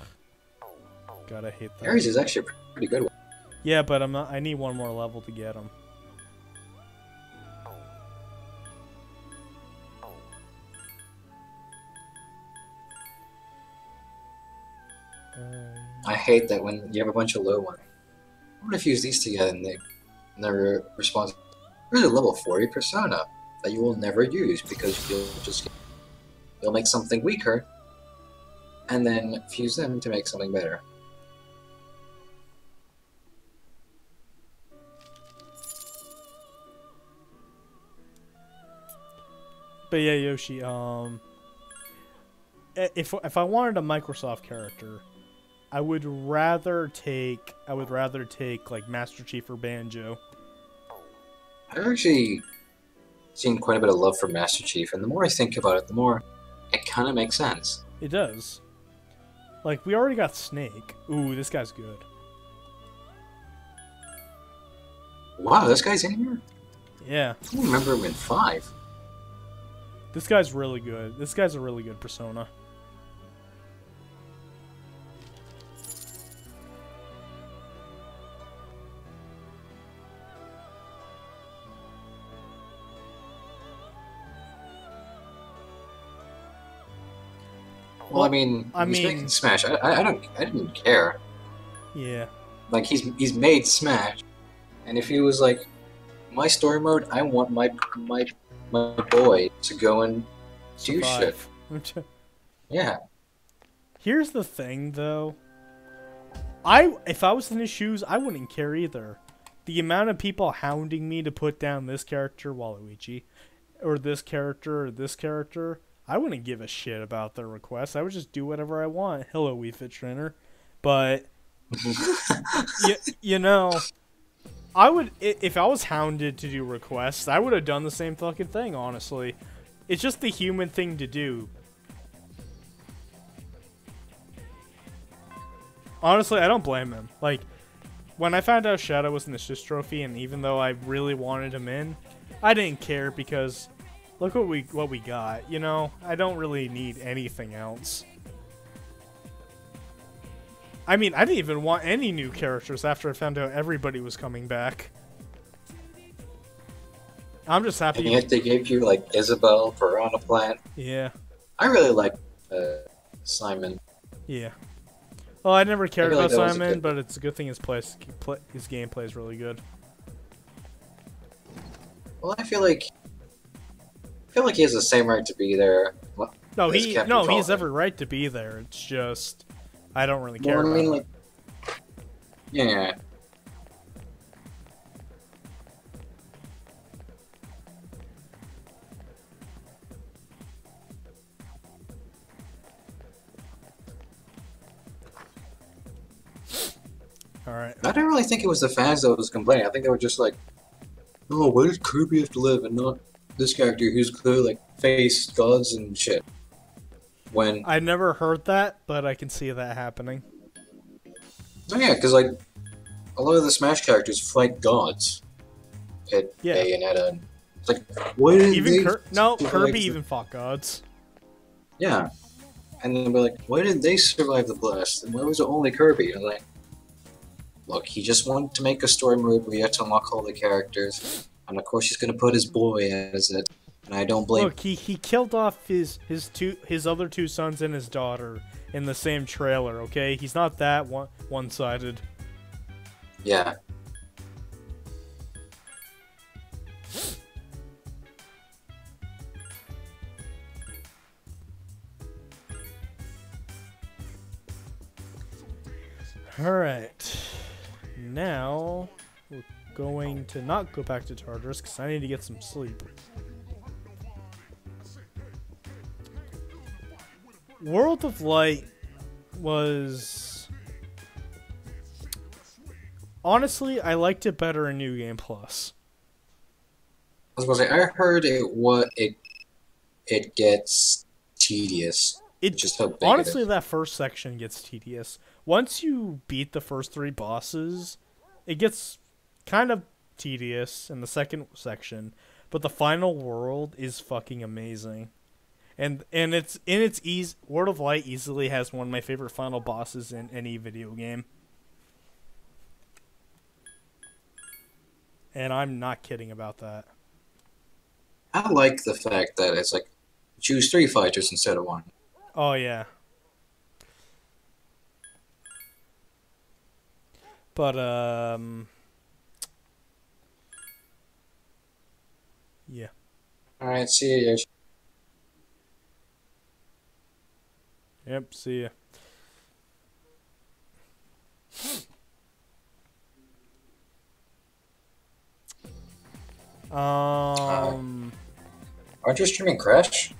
God, I hate that. Ares is actually a pretty good one. Yeah, but I need one more level to get him. I hate that when you have a bunch of low ones. What if you use these together and they're responsible? Here's a level 40 persona that you will never use because you'll make something weaker and then fuse them to make something better. But yeah, Yoshi, if I wanted a Microsoft character, I would rather take like Master Chief or Banjo. I've actually seen quite a bit of love for Master Chief, and the more I think about it, the more it kind of makes sense. It does. Like, we already got Snake. Ooh, this guy's good. Wow, this guy's in here? Yeah. I don't remember him in 5. This guy's really good. This guy's a really good Persona. Well, I mean, he's making Smash. I didn't care. Yeah. Like, he's made Smash, and if he was like, my story mode, I want my boy to go and do shit. Yeah. Here's the thing, though. If I was in his shoes, I wouldn't care either. The amount of people hounding me to put down this character, Waluigi, or this character, I wouldn't give a shit about their requests. I would just do whatever I want. Hello, Wii Fit Trainer. But, you know, if I was hounded to do requests, I would have done the same fucking thing, honestly. It's just the human thing to do. Honestly, I don't blame him. Like, when I found out Shadow was in the Shish Trophy, and even though I really wanted him in, I didn't care because look what we got. You know, I don't really need anything else. I mean, I didn't even want any new characters after I found out everybody was coming back. I'm just happy. And yet they gave you like Isabelle, Piranha Plant. Yeah. I really like Simon. Yeah. Well, I never cared like about that was a Simon, good- but it's a good thing his gameplay is really good. Well, I feel like he has the same right to be there. No, as he Captain has Falcon. every right to be there. It's just I don't really care Well, I mean, about like, yeah. All right. I don't really think it was the fans that was complaining. I think they were just like, "Oh, why does Kirby have to live and not this character who's clearly like faced gods and shit?" When I never heard that, but I can see that happening. oh yeah, because like a lot of the Smash characters fight gods. Hit Yeah. Bayonetta. And it's like, why didn't Even they? Kirby like, even fought gods. Yeah, and then we're like, why didn't they survive the blast? And why was it only Kirby? And I'm like, look, he just wanted to make a story mode where you have to unlock all the characters, and of course he's gonna put his boy as it. And I don't blame. Look, he killed off his other two sons and his daughter in the same trailer. Okay, he's not that one-sided. Yeah. All right, now we're going to not go back to Tartarus because I need to get some sleep. World of Light was... Honestly, I liked it better in New Game Plus. I was going to say, I heard it gets tedious. Just how big Honestly, it is. that first section gets tedious. Once you beat the first 3 bosses, it gets kind of tedious in the second section, but the final world is fucking amazing. And it's in its ease. World of Light easily has one of my favorite final bosses in any video game. And I'm not kidding about that. I like the fact that it's like choose 3 fighters instead of 1. Oh yeah. But yeah. All right, see ya. Yep, see ya. Aren't you streaming Crash?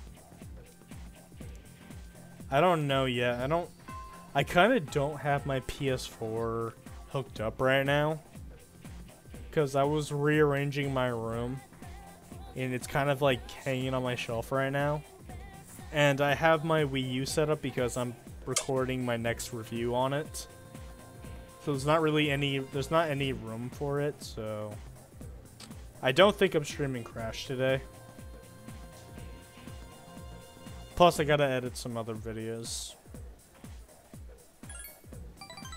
I don't know yet. I kind of don't have my PS4 hooked up right now because I was rearranging my room and it's kind of like hanging on my shelf right now. And I have my Wii U set up because I'm recording my next review on it. So there's not any room for it, so I don't think I'm streaming Crash today. Plus, I gotta edit some other videos.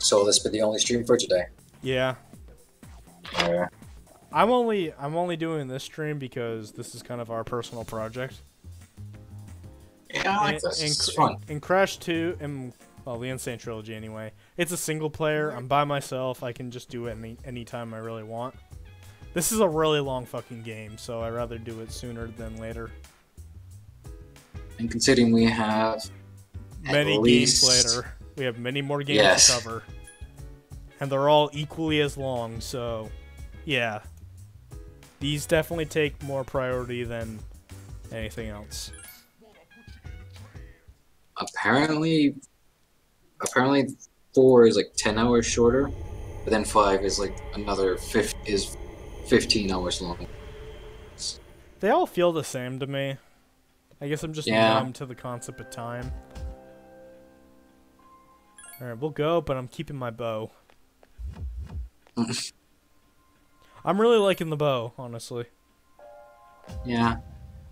So will this be the only stream for today? Yeah. Yeah. I'm only doing this stream because this is kind of our personal project. Yeah, I like this. It's fun. In Crash 2, and well, the Insane Trilogy anyway, it's a single player. I'm by myself. I can just do it anytime I really want. This is a really long fucking game, so I'd rather do it sooner than later. And considering we have Many games later, we have many more games to cover. And they're all equally as long, so yeah. These definitely take more priority than anything else. Apparently 4 is like 10 hours shorter, but then 5 is like another 15 hours long. They all feel the same to me. I guess I'm just numb to the concept of time. Alright, we'll go, but I'm keeping my bow. I'm really liking the bow, honestly. Yeah.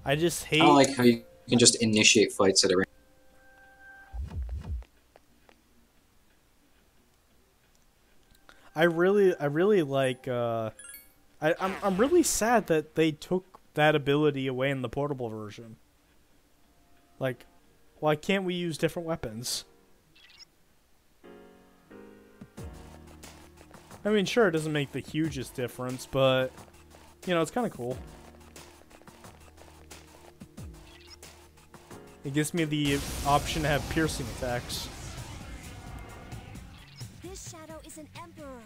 I just hate... I like how you can just initiate fights at a range. I really like, I'm really sad that they took that ability away in the portable version. Like, why can't we use different weapons? I mean, sure, it doesn't make the hugest difference, but, you know, it's kind of cool. It gives me the option to have piercing attacks. This shadow is an emperor.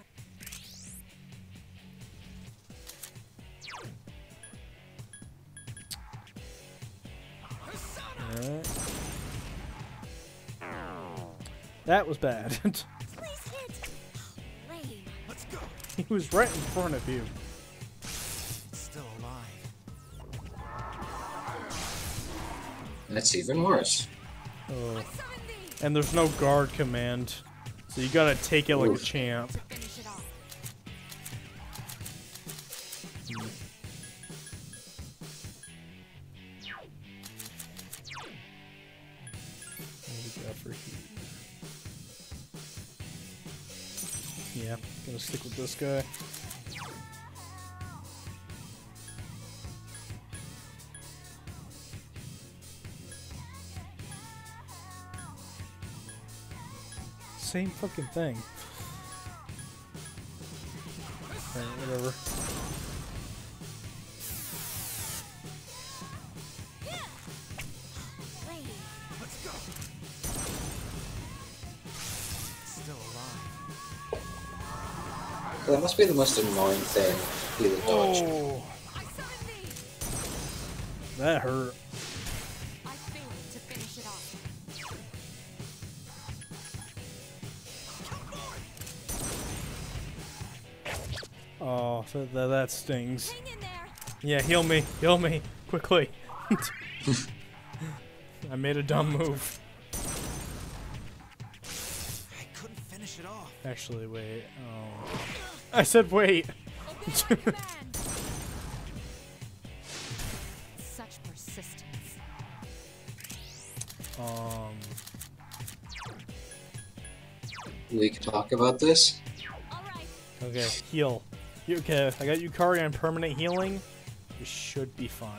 Alright. That was bad. Please hit. Lame. Let's go. He was right in front of you. Still alive. That's even worse. Oh. And there's no guard command, so you gotta take it like a champ. Finish it off. What do we got for heat? Yeah, gonna stick with this guy. Same fucking thing. Alright, whatever. Lame. Let's go. Still alive. That must be the most annoying thing. Either dodge. Oh, I summon thee. that hurt. I failed to finish it off. Oh, that stings. Hang in there. Yeah, heal me, quickly. I made a dumb move. I couldn't finish it off. Actually, wait. Oh. I said wait. Obey my command. Such persistence. We can talk about this. All right. Okay, heal. Okay, I got Yukari on permanent healing. You should be fine.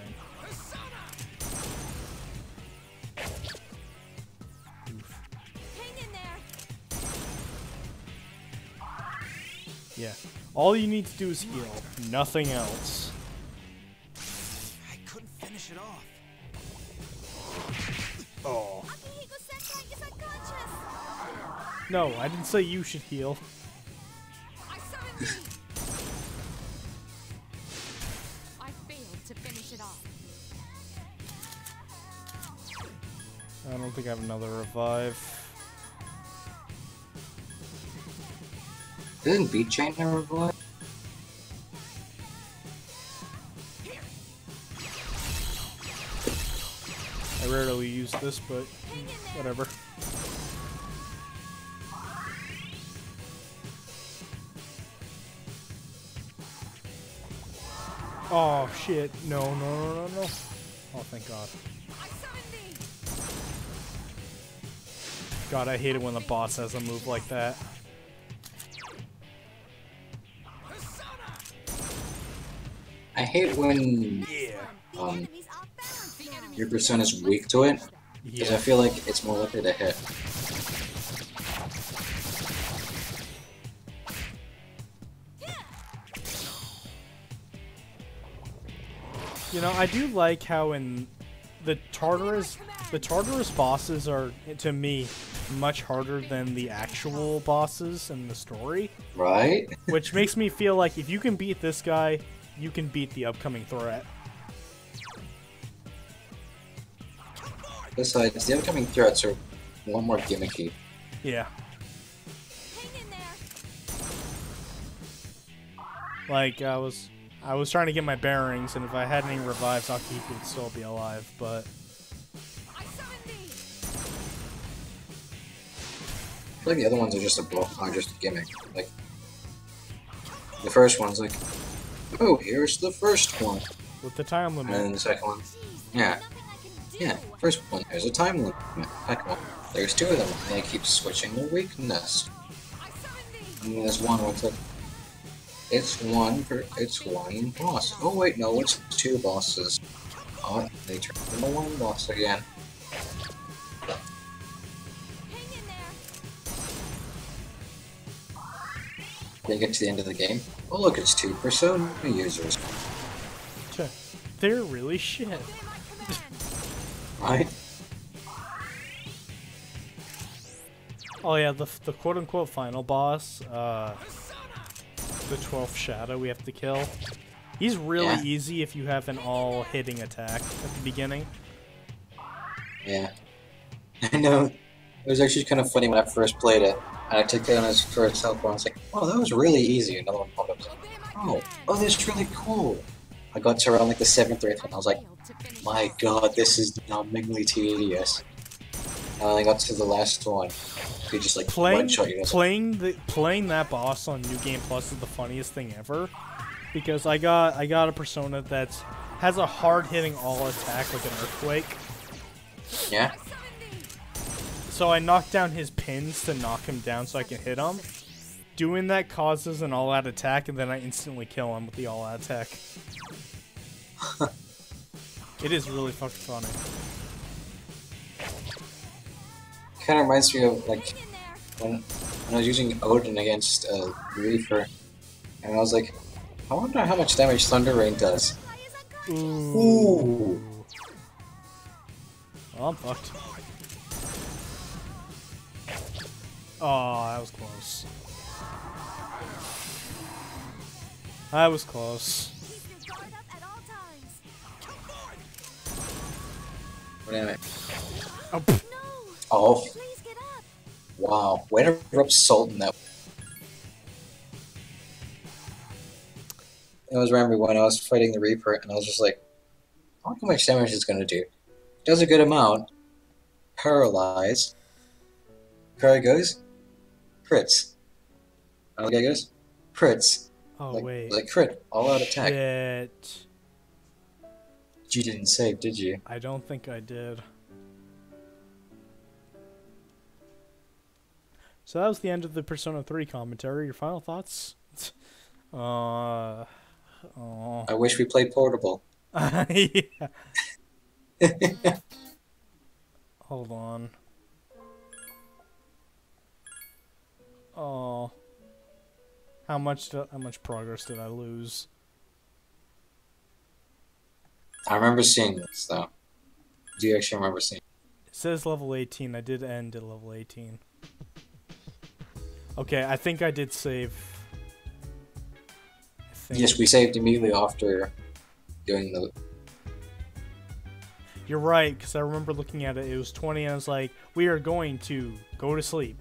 Oof. Hang in there. Yeah. All you need to do is heal. Nothing else. I couldn't finish it off. Oh. Akihiko-senpai is unconscious. No, I didn't say you should heal. I summon thee. I failed to finish it off. I don't think I have another revive. Didn't Beat Chain ever revive? I rarely use this, but whatever. Oh shit! No! Oh, thank God. I summon thee. God, I hate it when the boss has a move like that. I hate when Enemies outbound. The enemy your persona's weak to it, because I Yeah. feel like it's more likely to hit. You know, I do like how in the Tartarus bosses are, to me, much harder than the actual bosses in the story, Right? which makes me feel like if you can beat this guy, you can beat the upcoming threat. Besides, the upcoming threats are one more gimmicky. Yeah. Hang in there. Like, I was trying to get my bearings, and if I had any revives, Akihiko would still be alive, but... I summon thee. I feel like the other ones are just a gimmick. Like, the first one's like, oh, here's the first one. With the time And limit. then the second one, Jeez, yeah. nothing I can do. Yeah, first one, there's a time limit. Second one, there's two of them, and they keep switching their weakness. I summon thee. And then there's one where it's like, it's one boss. Oh wait, no, it's two bosses. Oh, they turned into one boss again. Hang in there. They get to the end of the game. Oh look, it's two Persona users. Tch, they're really shit. Obey my command. Right? Oh yeah, the quote-unquote final boss, the 12th Shadow we have to kill. He's really Yeah. easy if you have an all-hitting attack at the beginning. Yeah. I know. It was actually kind of funny when I first played it, and I took down his first health bar, and I was like, oh, that was really easy. Another one popped up. I was like, Obey my oh, command. oh, that's really cool. I got to around like the 7th or 8th, and I was like, Failed to finish my it off. god, this is numbingly tedious. And I got to the last one. You just like one shot you. Playing that boss on New Game Plus is the funniest thing ever, because I got a persona that has a hard hitting all attack like an earthquake. Yeah. I summon thee. So I knock down his pins to knock him down so I can hit him. Doing that causes an all-out attack, and then I instantly kill him with the all-out attack. It is really fucking funny. Kind of reminds me of like Hang in there. when I was using Odin against Reaper, and I was like, I wonder how much damage Thunder Rain does. Senpai is unconscious. Ooh. Oh, I'm fucked. Oh, that was close. That was close. Keep your guard up at all times. Damn it. Oh, pff. No. Oh, Please get up. wow. Way to rub salt in that. it was remember when I was fighting the Reaper, and I was just like, I wonder how much damage it's gonna do. Does a good amount. Paralyze. Here it goes. Crits. Okay, it goes. Crits. Oh, like, wait. Like crit. All out attack. Shit. You didn't save, did you? I don't think I did. So that was the end of the Persona 3 commentary. Your final thoughts? Oh. I wish we played Portable. Yeah. Hold on. Oh. How much progress did I lose? I remember seeing this, though. Do you actually remember seeing it? It says level 18. I did end at level 18. Okay, I think I did save. Yes, we saved immediately after doing the... You're right, because I remember looking at it. It was 20, and I was like, we are going to go to sleep.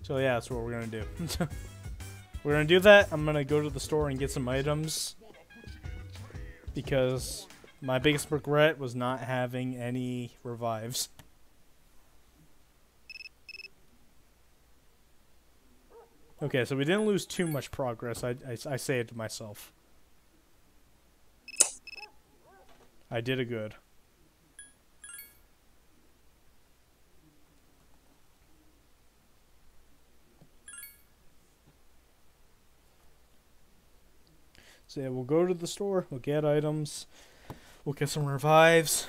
So yeah, that's what we're going to do. We're going to do that. I'm going to go to the store and get some items. Because my biggest regret was not having any revives. Okay, so we didn't lose too much progress. I say it to myself. I did a good. So yeah, we'll go to the store, we'll get items, we'll get some revives,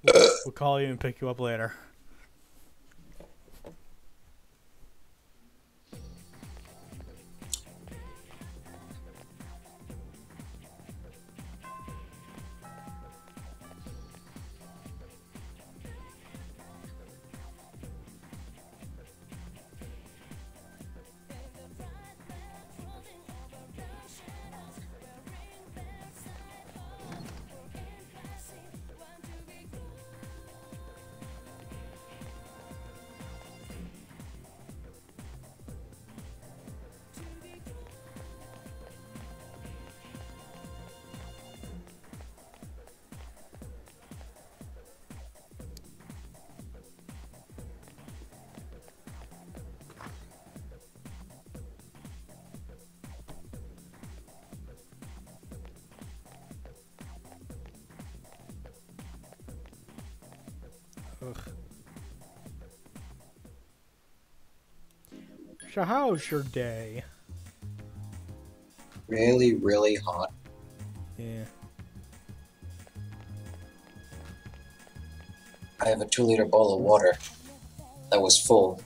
we'll call you and pick you up later. Ugh. So how's your day? Really, really hot. Yeah. I have a 2-liter bowl of water that was full.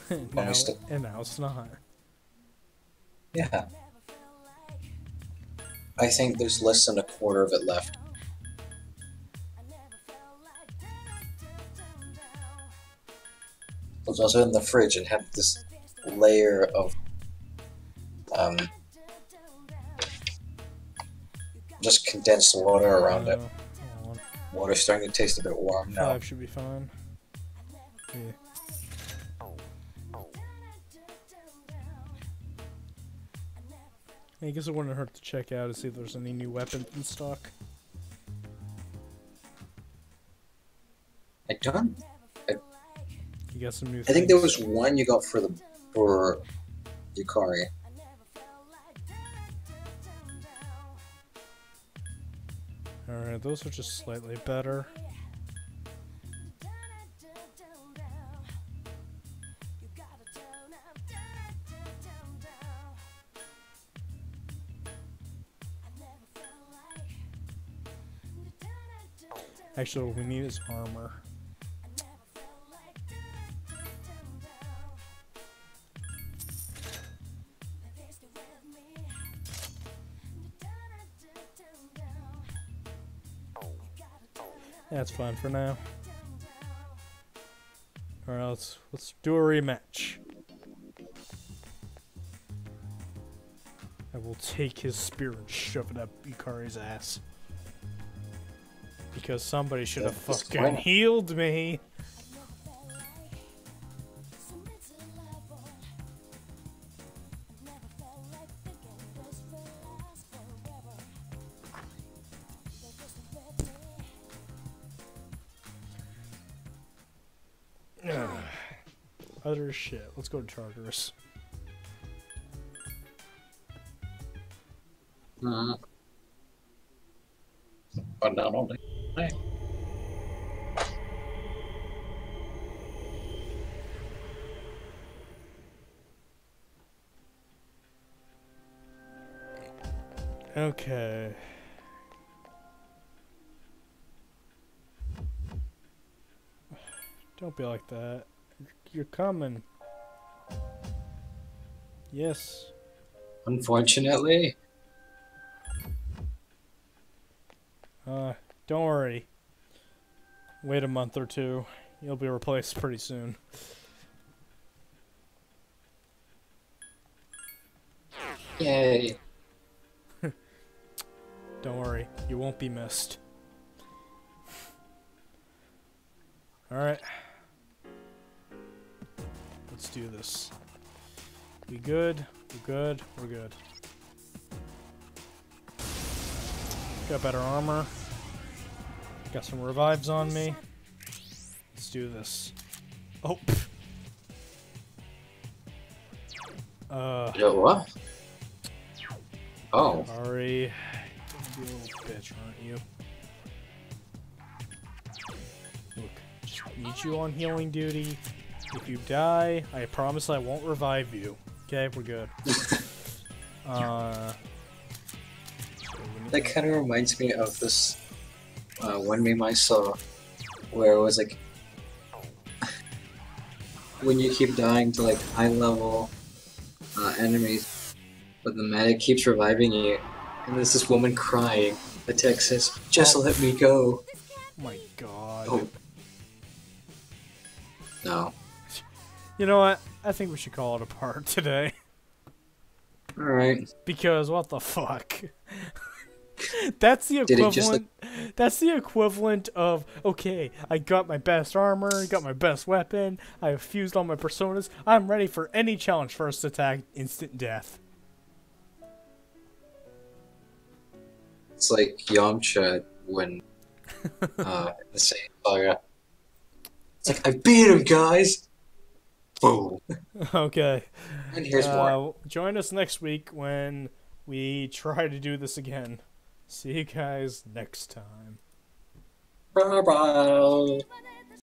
now it's not. Yeah. I think there's less than a quarter of it left. It was also in the fridge and had this layer of just condensed water around it. Water's starting to taste a bit warm now. 5 should be fine. Yeah. I guess it wouldn't hurt to check out to see if there's any new weapons in stock. I don't. You got some new things. I think there was one you got for Yukari. Alright, those are just slightly better. Actually, what we need is armor. That's fine for now. Alright, let's do a rematch. I will take his spear and shove it up Yukari's ass. Because somebody should have fucking healed me. utter shit. Let's go to Tartarus. But not only. Okay. Don't be like that. You're coming. Yes. Unfortunately. Don't worry. Wait a month or two. You'll be replaced pretty soon. Yay. Don't worry. You won't be missed. Alright. Let's do this. We good? We're good? We're good. Got better armor. Got some revives on me. Let's do this. Oh. Yo, what? Oh. Sorry. You're a little bitch, aren't you? Look, just need you on healing duty. If you die, I promise I won't revive you. Okay, we're good. That kind of reminds me of this one meme I saw where it was like when you keep dying to like high level enemies, but the medic keeps reviving you, and there's this woman crying. The text says, "Just let me go." Oh my god. Oh. No. You know what? I think we should call it a part today. Alright. Because what the fuck? That's the Did it just, equivalent. That's the equivalent of, okay, I got my best armor, got my best weapon, I've fused all my personas, I'm ready for any challenge. First attack, instant death. It's like Yamcha when the same saga. It's like, I beat him, guys! Boom. Okay. And here's more. Join us next week when we try to do this again. See you guys next time. Bye bye.